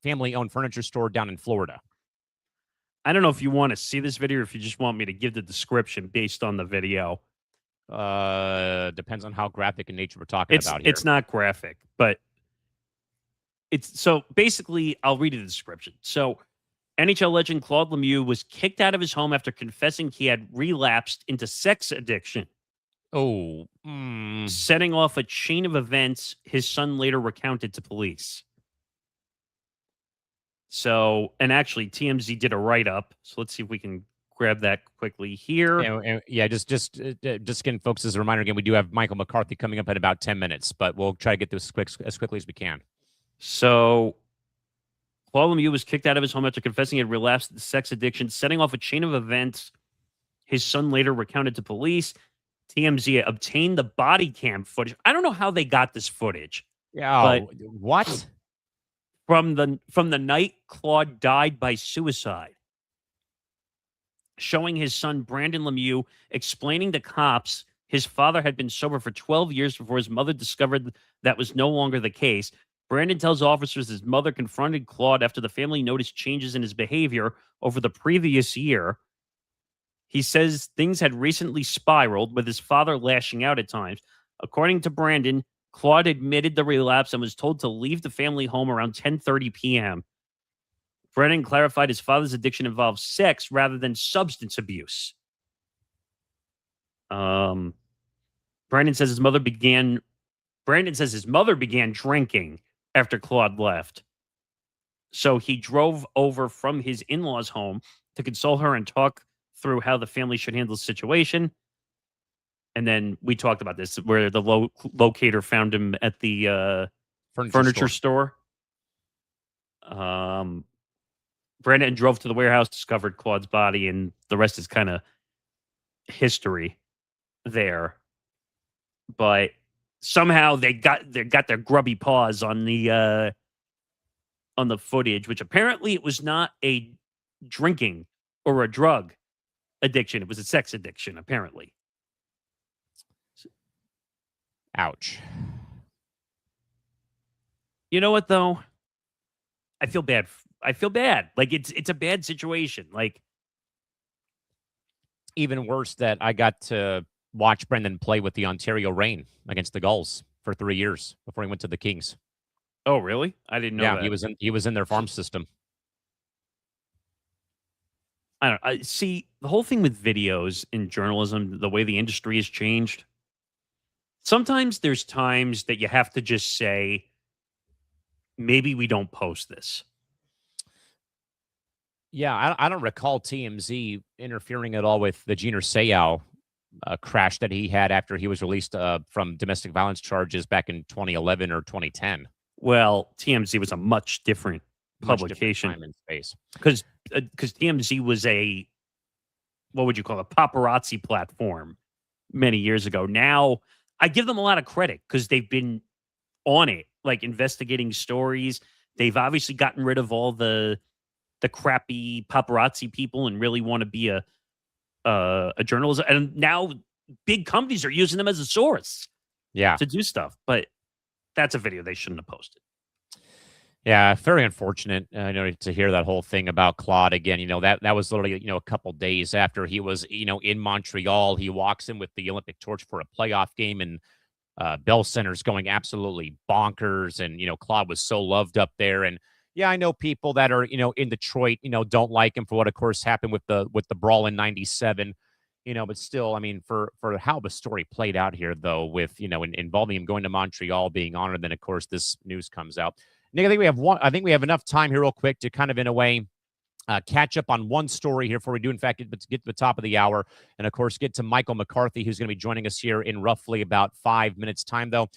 family-owned furniture store down in Florida. I don't know if you want to see this video or if you just want me to give the description based on the video. Depends on how graphic in nature we're talking about here. It's not graphic, but so basically, I'll read you the description. So, NHL legend Claude Lemieux was kicked out of his home after confessing he had relapsed into sex addiction. Oh, setting off a chain of events his son later recounted to police. So, and actually, TMZ did a write-up. So let's see if we can grab that quickly here. Just again, folks, as a reminder, again, we do have Michael McCarthy coming up in about 10 minutes, but we'll try to get this as quickly as we can. So, Claude Lemieux was kicked out of his home after confessing he had relapsed into sex addiction, setting off a chain of events his son later recounted to police. TMZ obtained the body cam footage. I don't know how they got this footage. Yeah, what? From the night Claude died by suicide, showing his son Brandon Lemieux explaining to cops his father had been sober for 12 years before his mother discovered that was no longer the case. Brandon tells officers his mother confronted Claude after the family noticed changes in his behavior over the previous year. He says things had recently spiraled, with his father lashing out at times. According to Brandon, Claude admitted the relapse and was told to leave the family home around 10:30 p.m. Brandon clarified his father's addiction involved sex rather than substance abuse. Brandon says his mother began drinking after Claude left. So he drove over from his in-laws' home to console her and talk through how the family should handle the situation. And then we talked about this, where the locator found him at the furniture store. Brandon drove to the warehouse, discovered Claude's body, and the rest is kind of history there. But somehow they got their grubby paws on the footage, which apparently it was not a drinking or a drug addiction. It was a sex addiction, apparently. Ouch. You know what, though? I feel bad. Like, it's a bad situation. Like, even worse that I got to watch Brendan play with the Ontario Reign against the Gulls for 3 years before he went to the Kings. Oh, really? I didn't know that. Yeah, he was in their farm system. I see the whole thing with videos in journalism, the way the industry has changed. Sometimes there's times that you have to just say, maybe we don't post this. Yeah, I don't recall TMZ interfering at all with the Gina Seau crash that he had after he was released from domestic violence charges back in 2011 or 2010. Well, TMZ was a much different Much different publication time and space. because TMZ was a, what would you call it, paparazzi platform many years ago. Now I give them a lot of credit because they've been on it, like investigating stories. They've obviously gotten rid of all the crappy paparazzi people and really want to be a journalist. And now big companies are using them as a source Yeah. to do stuff. But that's a video they shouldn't have posted. Yeah, very unfortunate, to hear that whole thing about Claude again. That was literally, a couple days after he was, in Montreal. He walks in with the Olympic torch for a playoff game, and Bell Center's going absolutely bonkers. And, Claude was so loved up there. And yeah, I know people that are, in Detroit, don't like him for what, of course, happened with the brawl in '97. But still, I mean, for how the story played out here, though, with involving him going to Montreal, being honored, then of course this news comes out. Nick, I think we have enough time here, real quick, to kind of, in a way, catch up on one story here before we do, in fact, get to the top of the hour, and of course get to Michael McCarthy, who's going to be joining us here in roughly about 5 minutes' time, though.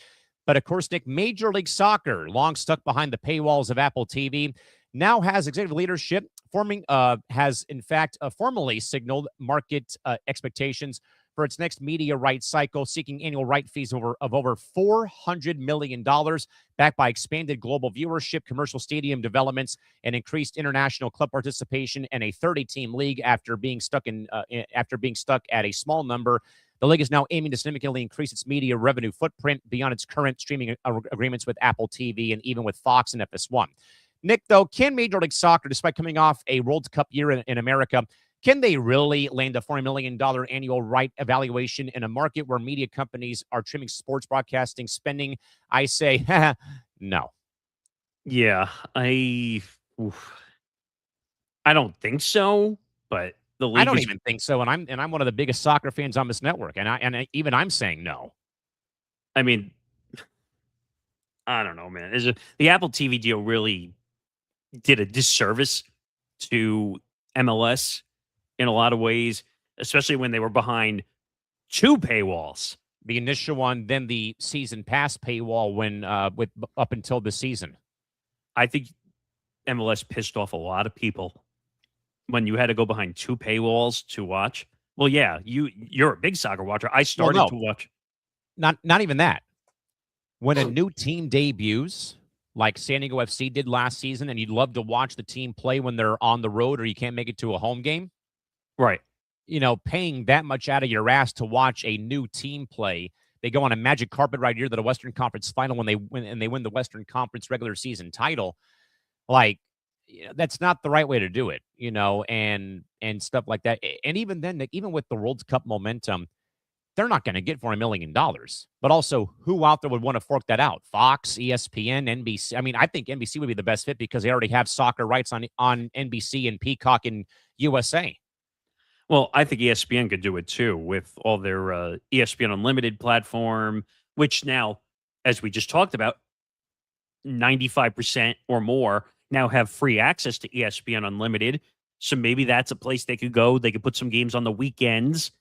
But of course, Nick, Major League Soccer, long stuck behind the paywalls of Apple TV, now has executive leadership has in fact formally signaled market expectations for its next media rights cycle, seeking annual right fees of over $400 million, backed by expanded global viewership, commercial stadium developments, and increased international club participation, and a 30-team league after being stuck at a small number. The league is now aiming to significantly increase its media revenue footprint beyond its current streaming agreements with Apple TV and even with Fox and FS1. Nick, though, can Major League Soccer, despite coming off a World Cup year in America, can they really land a $40 million annual right evaluation in a market where media companies are trimming sports broadcasting spending? I say, no. Yeah, I don't think so, but the league I don't even think so, and I'm one of the biggest soccer fans on this network, and even I'm saying no. I mean, I don't know, man. The Apple TV deal really did a disservice to MLS in a lot of ways, especially when they were behind two paywalls. The initial one, then the season pass paywall when with up until the season. I think MLS pissed off a lot of people when you had to go behind two paywalls to watch. Well, yeah, you're a big soccer watcher. I started to watch. Not even that. When a new team debuts, like San Diego FC did last season, and you'd love to watch the team play when they're on the road or you can't make it to a home game. Right. Paying that much out of your ass to watch a new team play. They go on a magic carpet right here to the Western Conference final when they win the Western Conference regular season title. Like, that's not the right way to do it, and stuff like that. And even then, even with the World Cup momentum, they're not going to get $4 million. But also, who out there would want to fork that out? Fox, ESPN, NBC. I mean, I think NBC would be the best fit because they already have soccer rights on NBC and Peacock in USA. Well, I think ESPN could do it too with all their ESPN Unlimited platform, which now, as we just talked about, 95% or more now have free access to ESPN Unlimited. So maybe that's a place they could go. They could put some games on the weekends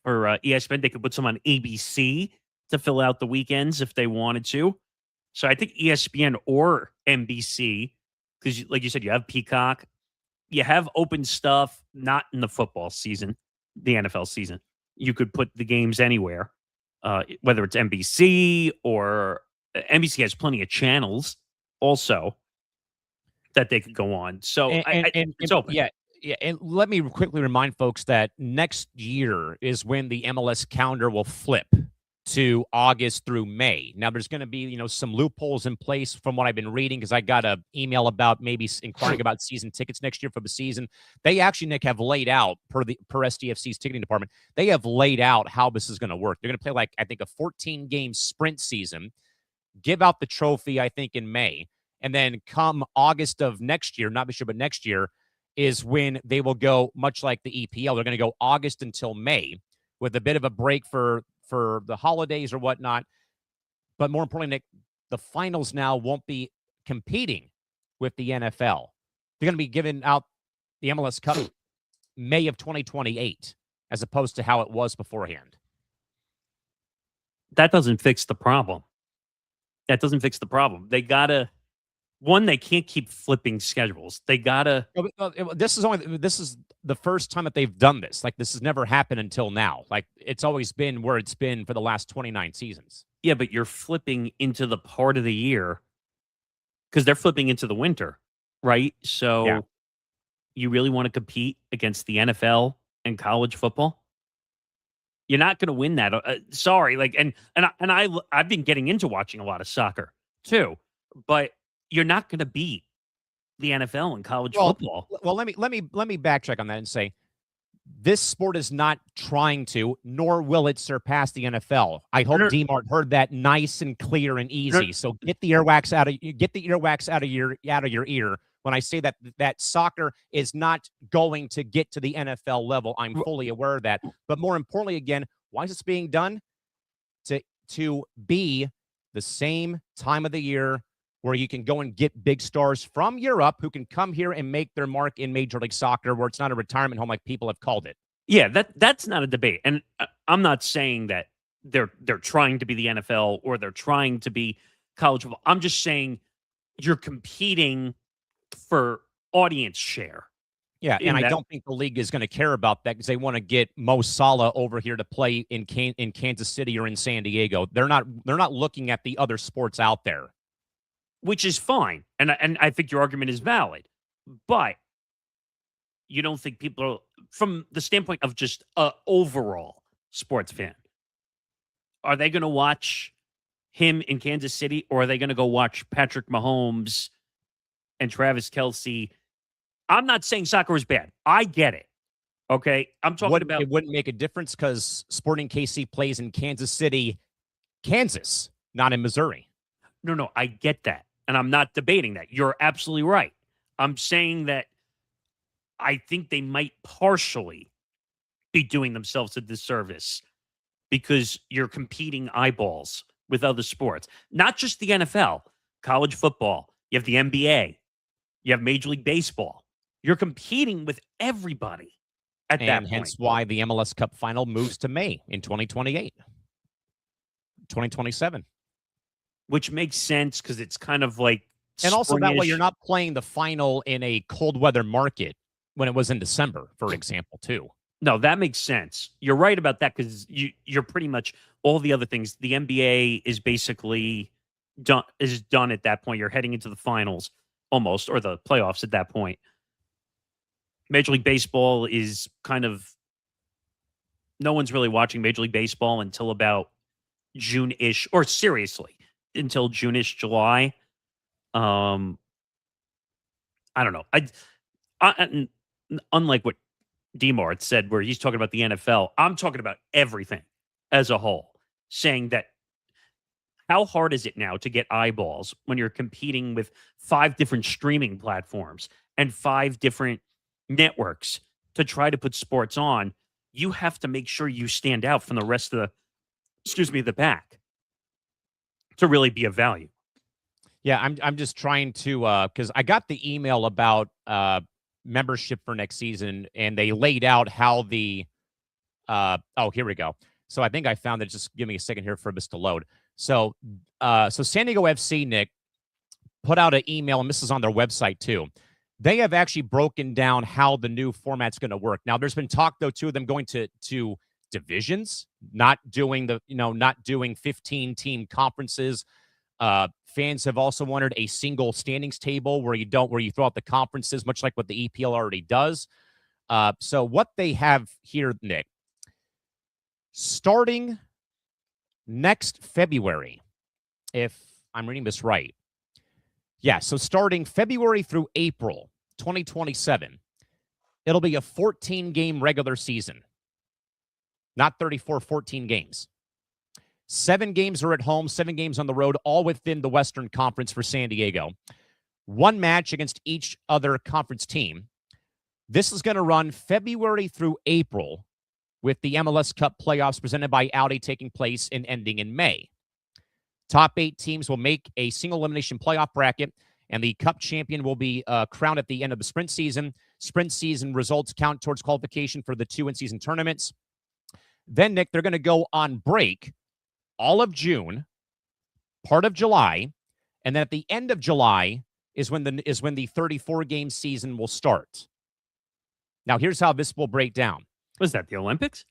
for ESPN. They could put some on ABC to fill out the weekends if they wanted to. So I think ESPN or NBC, because like you said, you have Peacock. You have open stuff, not in the football season, the NFL season. You could put the games anywhere, whether it's NBC or NBC has plenty of channels also that they could go on. So it's open. Yeah. And let me quickly remind folks that next year is when the MLS calendar will flip to August through May. Now, there's going to be, some loopholes in place from what I've been reading, because I got an email about maybe inquiring about season tickets next year for the season. They actually, Nick, have laid out, per SDFC's ticketing department, they have laid out how this is going to work. They're going to play, like, I think, a 14-game sprint season, give out the trophy, I think, in May, and then come August of next year, not this year, but next year, is when they will go, much like the EPL, they're going to go August until May with a bit of a break for the holidays or whatnot. But more importantly, Nick, the finals now won't be competing with the NFL. They're going to be giving out the MLS Cup May of 2028, as opposed to how it was beforehand. That doesn't fix the problem. That doesn't fix the problem. They gotta, one, they can't keep flipping schedules. They gotta. This is the first time that they've done this. Like, this has never happened until now. Like, it's always been where it's been for the last 29 seasons. Yeah, but you're flipping into the part of the year because they're flipping into the winter, right? So Yeah. You really want to compete against the NFL and college football? You're not going to win that. Sorry, like, I've been getting into watching a lot of soccer too, but you're not going to beat the NFL and college football. Well, let me backtrack on that and say this sport is not trying to, nor will it surpass the NFL. I hope DMart heard that nice and clear and easy. So get the earwax out of your ear. When I say that soccer is not going to get to the NFL level, I'm fully aware of that. But more importantly, again, why is this being done? To be the same time of the year where you can go and get big stars from Europe who can come here and make their mark in Major League Soccer, where it's not a retirement home like people have called it. Yeah, that's not a debate. And I'm not saying that they're trying to be the NFL or they're trying to be college football. I'm just saying you're competing for audience share. Yeah, and I don't think the league is going to care about that because they want to get Mo Salah over here to play in Kansas City or in San Diego. They're not looking at the other sports out there, which is fine, and I think your argument is valid. But you don't think people are, from the standpoint of just an overall sports fan, are they going to watch him in Kansas City, or are they going to go watch Patrick Mahomes and Travis Kelce? I'm not saying soccer is bad. I get it. Okay, I'm talking about it wouldn't make a difference because Sporting KC plays in Kansas City, Kansas, not in Missouri. No, I get that, and I'm not debating that. You're absolutely right. I'm saying that I think they might partially be doing themselves a disservice because you're competing eyeballs with other sports, not just the NFL, college football. You have the NBA. You have Major League Baseball. You're competing with everybody at that point. And hence why the MLS Cup final moves to May in 2028, 2027. Which makes sense because it's kind of like and also that way you're not playing the final in a cold weather market when it was in December, for example, too. No, that makes sense. You're right about that because you're pretty much all the other things. The NBA is basically done at that point. You're heading into the finals almost, or the playoffs at that point. Major League Baseball is kind of, no one's really watching Major League Baseball until about June-ish, or seriously, until June-ish, July. I don't know. I unlike what DMart said, where he's talking about the NFL, I'm talking about everything as a whole, saying that how hard is it now to get eyeballs when you're competing with 5 different streaming platforms and 5 different networks to try to put sports on? You have to make sure you stand out from the rest of the pack to really be of value. Yeah, I'm just trying to because I got the email about membership for next season, and they laid out how the here we go. So I think I found it. Just give me a second here for this to load. So San Diego FC, Nick, put out an email, and this is on their website too. They have actually broken down how the new format's going to work. Now, there's been talk though too of them going to divisions, not doing 15-team conferences. Fans have also wanted a single standings table where you throw out the conferences, much like what the EPL already does. So what they have here, Nick, starting next February, if I'm reading this right. Yeah, so starting February through April 2027, it'll be a 14-game regular season. Not 34, 14 games. 7 games are at home, 7 games on the road, all within the Western Conference for San Diego. 1 match against each other conference team. This is going to run February through April, with the MLS Cup playoffs presented by Audi taking place and ending in May. Top 8 teams will make a single elimination playoff bracket, And the Cup champion will be crowned at the end of the sprint season. Sprint season results count towards qualification for the 2 in-season tournaments. Then, Nick, they're going to go on break all of June, part of July, and then at the end of July is when the 34-game season will start. Now, here's how this will break down. Was that the Olympics?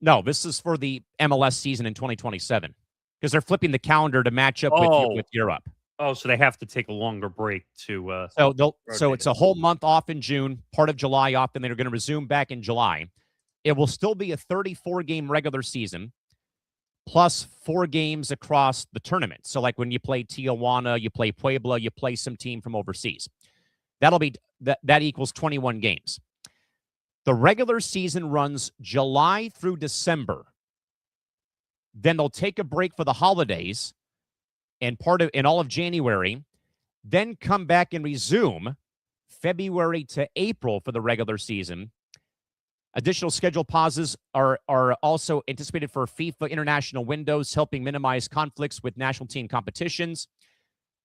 No, this is for the MLS season in 2027 because they're flipping the calendar to match up with Europe. Oh, so they have to take a longer break to. So it's a whole month off in June, part of July off, and they're going to resume back in July. It will still be a 34-game regular season plus 4 games across the tournament. So like when you play Tijuana, you play Puebla, you play some team from overseas. That equals 21 games. The regular season runs July through December. Then they'll take a break for the holidays and all of January, then come back and resume February to April for the regular season. Additional schedule pauses are also anticipated for FIFA international windows, helping minimize conflicts with national team competitions.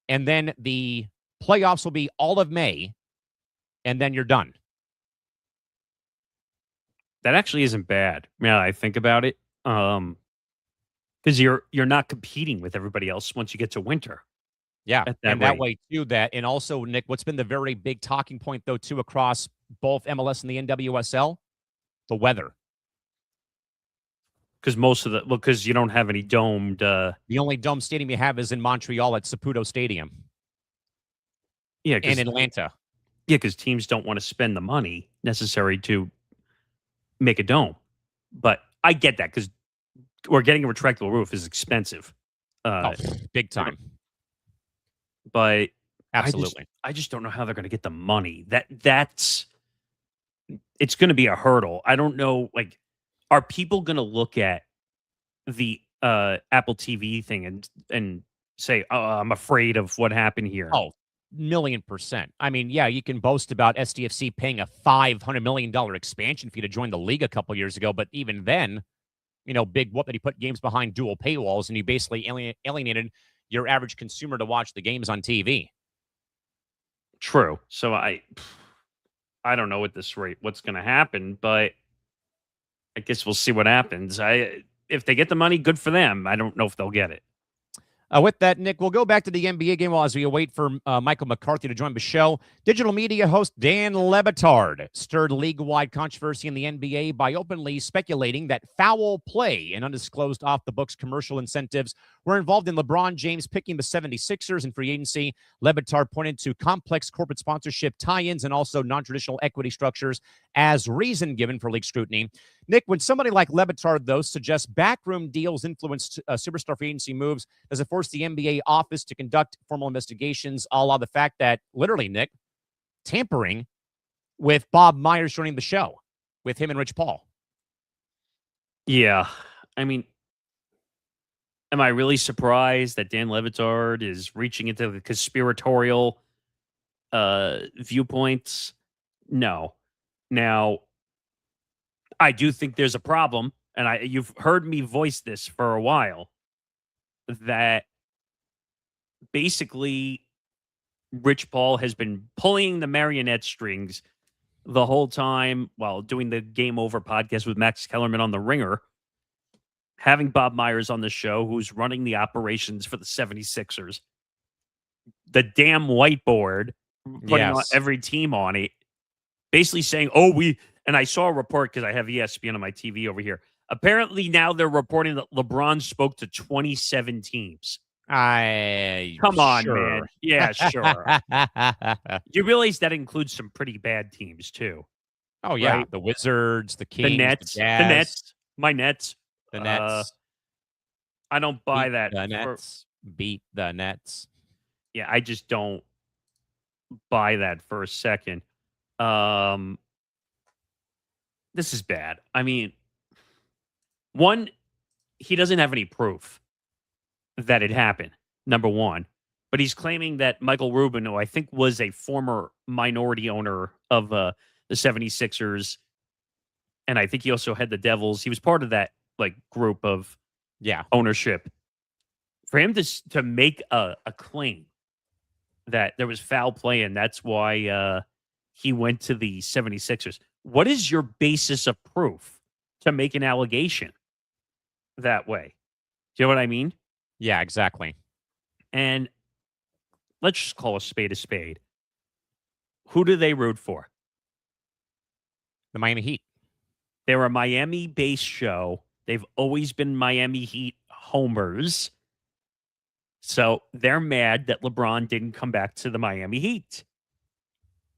And then the playoffs will be all of May, and then you're done. That actually isn't bad. Now I think about it. Because you're not competing with everybody else once you get to winter. Yeah, that way too. And also, Nick, what's been the very big talking point though too across both MLS and the NWSL, the weather. Because you don't have any domed. The only domed stadium you have is in Montreal at Saputo Stadium. Yeah, and Atlanta. Yeah, because teams don't want to spend the money necessary to make a dome. But I get that because getting a retractable roof is expensive. Big time. But absolutely. I just don't know how they're going to get the money. It's going to be a hurdle. I don't know. Like, are people going to look at the Apple TV thing and say, "Oh, I'm afraid of what happened here"? Oh, 1,000,000%. I mean, yeah, you can boast about SDFC paying a $500 million expansion fee to join the league a couple years ago, but even then, big whoop that he put games behind dual paywalls, and he basically alienated your average consumer to watch the games on TV. True. So I don't know at this rate what's going to happen, but I guess we'll see what happens. If they get the money, good for them. I don't know if they'll get it. With that, Nick, we'll go back to the NBA game as we await for Michael McCarthy to join the show. Digital media host Dan Le Batard stirred league-wide controversy in the NBA by openly speculating that foul play and undisclosed off-the-books commercial incentives were involved in LeBron James picking the 76ers in free agency. Le Batard pointed to complex corporate sponsorship tie-ins and also non-traditional equity structures as reason given for league scrutiny. Nick, when somebody like Le Batard, though, suggests backroom deals influenced superstar free agency moves, does it force the NBA office to conduct formal investigations, a la the fact that, literally, Nick, tampering with Bob Myers joining the show with him and Rich Paul? Yeah. I mean, am I really surprised that Dan Le Batard is reaching into the conspiratorial viewpoints? No. Now, I do think there's a problem, and you've heard me voice this for a while, that basically Rich Paul has been pulling the marionette strings the whole time while doing the Game Over podcast with Max Kellerman on The Ringer, having Bob Myers on the show, who's running the operations for the 76ers, the damn whiteboard, putting every team on it, basically saying, and I saw a report because I have ESPN on my TV over here. Apparently now they're reporting that LeBron spoke to 27 teams. Come on, man. Yeah, sure. You realize that includes some pretty bad teams too. Oh, yeah. Right? The Wizards, the Kings, the Nets, my Nets. The Nets. I don't buy that. The Nets. Beat the Nets. Yeah, I just don't buy that for a second. This is bad. I mean, one, he doesn't have any proof that it happened, number one. But he's claiming that Michael Rubin, who I think was a former minority owner of the 76ers, and I think he also had the Devils. He was part of that group of ownership. For him to make a claim that there was foul play, and that's why he went to the 76ers. What is your basis of proof to make an allegation that way? Do you know what I mean? Yeah, exactly. And let's just call a spade a spade. Who do they root for? The Miami Heat. They're a Miami-based show. They've always been Miami Heat homers. So they're mad that LeBron didn't come back to the Miami Heat.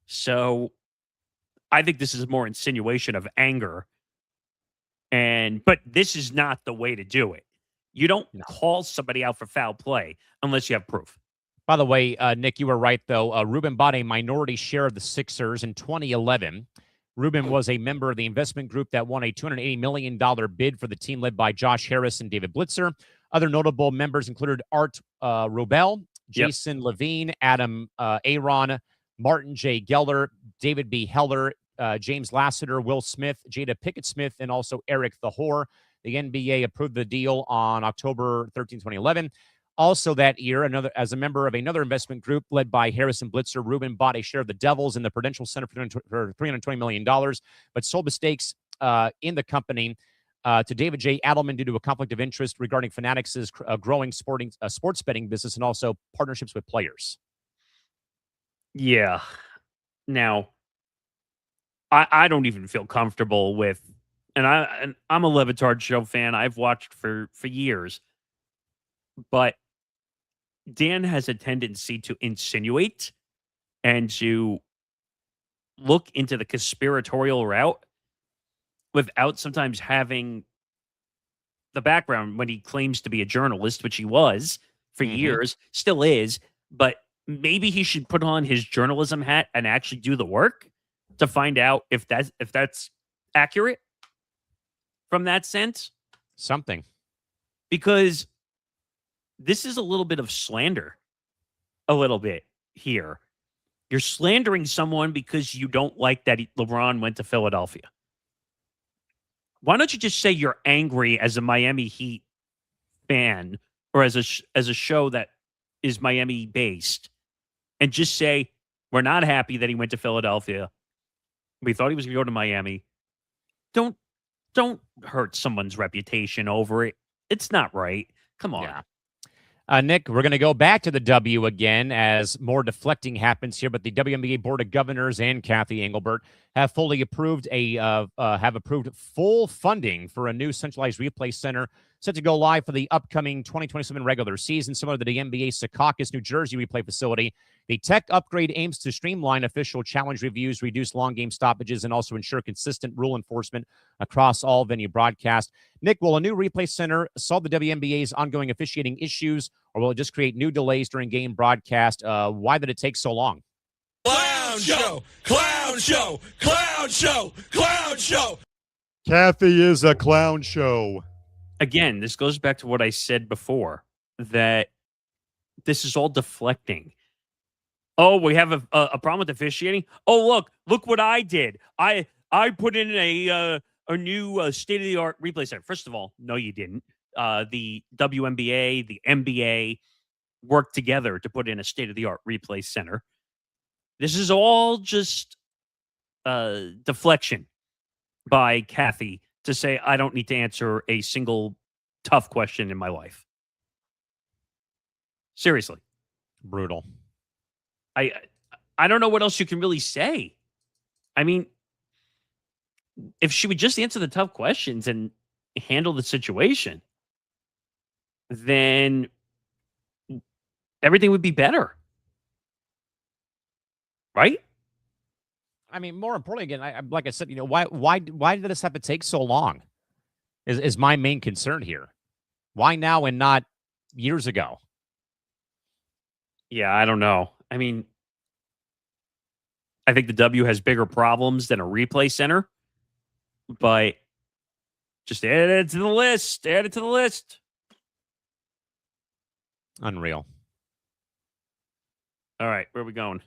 So I think this is more insinuation of anger. But this is not the way to do it. You don't call somebody out for foul play unless you have proof. By the way, Nick, you were right, though. Ruben bought a minority share of the Sixers in 2011. Ruben was a member of the investment group that won a $280 million bid for the team led by Josh Harris and David Blitzer. Other notable members included Art Robel, Jason Levine, Adam Aaron, Martin J. Geller, David B. Heller, James Lassiter, Will Smith, Jada Pickett-Smith, and also Eric the Whore. The NBA approved the deal on October 13, 2011. Also that year, as a member of another investment group led by Harris and Blitzer, Ruben bought a share of the Devils in the Prudential Center for $320 million, but sold the stakes in the company to David J. Adelman due to a conflict of interest regarding Fanatics' growing sports betting business and also partnerships with players. Yeah. Now, I don't even feel comfortable with, and I'm a Levitard show fan. I've watched for years, but Dan has a tendency to insinuate and to look into the conspiratorial route without sometimes having the background when he claims to be a journalist, which he was for years, still is, but maybe he should put on his journalism hat and actually do the work to find out if that's accurate from that sense. Something. Because this is a little bit of slander, a little bit here. You're slandering someone because you don't like that LeBron went to Philadelphia. Why don't you just say you're angry as a Miami Heat fan or as a show that is Miami based, and just say we're not happy that he went to Philadelphia. We thought he was going to go to Miami. Don't hurt someone's reputation over it. It's not right. Come on. Yeah. Nick, we're going to go back to the W again as more deflecting happens here, but the WNBA Board of Governors and Cathy Engelbert have fully approved full funding for a new centralized replay center set to go live for the upcoming 2027 regular season, similar to the NBA's Secaucus, New Jersey replay facility. The tech upgrade aims to streamline official challenge reviews, reduce long game stoppages, and also ensure consistent rule enforcement across all venue broadcast. Nick, will a new replay center solve the WNBA's ongoing officiating issues, or will it just create new delays during game broadcast? Why did it take so long? Clown show, clown show, clown show, clown show. Cathy is a clown show. Again, this goes back to what I said before, that this is all deflecting. Oh, we have a problem with officiating. Oh, look what I did. I put in a new state-of-the-art replay center. First of all, no, you didn't. The WNBA, the NBA worked together to put in a state-of-the-art replay center. This is all just deflection by Cathy to say, I don't need to answer a single tough question in my life. Seriously. Brutal. I don't know what else you can really say. I mean, if she would just answer the tough questions and handle the situation, then everything would be better. Right? I mean, more importantly, again, like I said, why did this have to take so long? Is my main concern here. Why now and not years ago? Yeah, I don't know. I mean, I think the W has bigger problems than a replay center, but just add it to the list. Add it to the list. Unreal. All right, where are we going?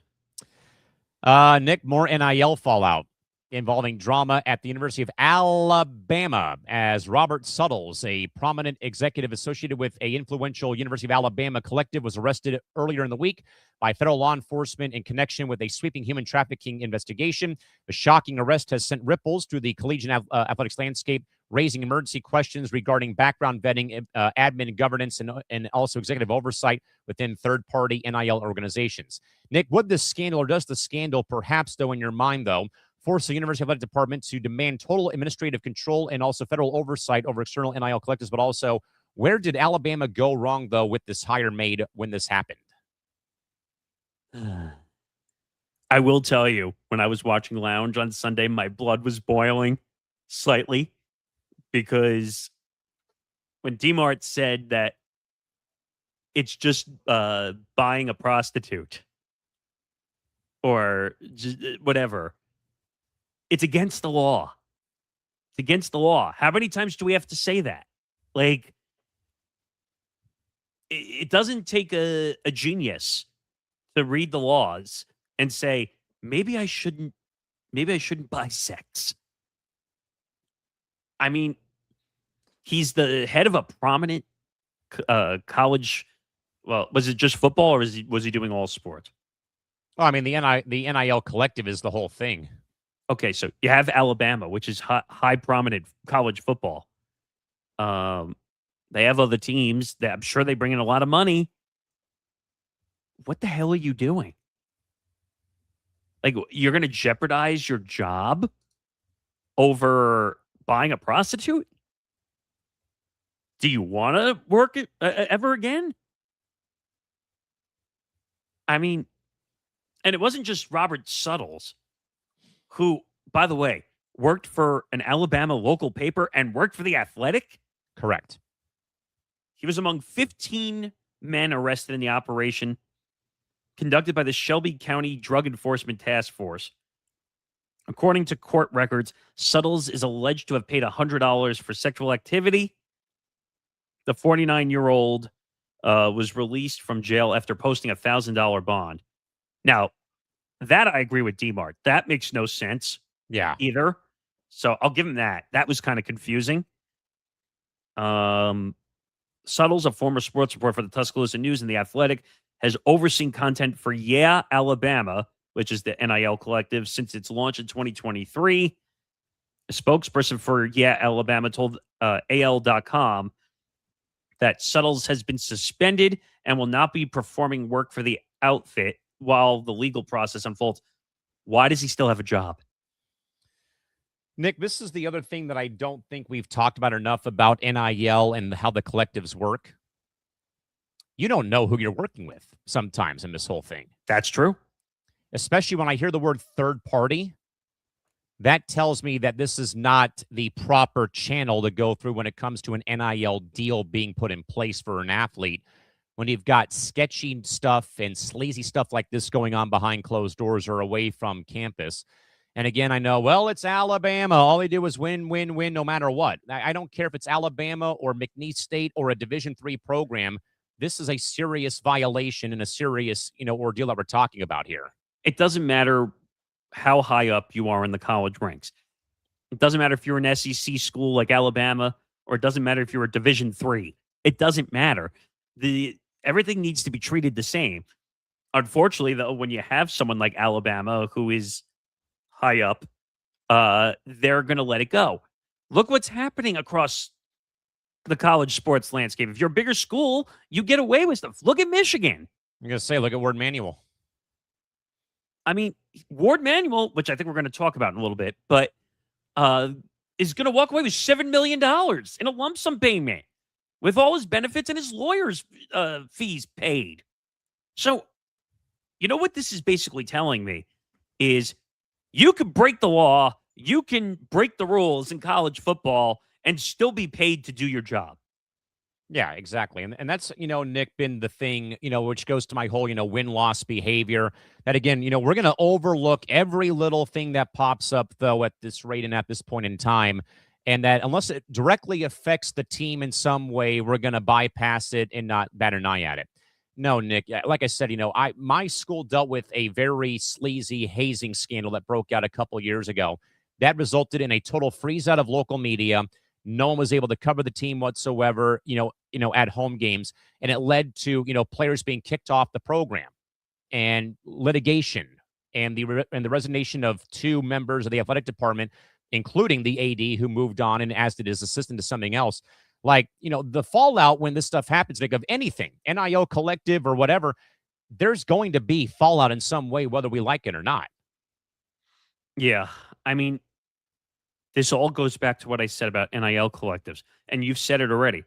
Nick, more NIL fallout. involving drama at the University of Alabama as Robert Suttles, a prominent executive associated with a influential University of Alabama collective, was arrested earlier in the week by federal law enforcement in connection with a sweeping human trafficking investigation. The shocking arrest has sent ripples through the collegiate athletics landscape, raising emergency questions regarding background vetting, admin governance, and also executive oversight within third-party NIL organizations. Nick, would this scandal, or does the scandal perhaps, though, in your mind, though, force the University Athletic Department to demand total administrative control and also federal oversight over external NIL collectives? But also, where did Alabama go wrong, though, with this hire made when this happened? I will tell you, when I was watching Lounge on Sunday, my blood was boiling slightly because when D-Mart said that it's just buying a prostitute or just whatever, it's against the law. It's against the law. How many times do we have to say that? Like, it doesn't take a genius to read the laws and say, maybe I shouldn't buy sex. I mean, he's the head of a prominent college. Well, was it just football, or was he doing all sports? Well, I mean, the NIL collective is the whole thing. Okay, so you have Alabama, which is high prominent college football. They have other teams that I'm sure they bring in a lot of money. What the hell are you doing? Like, you're going to jeopardize your job over buying a prostitute? Do you want to work it ever again? I mean, and it wasn't just Robert Suttles, who, by the way, worked for an Alabama local paper and worked for The Athletic. Correct. He was among 15 men arrested in the operation conducted by the Shelby County Drug Enforcement Task Force. According to court records, Suttles is alleged to have paid $100 for sexual activity. The 49-year-old was released from jail after posting a $1,000 bond. Now, that I agree with D-Mart. That makes no sense. Yeah. Either. So I'll give him that. That was kind of confusing. Suttles, a former sports reporter for the Tuscaloosa News and The Athletic, has overseen content for Yeah Alabama, which is the NIL collective, since its launch in 2023. A spokesperson for Yeah Alabama told AL.com that Suttles has been suspended and will not be performing work for the outfit while the legal process unfolds. Why does he still have a job? Nick, this is the other thing that I don't think we've talked about enough about NIL and how the collectives work. You don't know who you're working with sometimes in this whole thing. That's true. Especially when I hear the word third party, that tells me that this is not the proper channel to go through when it comes to an NIL deal being put in place for an athlete. When you've got sketchy stuff and sleazy stuff like this going on behind closed doors or away from campus. And again, I know, well, it's Alabama. All they do is win, win, win, no matter what. I don't care if it's Alabama or McNeese State or a Division III program. This is a serious violation and a serious, ordeal that we're talking about here. It doesn't matter how high up you are in the college ranks. It doesn't matter if you're an SEC school like Alabama, or it doesn't matter if you're a Division III. It doesn't matter. Everything needs to be treated the same. Unfortunately, though, when you have someone like Alabama who is high up, they're going to let it go. Look what's happening across the college sports landscape. If you're a bigger school, you get away with stuff. Look at Michigan. I'm going to say, look at Ward Manual. I mean, Ward Manual, which I think we're going to talk about in a little bit, but is going to walk away with $7 million in a lump sum payment with all his benefits and his lawyer's fees paid. So, you know what this is basically telling me is you can break the law, you can break the rules in college football and still be paid to do your job. Yeah, exactly. And that's, Nick, been the thing, which goes to my whole, win-loss behavior. That, again, we're going to overlook every little thing that pops up, though, at this rate and at this point in time. And that unless it directly affects the team in some way, we're going to bypass it and not bat an eye at it. No, Nick, like I said, my school dealt with a very sleazy hazing scandal that broke out a couple years ago. That resulted in a total freeze out of local media. No one was able to cover the team whatsoever, at home games. And it led to, players being kicked off the program and litigation and the resignation of 2 members of the athletic department, including the AD who moved on and as did his assistant to something else. Like, the fallout when this stuff happens, like of anything, NIL collective or whatever, there's going to be fallout in some way, whether we like it or not. Yeah. I mean, this all goes back to what I said about NIL collectives. And you've said it already.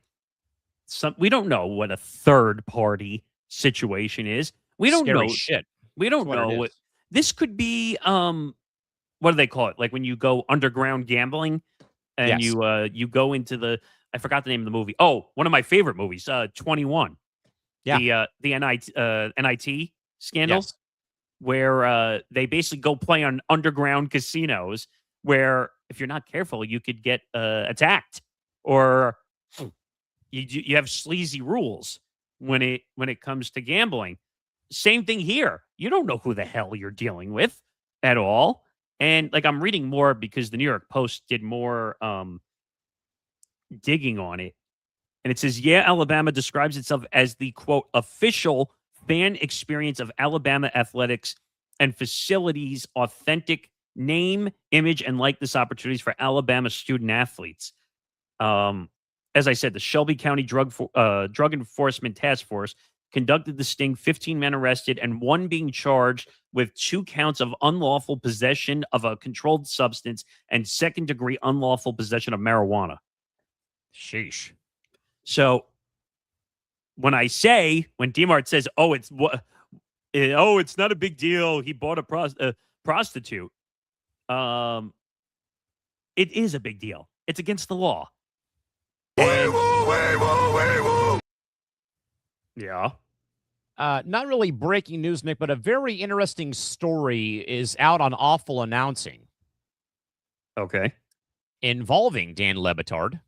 We don't know what a third party situation is. We don't Scary know shit. We don't know what this could be. What do they call it? Like when you go underground gambling and Yes. you go into I forgot the name of the movie. Oh, one of my favorite movies, 21. Yeah. The NIT scandal, Yes. where they basically go play on underground casinos where if you're not careful, you could get attacked, or you have sleazy rules when it comes to gambling. Same thing here. You don't know who the hell you're dealing with at all. And like I'm reading more because the New York Post did more digging on it. And it says, Alabama describes itself as the, quote, official fan experience of Alabama athletics and facilities authentic name, image, and likeness opportunities for Alabama student athletes. As I said, the Shelby County Drug Enforcement Task Force conducted the sting, 15 men arrested, and 1 being charged with 2 counts of unlawful possession of a controlled substance and second-degree unlawful possession of marijuana. Sheesh. So when D-Mart says, it's not a big deal, he bought a prostitute, it is a big deal. It's against the law. Yeah. Not really breaking news, Mick, but a very interesting story is out on Awful Announcing. Okay. Involving Dan Le Batard.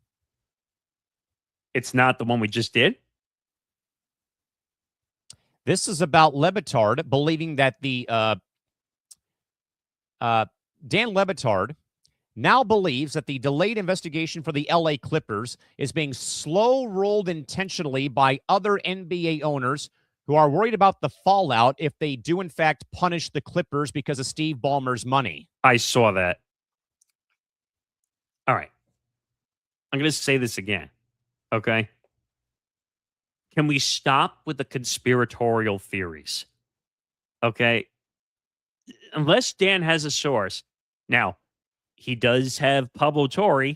It's not the one we just did? This is about Le Batard believing that the Dan Le Batard now believes that the delayed investigation for the LA Clippers is being slow-rolled intentionally by other NBA owners who are worried about the fallout if they do, in fact, punish the Clippers because of Steve Ballmer's money. I saw that. All right. I'm going to say this again, okay? Can we stop with the conspiratorial theories? Okay? Unless Dan has a source. Now, he does have Pablo Torre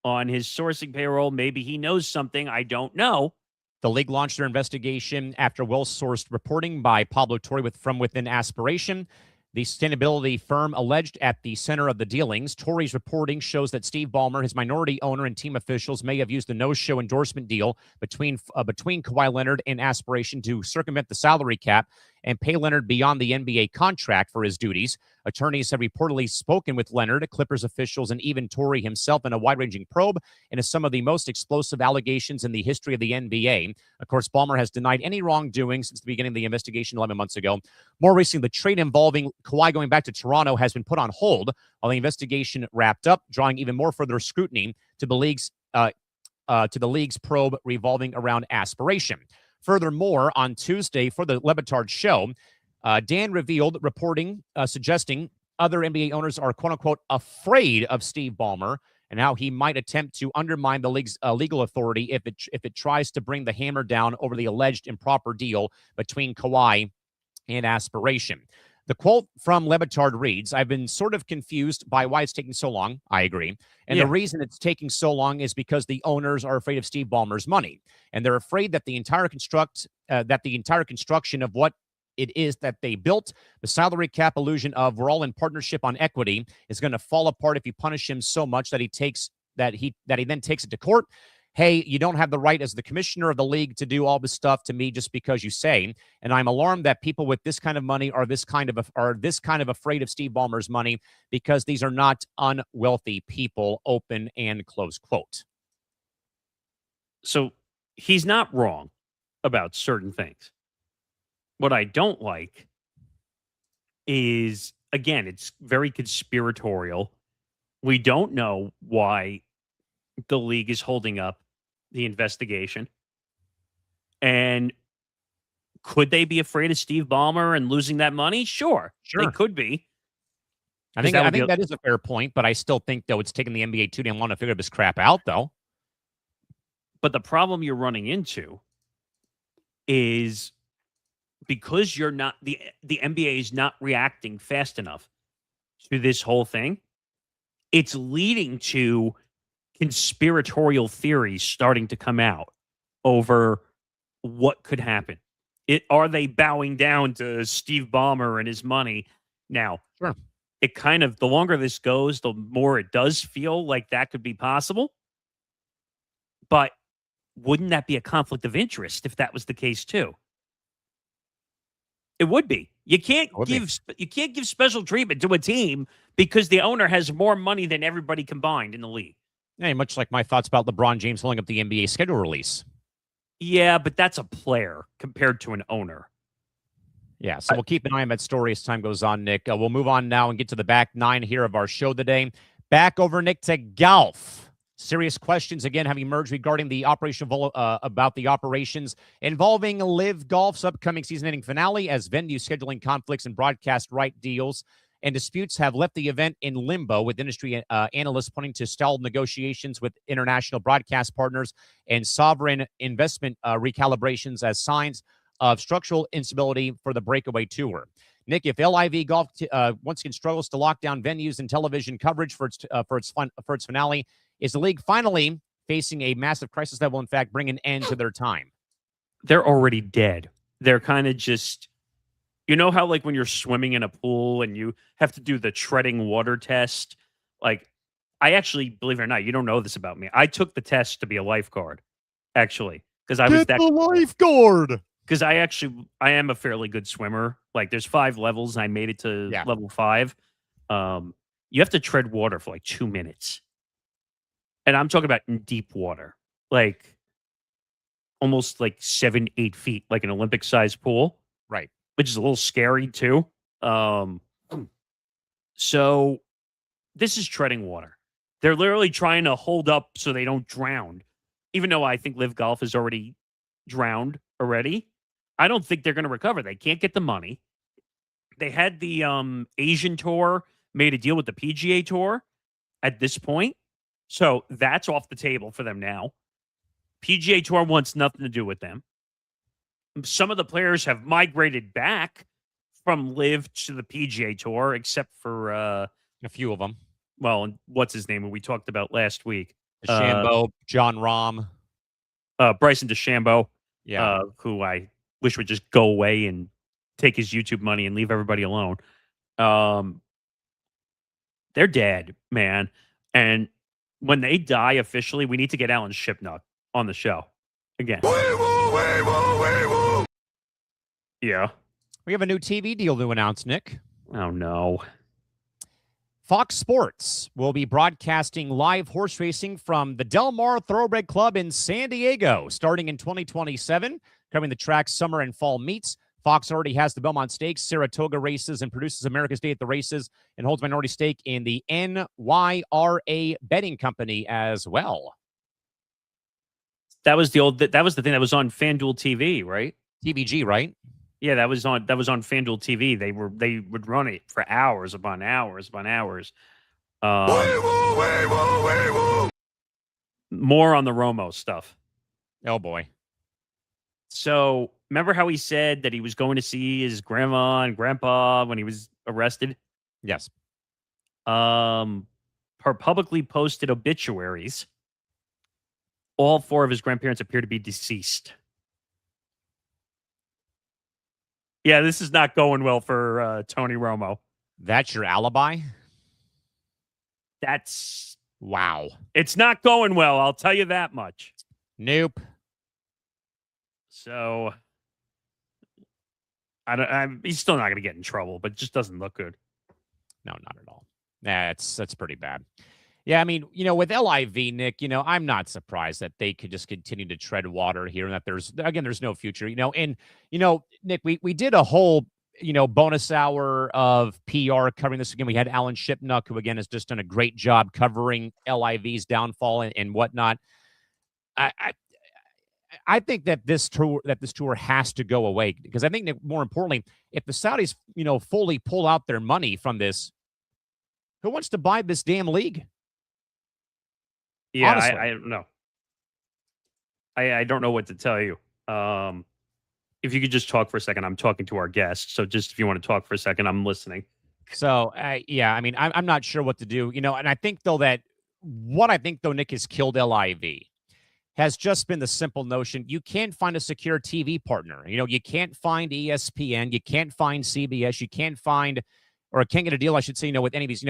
on his sourcing payroll. Maybe he knows something. I don't know. The league launched their investigation after well-sourced reporting by Pablo Torre from within Aspiration. The sustainability firm alleged at the center of the dealings. Torre's reporting shows that Steve Ballmer, his minority owner, and team officials may have used the no-show endorsement deal between Kawhi Leonard and Aspiration to circumvent the salary cap and pay Leonard beyond the NBA contract for his duties. Attorneys have reportedly spoken with Leonard, Clippers officials, and even Torre himself in a wide-ranging probe into some of the most explosive allegations in the history of the NBA. Of course, Ballmer has denied any wrongdoing since the beginning of the investigation 11 months ago. More recently, the trade involving Kawhi going back to Toronto has been put on hold while the investigation wrapped up, drawing even more further scrutiny to the league's probe revolving around Aspiration. Furthermore, on Tuesday for the Le Batard show, Dan revealed reporting suggesting other NBA owners are quote-unquote afraid of Steve Ballmer and how he might attempt to undermine the league's legal authority if it tries to bring the hammer down over the alleged improper deal between Kawhi and Aspiration. The quote from Le Batard reads, "I've been sort of confused by why it's taking so long." I agree. And the reason it's taking so long is because the owners are afraid of Steve Ballmer's money. And they're afraid that the entire construction of what it is that they built, the salary cap illusion of we're all in partnership on equity, is going to fall apart if you punish him so much that he then takes it to court. Hey, you don't have the right as the commissioner of the league to do all this stuff to me just because you say. And I'm alarmed that people with this kind of money are this kind of afraid of Steve Ballmer's money because these are not unwealthy people, open and close quote. So he's not wrong about certain things. What I don't like is, again, it's very conspiratorial. We don't know why the league is holding up the investigation. And could they be afraid of Steve Ballmer and losing that money? Sure. They could be. I think that is a fair point, but I still think, though, it's taking the NBA too damn long to figure this crap out, though. But the problem you're running into is because you're not the NBA is not reacting fast enough to this whole thing. It's leading to conspiratorial theories starting to come out over what could happen. Are they bowing down to Steve Ballmer and his money? Now, sure. It kind of, the longer this goes, the more it does feel like that could be possible. But wouldn't that be a conflict of interest if that was the case too? It would be. You can't give special treatment to a team because the owner has more money than everybody combined in the league. Yeah, much like my thoughts about LeBron James holding up the NBA schedule release. Yeah, but that's a player compared to an owner. Yeah, so we'll keep an eye on that story as time goes on, Nick. We'll move on now and get to the back nine here of our show today. Back over, Nick, to golf. Serious questions again have emerged regarding the operation about the operations involving Live Golf's upcoming season-ending finale, as venue scheduling conflicts and broadcast right deals and disputes have left the event in limbo, with industry analysts pointing to stalled negotiations with international broadcast partners and sovereign investment recalibrations as signs of structural instability for the breakaway tour. Nick, if LIV Golf once again struggles to lock down venues and television coverage for its finale, is the league finally facing a massive crisis that will, in fact, bring an end to their time? They're already dead. They're kind of just, you know how like when you're swimming in a pool and you have to do the treading water test? Like, I actually, believe it or not, you don't know this about me. I took the test to be a lifeguard, actually, because I was that lifeguard. Because I am a fairly good swimmer. Like, there's 5 levels. And I made it to level 5. You have to tread water for like 2 minutes. And I'm talking about in deep water, like almost like 7-8 feet, like an Olympic-sized pool. Right. Which is a little scary too. So this is treading water. They're literally trying to hold up so they don't drown. Even though I think Live Golf is already drowned already. I don't think they're going to recover. They can't get the money. They had the Asian Tour made a deal with the PGA Tour at this point. So that's off the table for them now. PGA Tour wants nothing to do with them. Some of the players have migrated back from Live to the PGA Tour, except for a few of them. Well, and what's his name? We talked about last week. DeChambeau, John Rahm. Bryson DeChambeau. Yeah. Who I wish would just go away and take his YouTube money and leave everybody alone. They're dead, man. And when they die officially, we need to get Alan Shipnuck on the show again. Yeah. We have a new TV deal to announce, Nick. Oh, no. Fox Sports will be broadcasting live horse racing from the Del Mar Thoroughbred Club in San Diego starting in 2027, covering the track's summer and fall meets. Fox already has the Belmont Stakes, Saratoga races, and produces America's Day at the Races, and holds minority stake in the NYRA betting company as well. That was the thing that was on FanDuel TV, right? TVG, right? Yeah, that was on FanDuel TV. They would run it for hours upon hours upon hours. More on the Romo stuff. Oh boy. So remember how he said that he was going to see his grandma and grandpa when he was arrested? Yes. Per publicly posted obituaries, all 4 of his grandparents appear to be deceased. Yeah, this is not going well for Tony Romo. That's your alibi? That's... Wow. It's not going well, I'll tell you that much. Nope. So, he's still not going to get in trouble, but it just doesn't look good. No, not at all. That's pretty bad. Yeah, I mean, with LIV, Nick, I'm not surprised that they could just continue to tread water here and that there's no future, and, Nick, we did a whole bonus hour of PR covering this again. We had Alan Shipnuck, who again has just done a great job covering LIV's downfall and whatnot. I think that this tour has to go away, because I think that more importantly, if the Saudis, fully pull out their money from this, who wants to buy this damn league? Yeah, Honestly. I don't know. I don't know what to tell you. If you could just talk for a second, I'm talking to our guest. So just if you want to talk for a second, I'm listening. So, I'm not sure what to do, and I think, though, that what I think, though, Nick, has killed LIV has just been the simple notion you can't find a secure TV partner. You can't find ESPN, you can't find CBS, you can't find, or can't get a deal, I should say, with any of these.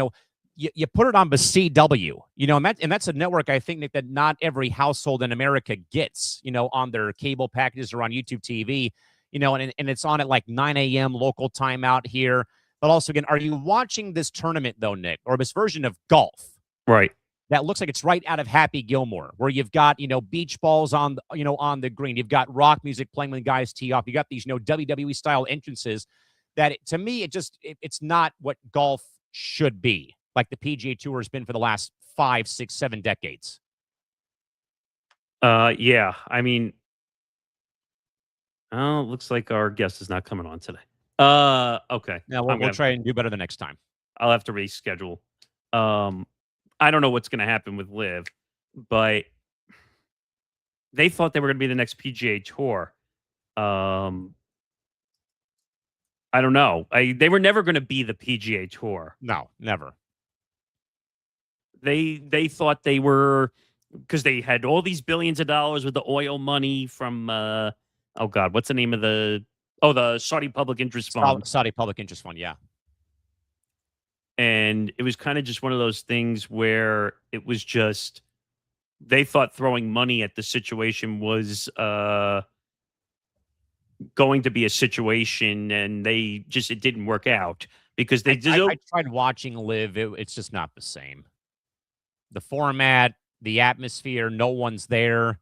You put it on the CW, and that's a network, I think, Nick, that not every household in America gets, on their cable packages or on YouTube TV, and it's on at like 9 a.m. local time out here. But also, again, are you watching this tournament, though, Nick, or this version of golf? Right. That looks like it's right out of Happy Gilmore, where you've got, beach balls on the green. You've got rock music playing when the guys tee off. You got these, WWE style entrances that to me, it's not what golf should be, like the PGA Tour has been for the last 5, 6, 7 decades. Yeah. I mean, looks like our guest is not coming on today. Okay. Now we'll try and do better the next time. I'll have to reschedule. I don't know what's going to happen with Liv, but they thought they were going to be the next PGA Tour. I don't know. They were never going to be the PGA Tour. No, never. They thought they were, because they had all these billions of dollars with the oil money from what's the name of the Saudi Public Interest Fund. Saudi Public Interest Fund, yeah. And it was kind of just one of those things where it was just, they thought throwing money at the situation was going to be a situation, and it didn't work out because I tried watching Live. It's just not the same. The format, the atmosphere, no one's there.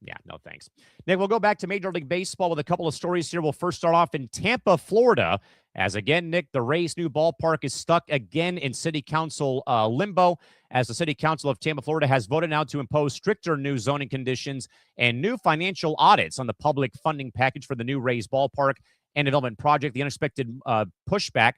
Yeah, no thanks. Nick, we'll go back to Major League Baseball with a couple of stories here. We'll first start off in Tampa, Florida, as again, Nick, the Rays' new ballpark is stuck again in city council limbo, as the city council of Tampa, Florida has voted now to impose stricter new zoning conditions and new financial audits on the public funding package for the new Rays ballpark and development project. The unexpected pushback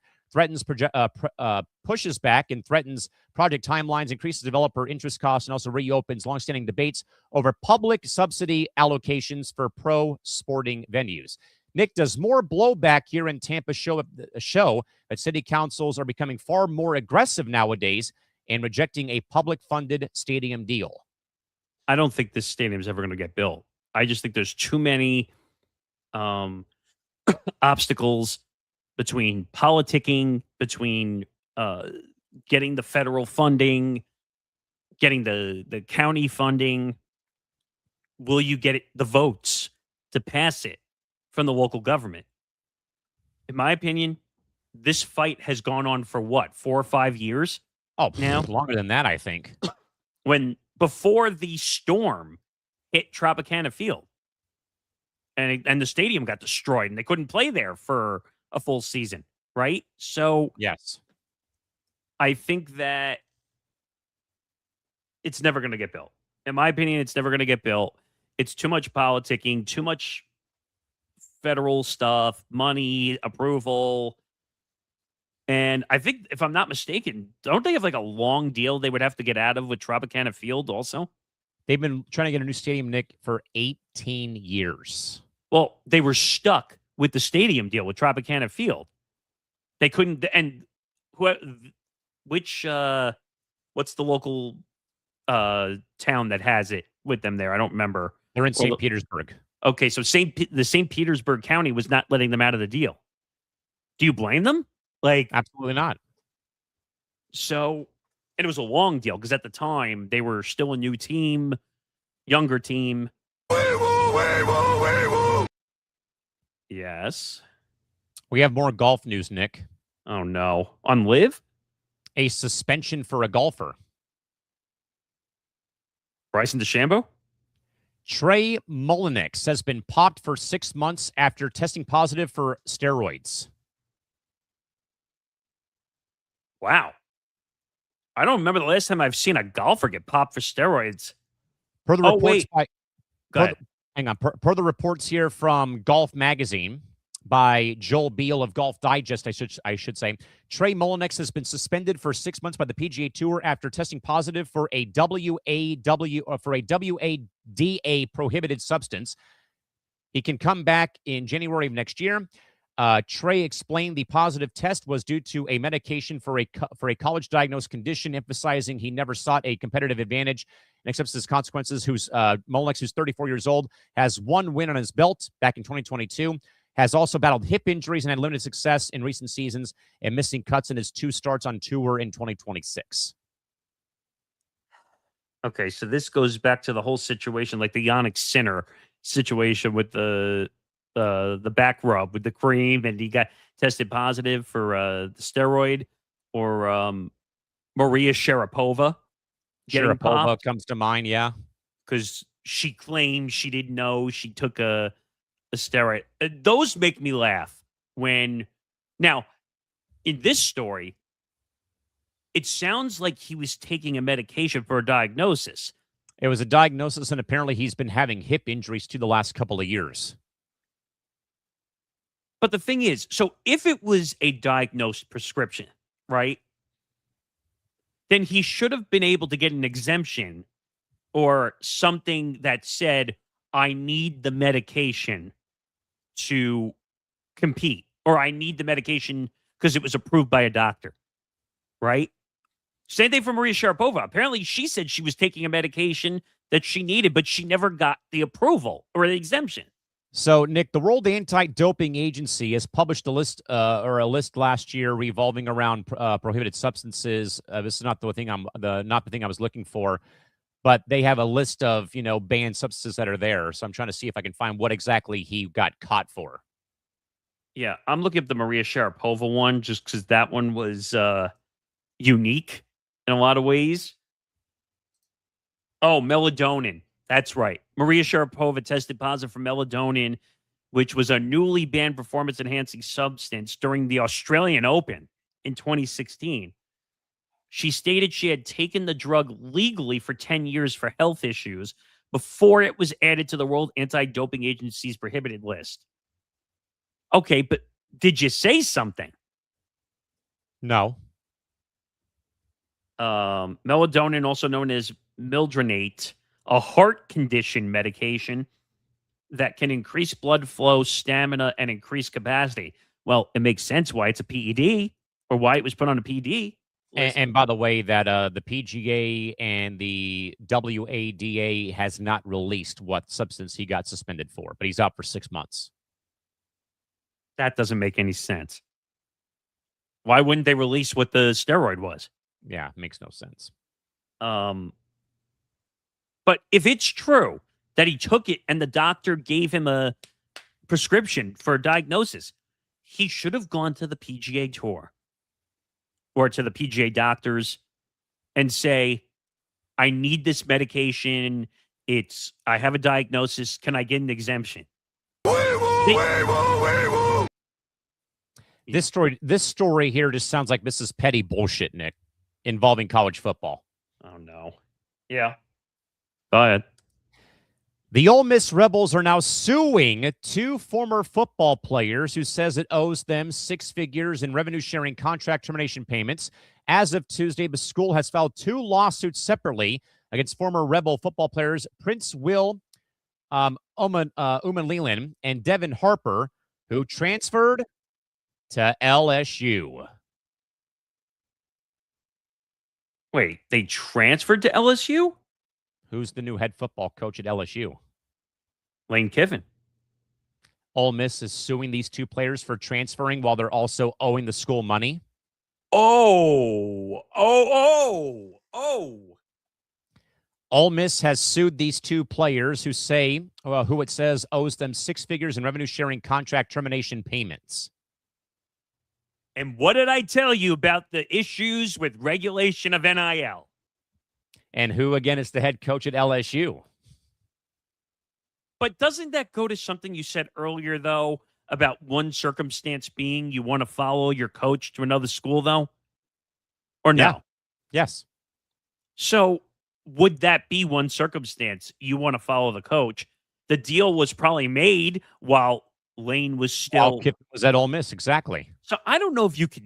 pushes back and threatens project timelines, increases developer interest costs, and also reopens longstanding debates over public subsidy allocations for pro sporting venues. Nick, does more blowback here in Tampa show that city councils are becoming far more aggressive nowadays in rejecting a public-funded stadium deal? I don't think this stadium is ever going to get built. I just think there's too many obstacles between politicking, between getting the federal funding, getting the county funding. Will you get the votes to pass it from the local government? In my opinion, this fight has gone on for 4 or 5 years? Oh, now longer than that, I think. Before the storm hit Tropicana Field, and the stadium got destroyed, and they couldn't play there for a full season, right? So yes, I think that it's never going to get built. In my opinion, it's never going to get built. It's too much politicking, too much federal stuff, money, approval. And I think, if I'm not mistaken, don't they have like a long deal they would have to get out of with Tropicana Field also? They've been trying to get a new stadium, Nick, for 18 years. Well, they were stuck with the stadium deal with Tropicana Field. They couldn't, and what's the local town that has it with them there? I don't remember. They're in St. Petersburg. Okay, so the St. Petersburg County was not letting them out of the deal. Do you blame them? Absolutely not. So, and it was a long deal because at the time they were still a new team, younger team. Yes. We have more golf news, Nick. Oh, no. On Live? A suspension for a golfer. Bryson DeChambeau? Trey Mullenix has been popped for 6 months after testing positive for steroids. Wow. I don't remember the last time I've seen a golfer get popped for steroids. Per the Oh, reports wait. Go ahead. hang on. Per the reports here from Golf Magazine by Joel Beal of Golf Digest, I should say, Trey Mullenix has been suspended for 6 months by the PGA Tour after testing positive for a WADA prohibited substance. He can come back in January of next year. Trey explained the positive test was due to a medication for a college diagnosed condition, emphasizing he never sought a competitive advantage and accepts his consequences. Mullenix, who's 34 years old, has one win on his belt back in 2022, has also battled hip injuries and had limited success in recent seasons and missing cuts in his 2 starts on tour in 2026. Okay, so this goes back to the whole situation, like the Yannick Sinner situation with the back rub with the cream, and he got tested positive for the steroid, or Maria Sharapova. Sharapova comes to mind, yeah, because she claimed she didn't know she took a steroid. Those make me laugh. Now, in this story, it sounds like he was taking a medication for a diagnosis. It was a diagnosis, and apparently he's been having hip injuries too the last couple of years. But the thing is, so if it was a diagnosed prescription, right, then he should have been able to get an exemption or something that said, I need the medication to compete, or I need the medication because it was approved by a doctor, right? Same thing for Maria Sharapova. Apparently, she said she was taking a medication that she needed, but she never got the approval or the exemption. So, Nick, the World Anti-Doping Agency has published a list last year revolving around prohibited substances. This is not the thing I was looking for, but they have a list of banned substances that are there. So I'm trying to see if I can find what exactly he got caught for. Yeah, I'm looking at the Maria Sharapova one just because that one was unique in a lot of ways. Oh, melatonin. That's right. Maria Sharapova tested positive for melatonin, which was a newly banned performance-enhancing substance during the Australian Open in 2016. She stated she had taken the drug legally for 10 years for health issues before it was added to the World Anti-Doping Agency's prohibited list. Okay, but did you say something? No. Melatonin, also known as mildronate, a heart condition medication that can increase blood flow, stamina, and increase capacity. Well, it makes sense why it's a PED, or why it was put on a PED. And by the way, that the PGA and the WADA has not released what substance he got suspended for, but he's out for 6 months. That doesn't make any sense. Why wouldn't they release what the steroid was? Yeah, makes no sense. But if it's true that he took it and the doctor gave him a prescription for a diagnosis, he should have gone to the PGA Tour or to the PGA doctors and say, I need this medication. I have a diagnosis. Can I get an exemption? This story here just sounds like this is petty bullshit, Nick, involving college football. Oh, no. Yeah. Go ahead. The Ole Miss Rebels are now suing 2 former football players who says it owes them 6 figures in revenue-sharing contract termination payments. As of Tuesday, the school has filed 2 lawsuits separately against former Rebel football players Prince Will Umanleland and Devin Harper, who transferred to LSU. Wait, they transferred to LSU? Who's the new head football coach at LSU? Lane Kiffin. Ole Miss is suing these 2 players for transferring while they're also owing the school money. Oh. Ole Miss has sued these 2 players who it says owes them 6 figures in revenue-sharing contract termination payments. And what did I tell you about the issues with regulation of NIL? And who, again, is the head coach at LSU? But doesn't that go to something you said earlier, though, about one circumstance being you want to follow your coach to another school, though? Or no? Yeah. Yes. So would that be one circumstance you want to follow the coach? The deal was probably made while Lane was still. Kip was at Ole Miss, exactly. So I don't know if you can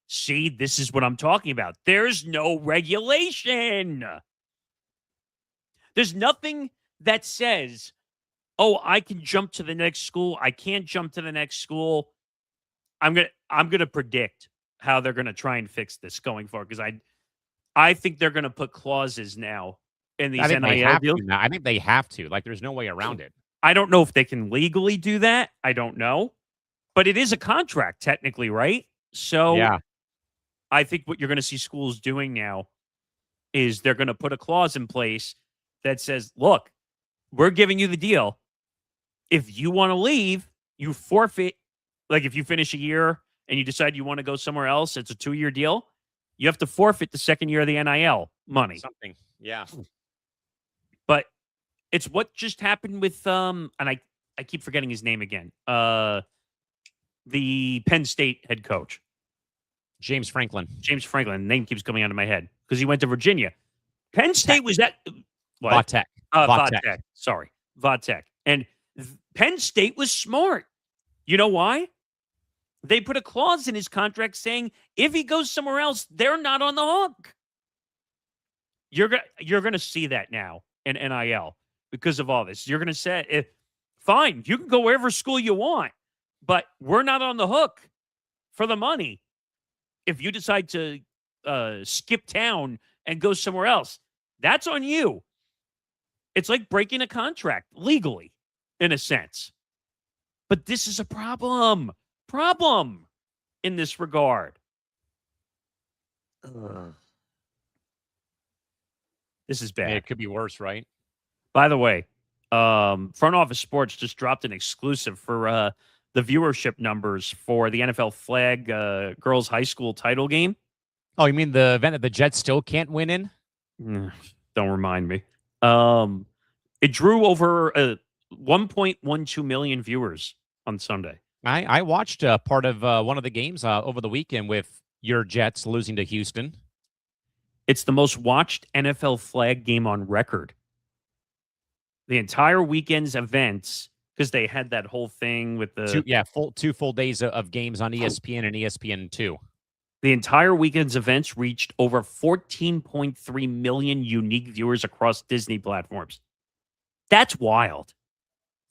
see this is what I'm talking about. There's no regulation. There's nothing that says, oh, I can jump to the next school. I can't jump to the next school. I'm gonna predict how they're gonna try and fix this going forward because I think they're gonna put clauses now in these NIL deals. I think they have to. Like, there's no way around it. I don't know if they can legally do that. I don't know, but it is a contract technically, right? So Yeah. I think what you're going to see schools doing now is they're going to put a clause in place that says, look, we're giving you the deal. If you want to leave, you forfeit. Like if you finish a year and you decide you want to go somewhere else, it's a 2-year deal. You have to forfeit the second year of the NIL money. Something. Yeah. But it's what just happened with and I keep forgetting his name again. The Penn State head coach. James Franklin. James Franklin. Name keeps coming out of my head because he went to Virginia. Penn State was that what? Vatech. Vatech. Sorry. Vatech. And Penn State was smart. You know why? They put a clause in his contract saying if he goes somewhere else, they're not on the hook. You're gonna see that now in NIL because of all this. You're gonna say, fine, you can go wherever school you want, but we're not on the hook for the money. If you decide to skip town and go somewhere else, that's on you. It's like breaking a contract legally, in a sense. But this is a problem in this regard. This is bad. Yeah, it could be worse, right? By the way, Front Office Sports just dropped an exclusive for the viewership numbers for the NFL flag girls high school title game. Oh, you mean the event that the Jets still can't win in? Don't remind me. It drew over 1.12 million viewers on Sunday. I watched part of one of the games over the weekend with your Jets losing to Houston. It's the most watched NFL flag game on record. The entire weekend's events, because they had that whole thing with the two full days of games on ESPN and ESPN2. The entire weekend's events reached over 14.3 million unique viewers across Disney platforms. That's wild.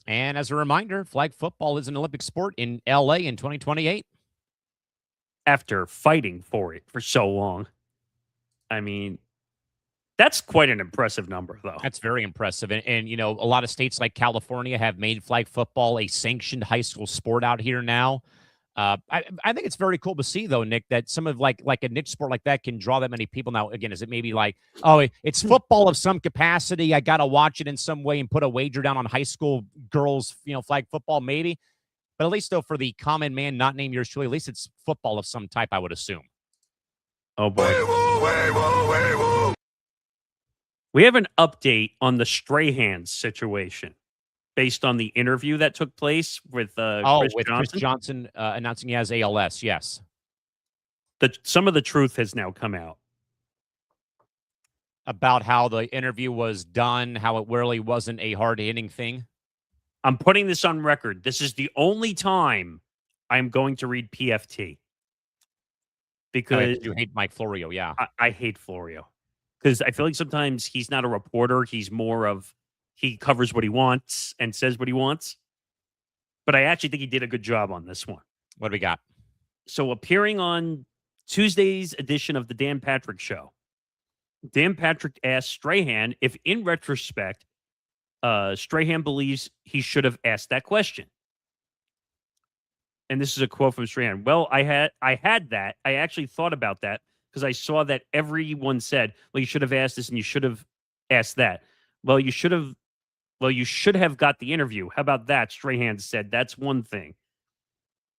And as a reminder, flag football is an Olympic sport in LA in 2028. After fighting for it for so long. I mean, that's quite an impressive number, though. That's very impressive. And you know, a lot of states like California have made flag football a sanctioned high school sport out here now. I think it's very cool to see, though, Nick, that some of like a niche sport like that can draw that many people. Now, again, is it maybe like, oh, it's football of some capacity? I got to watch it in some way and put a wager down on high school girls, flag football, maybe. But at least, though, for the common man, not named yours truly, at least it's football of some type, I would assume. Oh, boy. We have an update on the Strahan situation based on the interview that took place with Chris Johnson announcing he has ALS, yes. Some of the truth has now come out. About how the interview was done, how it really wasn't a hard-hitting thing. I'm putting this on record. This is the only time I'm going to read PFT. Because you hate Mike Florio, yeah. I hate Florio. Because I feel like sometimes he's not a reporter. He's more of, he covers what he wants and says what he wants. But I actually think he did a good job on this one. What do we got? So appearing on Tuesday's edition of the Dan Patrick Show, Dan Patrick asked Strahan if, in retrospect, Strahan believes he should have asked that question. And this is a quote from Strahan. Well, I had that. I actually thought about that because I saw that everyone said, well, you should have asked this and you should have asked that. Well, you should have got the interview. How about that? Strahan said, that's one thing.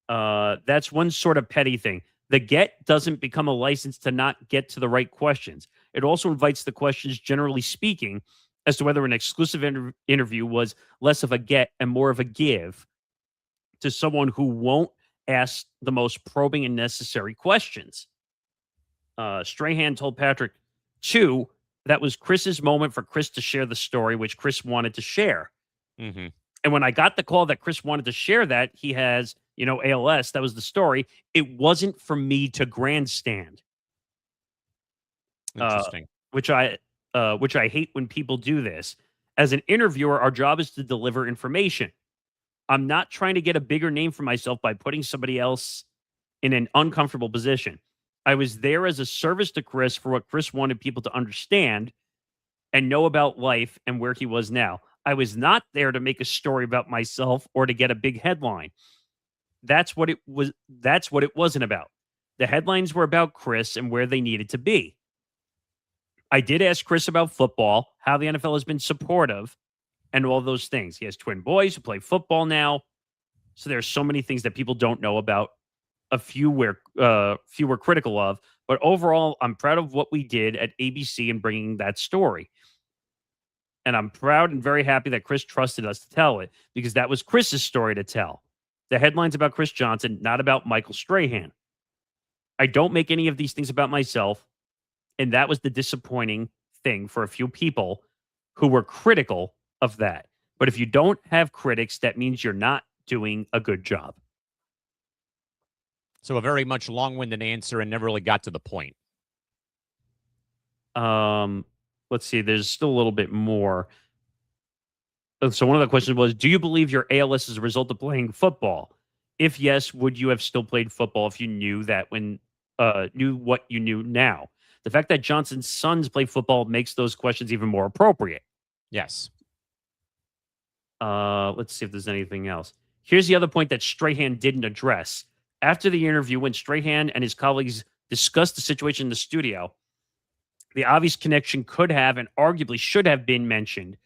That's one sort of petty thing. The get doesn't become a license to not get to the right questions. It also invites the questions, generally speaking, as to whether an exclusive interview was less of a get and more of a give to someone who won't ask the most probing and necessary questions. Strahan told Patrick, too, that was Chris's moment for Chris to share the story, which Chris wanted to share. Mm-hmm. And when I got the call that Chris wanted to share that, he has, ALS, that was the story. It wasn't for me to grandstand. Interesting. Which I hate when people do this. As an interviewer, our job is to deliver information. I'm not trying to get a bigger name for myself by putting somebody else in an uncomfortable position. I was there as a service to Chris for what Chris wanted people to understand and know about life and where he was now. I was not there to make a story about myself or to get a big headline. That's what it wasn't about. The headlines were about Chris and where they needed to be. I did ask Chris about football, how the NFL has been supportive, and all those things. He has twin boys who play football now. So there's so many things that people don't know about. A few were critical of. But overall, I'm proud of what we did at ABC in bringing that story. And I'm proud and very happy that Chris trusted us to tell it because that was Chris's story to tell. The headline's about Chris Johnson, not about Michael Strahan. I don't make any of these things about myself. And that was the disappointing thing for a few people who were critical of that. But if you don't have critics, that means you're not doing a good job. So a very much long-winded answer and never really got to the point. Let's see. There's still a little bit more. So one of the questions was, do you believe your ALS is a result of playing football? If yes, would you have still played football if you knew that knew what you knew now? The fact that Johnson's sons play football makes those questions even more appropriate. Yes. Let's see if there's anything else. Here's the other point that Strahan didn't address. After the interview, when Strahan and his colleagues discussed the situation in the studio, the obvious connection could have and arguably should have been mentioned.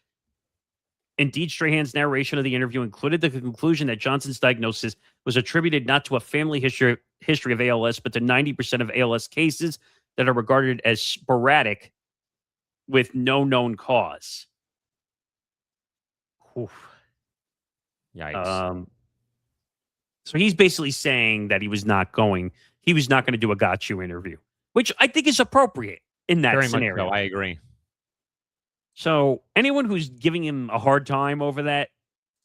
Indeed, Strahan's narration of the interview included the conclusion that Johnson's diagnosis was attributed not to a family history of ALS, but to 90% of ALS cases that are regarded as sporadic with no known cause. Oof. Yikes. So he's basically saying that he was not going to do a got you interview, which I think is appropriate in that Very scenario. much so. I agree. So anyone who's giving him a hard time over that,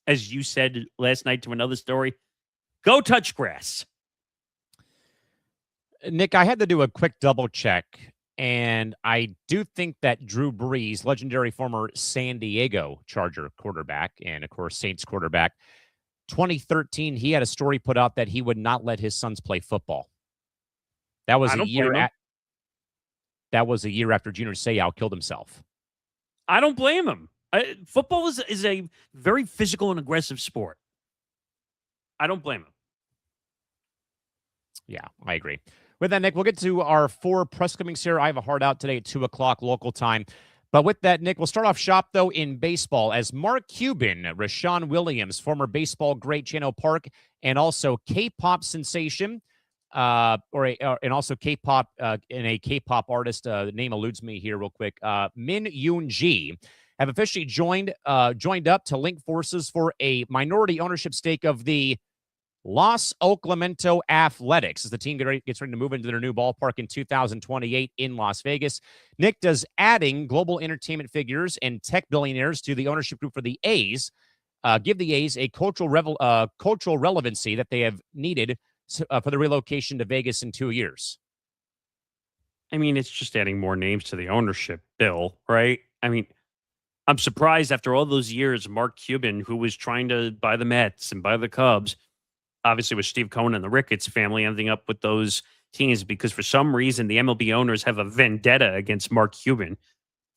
as you said last night to another story, go touch grass. Nick, I had to do a quick double check, and I do think that Drew Brees, legendary former San Diego Charger quarterback and, of course, Saints quarterback, 2013, he had a story put out that he would not let his sons play football. That was a year after Junior Seau killed himself. I don't blame him. Football is a very physical and aggressive sport. I don't blame him. Yeah, I agree. With that, Nick, we'll get to our 4 press clippings here. I have a hard out today at 2 o'clock local time. But with that, Nick, we'll start off shop, though, in baseball as Mark Cuban, Rashawn Williams, former baseball great Chano Park, and also K-pop sensation, and also K-pop and a K-pop artist. The name eludes me here real quick. Min Yoon Ji have officially joined up to link forces for a minority ownership stake of the Los Oaklamento Athletics as the team gets ready to move into their new ballpark in 2028 in Las Vegas. Nick, does adding global entertainment figures and tech billionaires to the ownership group for the A's give the A's a cultural relevancy that they have needed for the relocation to Vegas in 2 years? I mean, it's just adding more names to the ownership bill, right? I mean, I'm surprised after all those years, Mark Cuban, who was trying to buy the Mets and buy the Cubs, obviously with Steve Cohen and the Ricketts family ending up with those teams because for some reason the MLB owners have a vendetta against Mark Cuban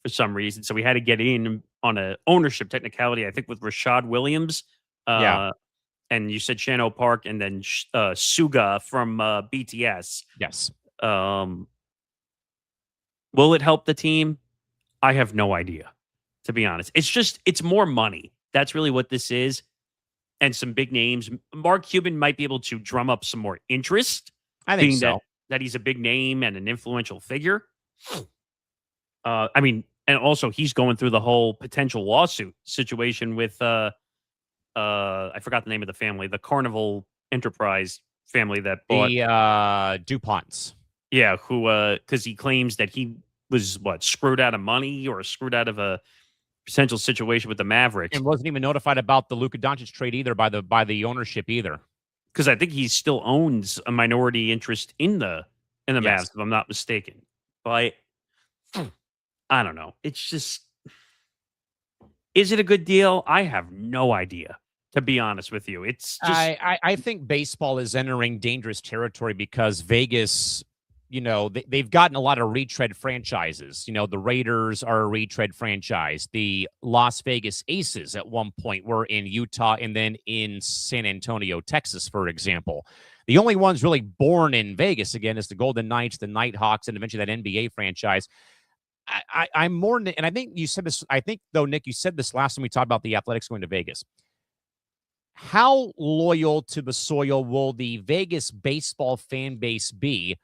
for some reason. So we had to get in on a ownership technicality, I think, with Rashad Williams. And you said Chano Park and then Suga from BTS. Yes. Will it help the team? I have no idea, to be honest. It's more money. That's really what this is. And some big names. Mark Cuban might be able to drum up some more interest. I think so. That he's a big name and an influential figure. I mean, And also, he's going through the whole potential lawsuit situation with I forgot the name of the family, the Carnival Enterprise family that bought The DuPonts. Yeah, who because he claims that he was screwed out of money or screwed out of a potential situation with the Mavericks. And wasn't even notified about the Luka Doncic trade either by the ownership either. Because I think he still owns a minority interest in the Yes. Mavs, if I'm not mistaken. But I don't know. It's just, is it a good deal? I have no idea, to be honest with you. It's just I think baseball is entering dangerous territory because Vegas, they've gotten a lot of retread franchises. The Raiders are a retread franchise. The Las Vegas Aces at one point were in Utah and then in San Antonio, Texas, for example. The only ones really born in Vegas, again, is the Golden Knights, the Nighthawks, and eventually that NBA franchise. I'm more, and I think you said this, though, Nick, you said this last time we talked about the Athletics going to Vegas. How loyal to the soil will the Vegas baseball fan base be?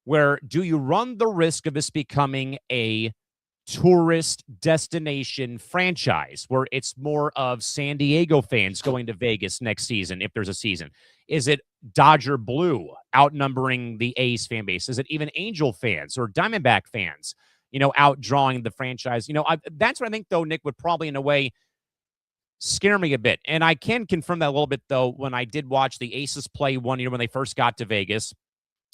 Where do you run the risk of this becoming a tourist destination franchise where it's more of San Diego fans going to Vegas next season if there's a season? Is it Dodger Blue outnumbering the A's fan base? Is it even Angel fans or Diamondback fans, outdrawing the franchise? That's what I think, though, Nick, would probably in a way scare me a bit. And I can confirm that a little bit, though, when I did watch the Aces play one year when they first got to Vegas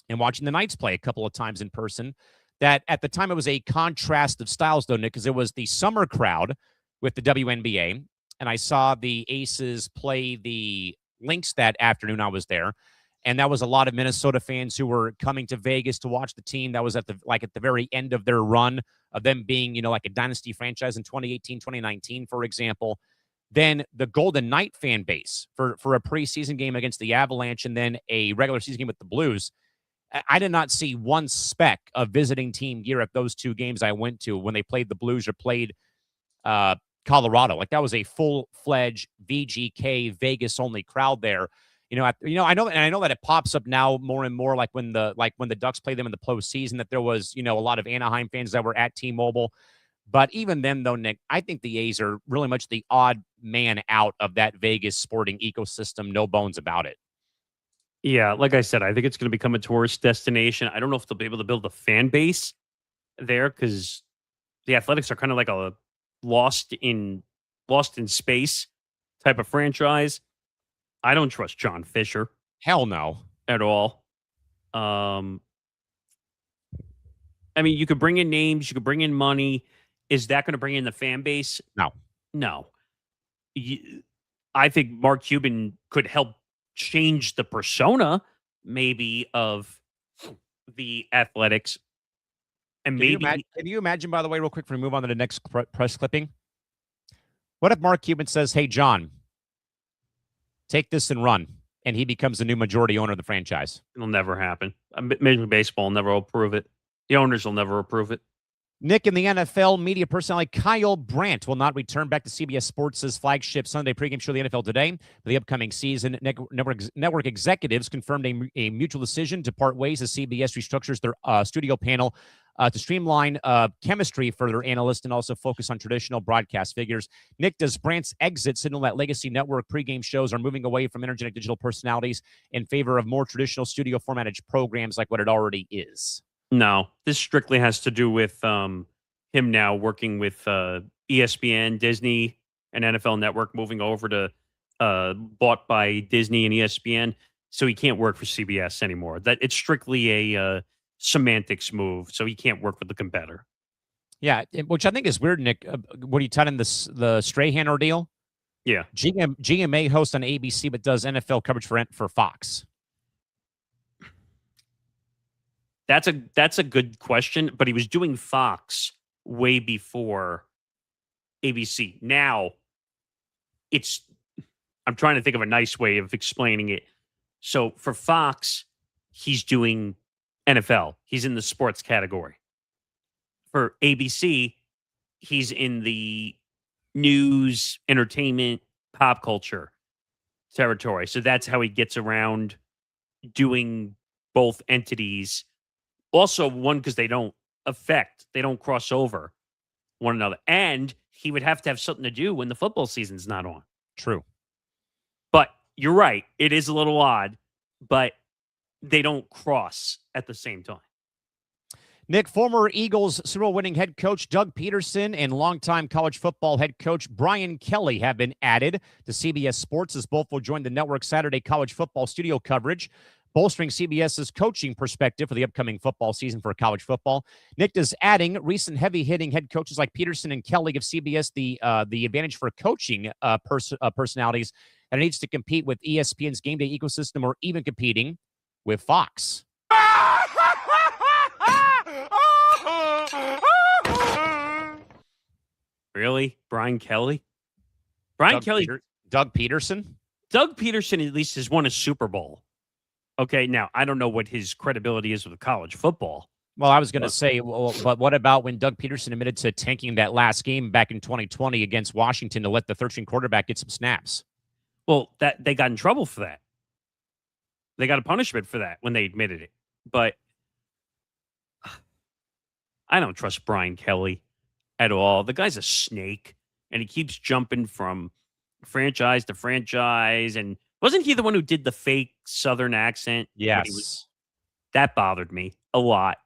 and watching the Knights play a couple of times in person, that at the time it was a contrast of styles, though, Nick, because it was the summer crowd with the WNBA, and I saw the Aces play the Lynx that afternoon I was there, and that was a lot of Minnesota fans who were coming to Vegas to watch the team that was at the very end of their run of them being, like a dynasty franchise in 2018, 2019, for example. Then the Golden Knight fan base for a preseason game against the Avalanche and then a regular season game with the Blues. I did not see one speck of visiting team gear at those two games I went to when they played the Blues or played Colorado. Like, that was a full-fledged VGK Vegas-only crowd there. I know that it pops up now more and more, like when the Ducks played them in the postseason, that there was, a lot of Anaheim fans that were at T-Mobile. But even then, though, Nick, I think the A's are really much the odd man out of that Vegas sporting ecosystem. No bones about it. Yeah, like I said, I think it's going to become a tourist destination. I don't know if they'll be able to build a fan base there because the Athletics are kind of like a lost in space type of franchise. I don't trust John Fisher. Hell no. At all. I mean, you could bring in names, you could bring in money. Is that going to bring in the fan base? No. I think Mark Cuban could help change the persona maybe of the Athletics. And Can you imagine, by the way, real quick, before we move on to the next press clipping? What if Mark Cuban says, "Hey, John, take this and run," and he becomes the new majority owner of the franchise? It'll never happen. Major League Baseball will never approve it. The owners will never approve it. Nick, in the NFL, media personality Kyle Brandt will not return back to CBS Sports' flagship Sunday pregame show, The NFL Today, for the upcoming season. Network executives confirmed a mutual decision to part ways as CBS restructures their studio panel to streamline chemistry for their analysts and also focus on traditional broadcast figures. Nick, does Brandt's exit signal that legacy network pregame shows are moving away from energetic digital personalities in favor of more traditional studio formatted programs like what it already is? No, this strictly has to do with him now working with ESPN, Disney, and NFL Network, moving over to bought by Disney and ESPN, so he can't work for CBS anymore. That it's strictly a semantics move, so he can't work with the competitor. Yeah, which I think is weird, Nick. What are you tied in the Strahan ordeal? Yeah, GMA host on ABC, but does NFL coverage for Fox. That's a good question, but he was doing Fox way before ABC. Now, I'm trying to think of a nice way of explaining it. So for Fox, he's doing NFL. He's in the sports category. For ABC, he's in the news, entertainment, pop culture territory. So that's how he gets around doing both entities. Also, one, because they don't cross over. one another. And he would have to have something to do when the football season's not on. True. But you're right. It is a little odd, but they don't cross at the same time. Nick, former Eagles Super Bowl winning head coach Doug Peterson and longtime college football head coach Brian Kelly have been added to CBS Sports as both will join the network's Saturday college football studio coverage, bolstering CBS's coaching perspective for the upcoming football season for college football. Nick, does adding recent heavy-hitting head coaches like Peterson and Kelly give CBS the advantage for coaching personalities that it needs to compete with ESPN's game day ecosystem or even competing with Fox? Really? Brian Kelly? Brian Kelly? Doug Peterson? Doug Peterson at least has won a Super Bowl. Okay, now, I don't know what his credibility is with college football. Well, I was going to say, but what about when Doug Peterson admitted to tanking that last game back in 2020 against Washington to let the 13 quarterback get some snaps? Well, that they got in trouble for that. They got a punishment for that when they admitted it. But I don't trust Brian Kelly at all. The guy's a snake, and he keeps jumping from franchise to franchise. And wasn't he the one who did the fake Southern accent? Yes. That bothered me a lot.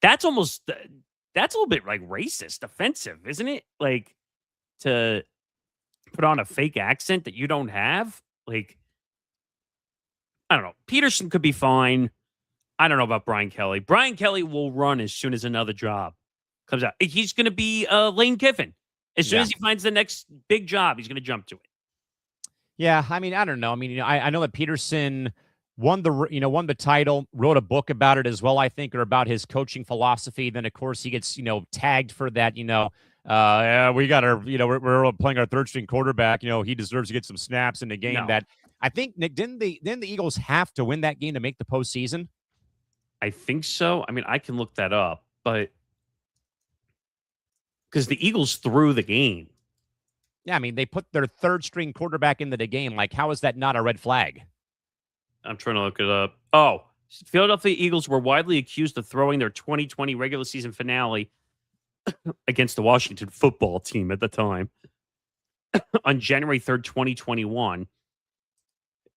That's a little bit like racist, offensive, isn't it? Like to put on a fake accent that you don't have. Like, I don't know. Peterson could be fine. I don't know about Brian Kelly. Brian Kelly will run as soon as another job comes out. He's going to be Lane Kiffin. As soon as he finds the next big job, he's going to jump to it. Yeah, I mean, I don't know. I mean, I know that Peterson won the title, wrote a book about it as well, I think, or about his coaching philosophy. Then, of course, he gets, tagged for that, we got our, we're playing our third string quarterback. He deserves to get some snaps in the game. That I think, Nick, didn't the Eagles have to win that game to make the postseason? I think so. I mean, I can look that up, but because the Eagles threw the game. Yeah, I mean, they put their third string quarterback into the game. Like, how is that not a red flag? I'm trying to look it up. Oh, Philadelphia Eagles were widely accused of throwing their 2020 regular season finale against the Washington football team at the time. On January 3rd, 2021,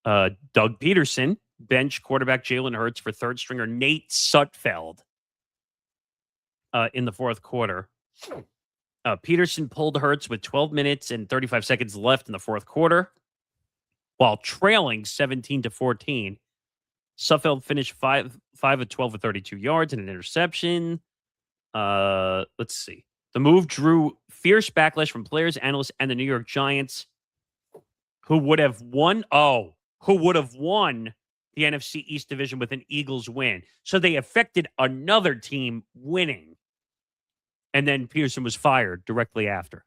Doug Peterson bench quarterback Jalen Hurts for third stringer Nate Sutfeld in the fourth quarter. Peterson pulled Hurts with 12 minutes and 35 seconds left in the fourth quarter while trailing 17-14. Sutfeld finished 5 of 12 with 32 yards and an interception. Let's see. The move drew fierce backlash from players, analysts, and the New York Giants, who would have won the NFC East division with an Eagles win. So they affected another team winning. And then Peterson was fired directly after.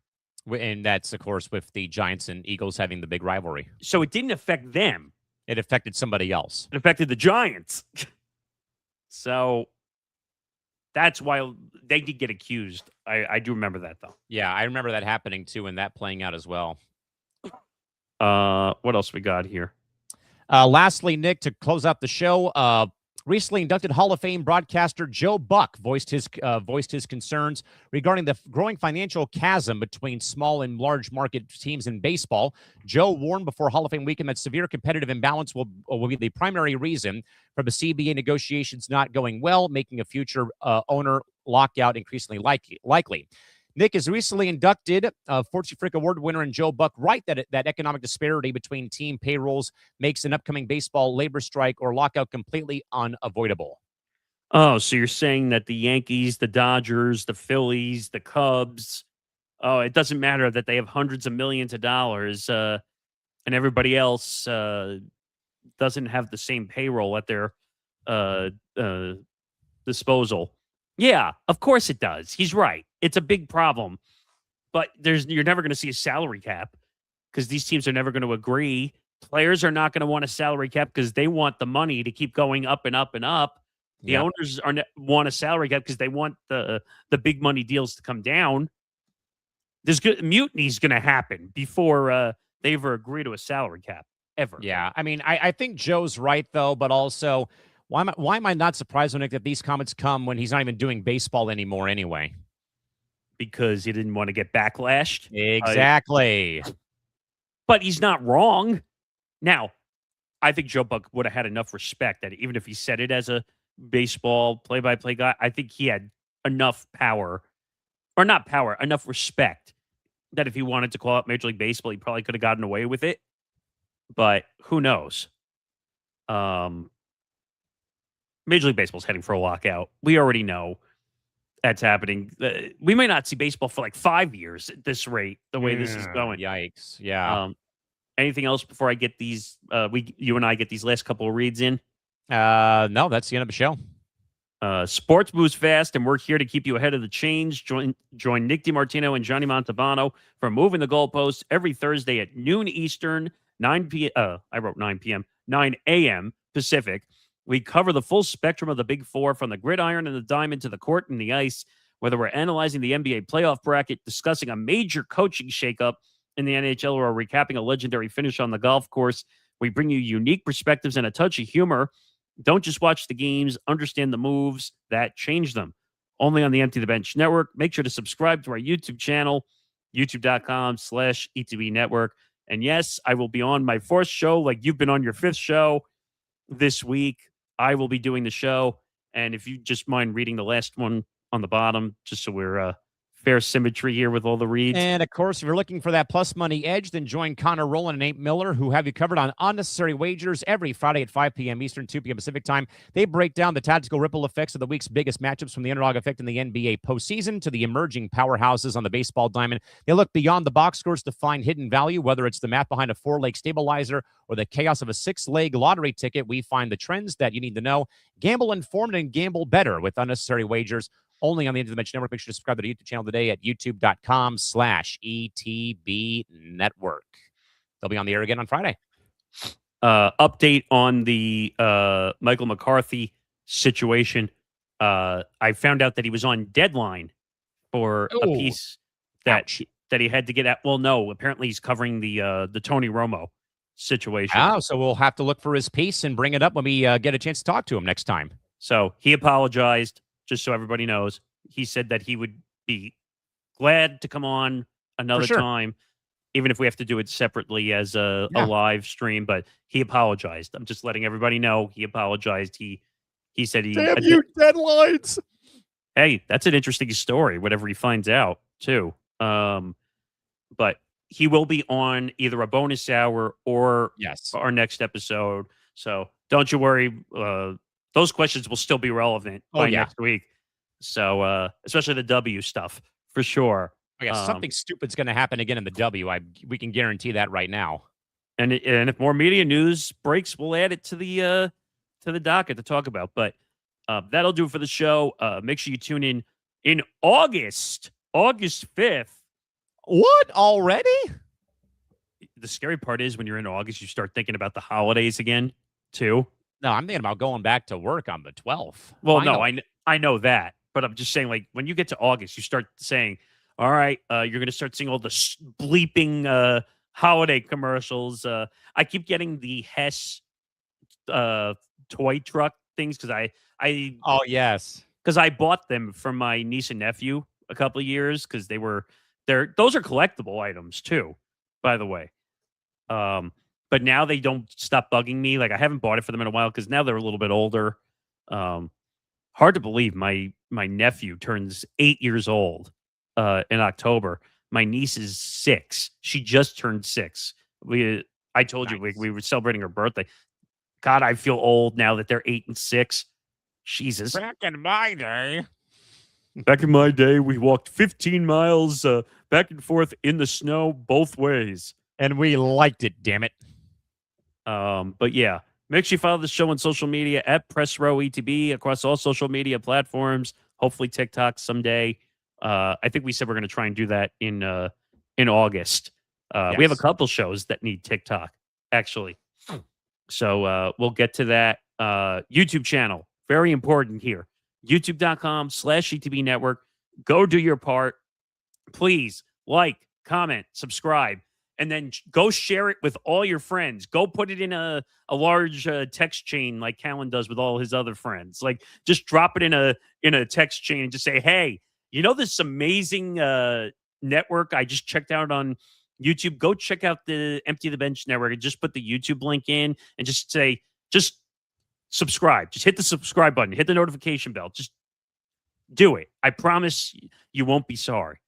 And that's, of course, with the Giants and Eagles having the big rivalry. So it didn't affect them. It affected somebody else. It affected the Giants. So that's why they did get accused. I do remember that, though. Yeah, I remember that happening, too, and that playing out as well. What else we got here? Lastly, Nick, to close out the show, recently inducted Hall of Fame broadcaster Joe Buck voiced his concerns regarding the growing financial chasm between small and large market teams in baseball. Joe warned before Hall of Fame weekend that severe competitive imbalance will be the primary reason for the CBA negotiations not going well, making a future owner lockout increasingly likely. Nick is recently inducted. Fortune Frick Award winner and Joe Buck right that economic disparity between team payrolls makes an upcoming baseball labor strike or lockout completely unavoidable. Oh, so you're saying that the Yankees, the Dodgers, the Phillies, the Cubs, it doesn't matter that they have hundreds of millions of dollars and everybody else doesn't have the same payroll at their disposal. Yeah, of course it does. He's right. It's a big problem. But you're never going to see a salary cap because these teams are never going to agree. Players are not going to want a salary cap because they want the money to keep going up and up and up. The owners want a salary cap because they want the big money deals to come down. There's mutiny's going to happen before they ever agree to a salary cap, ever. Yeah, I mean, I think Joe's right, though, but also... Why am I not surprised, Nick, that these comments come when he's not even doing baseball anymore anyway? because he didn't want to get backlashed. Exactly. But he's not wrong. Now, I think Joe Buck would have had enough respect that even if he said it as a baseball play-by-play guy, I think he had enough power, or not power, enough respect that if he wanted to call out Major League Baseball, he probably could have gotten away with it. But who knows? Major League Baseball's heading for a lockout. We already know that's happening. We may not see baseball for like 5 years at this rate, the way this is going. Yikes. Yeah. Anything else before I get these? You and I get these last couple of reads in. No, that's the end of the show. Sports moves fast, and we're here to keep you ahead of the change. Join Nick DiMartino and Johnny Montalbano for Moving the Goalposts every Thursday at noon Eastern, 9 p.m. I wrote 9 p.m., 9 a.m. Pacific. We cover the full spectrum of the Big Four, from the gridiron and the diamond to the court and the ice, whether we're analyzing the NBA playoff bracket, discussing a major coaching shakeup in the NHL, or recapping a legendary finish on the golf course. We bring you unique perspectives and a touch of humor. Don't just watch the games, understand the moves that change them. Only on the Empty the Bench Network. Make sure to subscribe to our YouTube channel, youtube.com/ETB Network. And yes, I will be on my 4th show, like you've been on your 5th show this week. I will be doing the show. And if you just mind reading the last one on the bottom, just so we're fair symmetry here with all the reads. And of course, if you're looking for that plus money edge, then join Connor Rowland and Nate Miller, who have you covered on Unnecessary Wagers every Friday at 5 p.m. Eastern, 2 p.m. Pacific time. They break down the tactical ripple effects of the week's biggest matchups, from the underdog effect in the NBA postseason to the emerging powerhouses on the baseball diamond. They look beyond the box scores to find hidden value, whether it's the math behind a 4-leg stabilizer or the chaos of a 6-leg lottery ticket. We find the trends that you need to know. Gamble informed and gamble better with Unnecessary Wagers. Only on the Empty the Bench Network. Make sure to subscribe to the YouTube channel today at youtube.com/ETB Network. They'll be on the air again on Friday. Update on the Michael McCarthy situation. I found out that he was on deadline for a piece that he had to get at. Well, no, apparently he's covering the Tony Romo situation. Oh, so we'll have to look for his piece and bring it up when we get a chance to talk to him next time. So he apologized. Just so everybody knows, he said that he would be glad to come on another time, even if we have to do it separately as a live stream. But he apologized. I'm just letting everybody know he apologized. He said he. Damn you, deadlines! Hey, that's an interesting story. Whatever he finds out too. But he will be on either a bonus hour or our next episode. So don't you worry. Those questions will still be relevant by next week. So, especially the W stuff, for sure. Something stupid's going to happen again in the W. We can guarantee that right now. And if more media news breaks, we'll add it to the docket to talk about. But that'll do it for the show. Make sure you tune in August 5th. What? Already? The scary part is when you're in August, you start thinking about the holidays again, too. No, I'm thinking about going back to work on the 12th. Well, no, I know that. But I'm just saying, like, when you get to August, you start saying, all right, you're going to start seeing all the bleeping holiday commercials. I keep getting the Hess toy truck things because oh, yes. Because I bought them for my niece and nephew a couple of years because those are collectible items, too, by the way. But now they don't stop bugging me. Like, I haven't bought it for them in a while because now they're a little bit older. Hard to believe my nephew turns 8 years old in October. My niece is 6. She just turned 6. I told you we were celebrating her birthday. God, I feel old now that they're 8 and 6. Jesus. Back in my day, we walked 15 miles back and forth in the snow both ways. And we liked it, damn it. But yeah, make sure you follow the show on social media at Press Row ETB across all social media platforms. Hopefully TikTok someday. I think we said we're going to try and do that in August. We have a couple shows that need TikTok, actually. So we'll get to that. YouTube channel, very important here. YouTube.com/ETB Network. Go do your part. Please like, comment, subscribe. And then go share it with all your friends. Go put it in a large text chain like Callan does with all his other friends. Like, just drop it in a text chain and just say, hey, You know this amazing network I just checked out on YouTube? Go check out the Empty the Bench network and just put the YouTube link in and just say, just subscribe. Just hit the subscribe button. Hit the notification bell. Just do it. I promise you won't be sorry,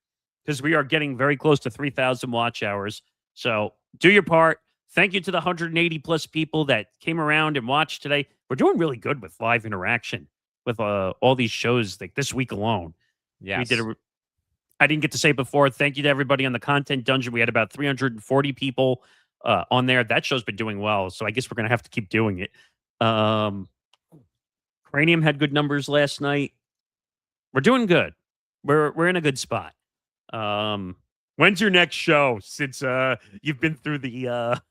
because we are getting very close to 3,000 watch hours. So do your part. Thank you to the 180 plus people that came around and watched today. We're doing really good with live interaction with all these shows like this week alone. Yes. We did I didn't get to say it before. Thank you to everybody on the Content Dungeon. We had about 340 people on there. That show's been doing well, so I guess we're going to have to keep doing it. Cranium had good numbers last night. We're doing good. We're in a good spot. When's your next show? Since you've been through the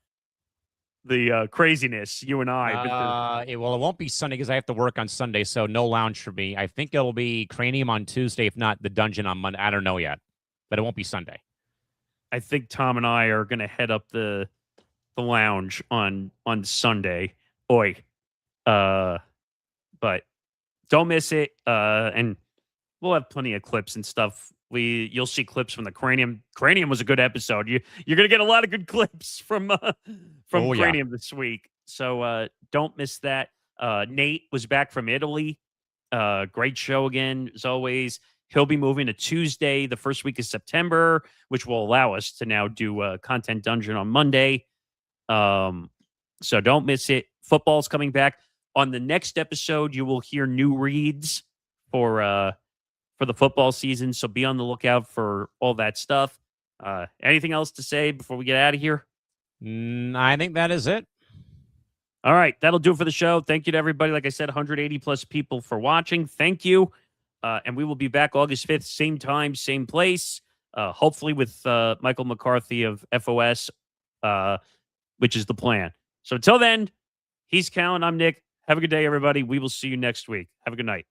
craziness, you and I. It won't be Sunday because I have to work on Sunday, so no lounge for me. I think it'll be Cranium on Tuesday, if not the Dungeon on Monday. I don't know yet, but it won't be Sunday. I think Tom and I are going to head up the lounge on Sunday. Boy, but don't miss it. And we'll have plenty of clips and stuff. You'll see clips from the Cranium. Cranium was a good episode. You're going to get a lot of good clips from Cranium this week. So don't miss that. Nate was back from Italy. Great show again, as always. He'll be moving to Tuesday, the first week of September, which will allow us to now do Content Dungeon on Monday. So don't miss it. Football's coming back. On the next episode, you will hear new reads for the football season. So be on the lookout for all that stuff. Anything else to say before we get out of here? I think that is it. All right. That'll do it for the show. Thank you to everybody. Like I said, 180 plus people for watching. Thank you. And we will be back August 5th, same time, same place. Hopefully with Michael McCarthy of FOS, which is the plan. So until then, he's Callan. I'm Nick. Have a good day, everybody. We will see you next week. Have a good night.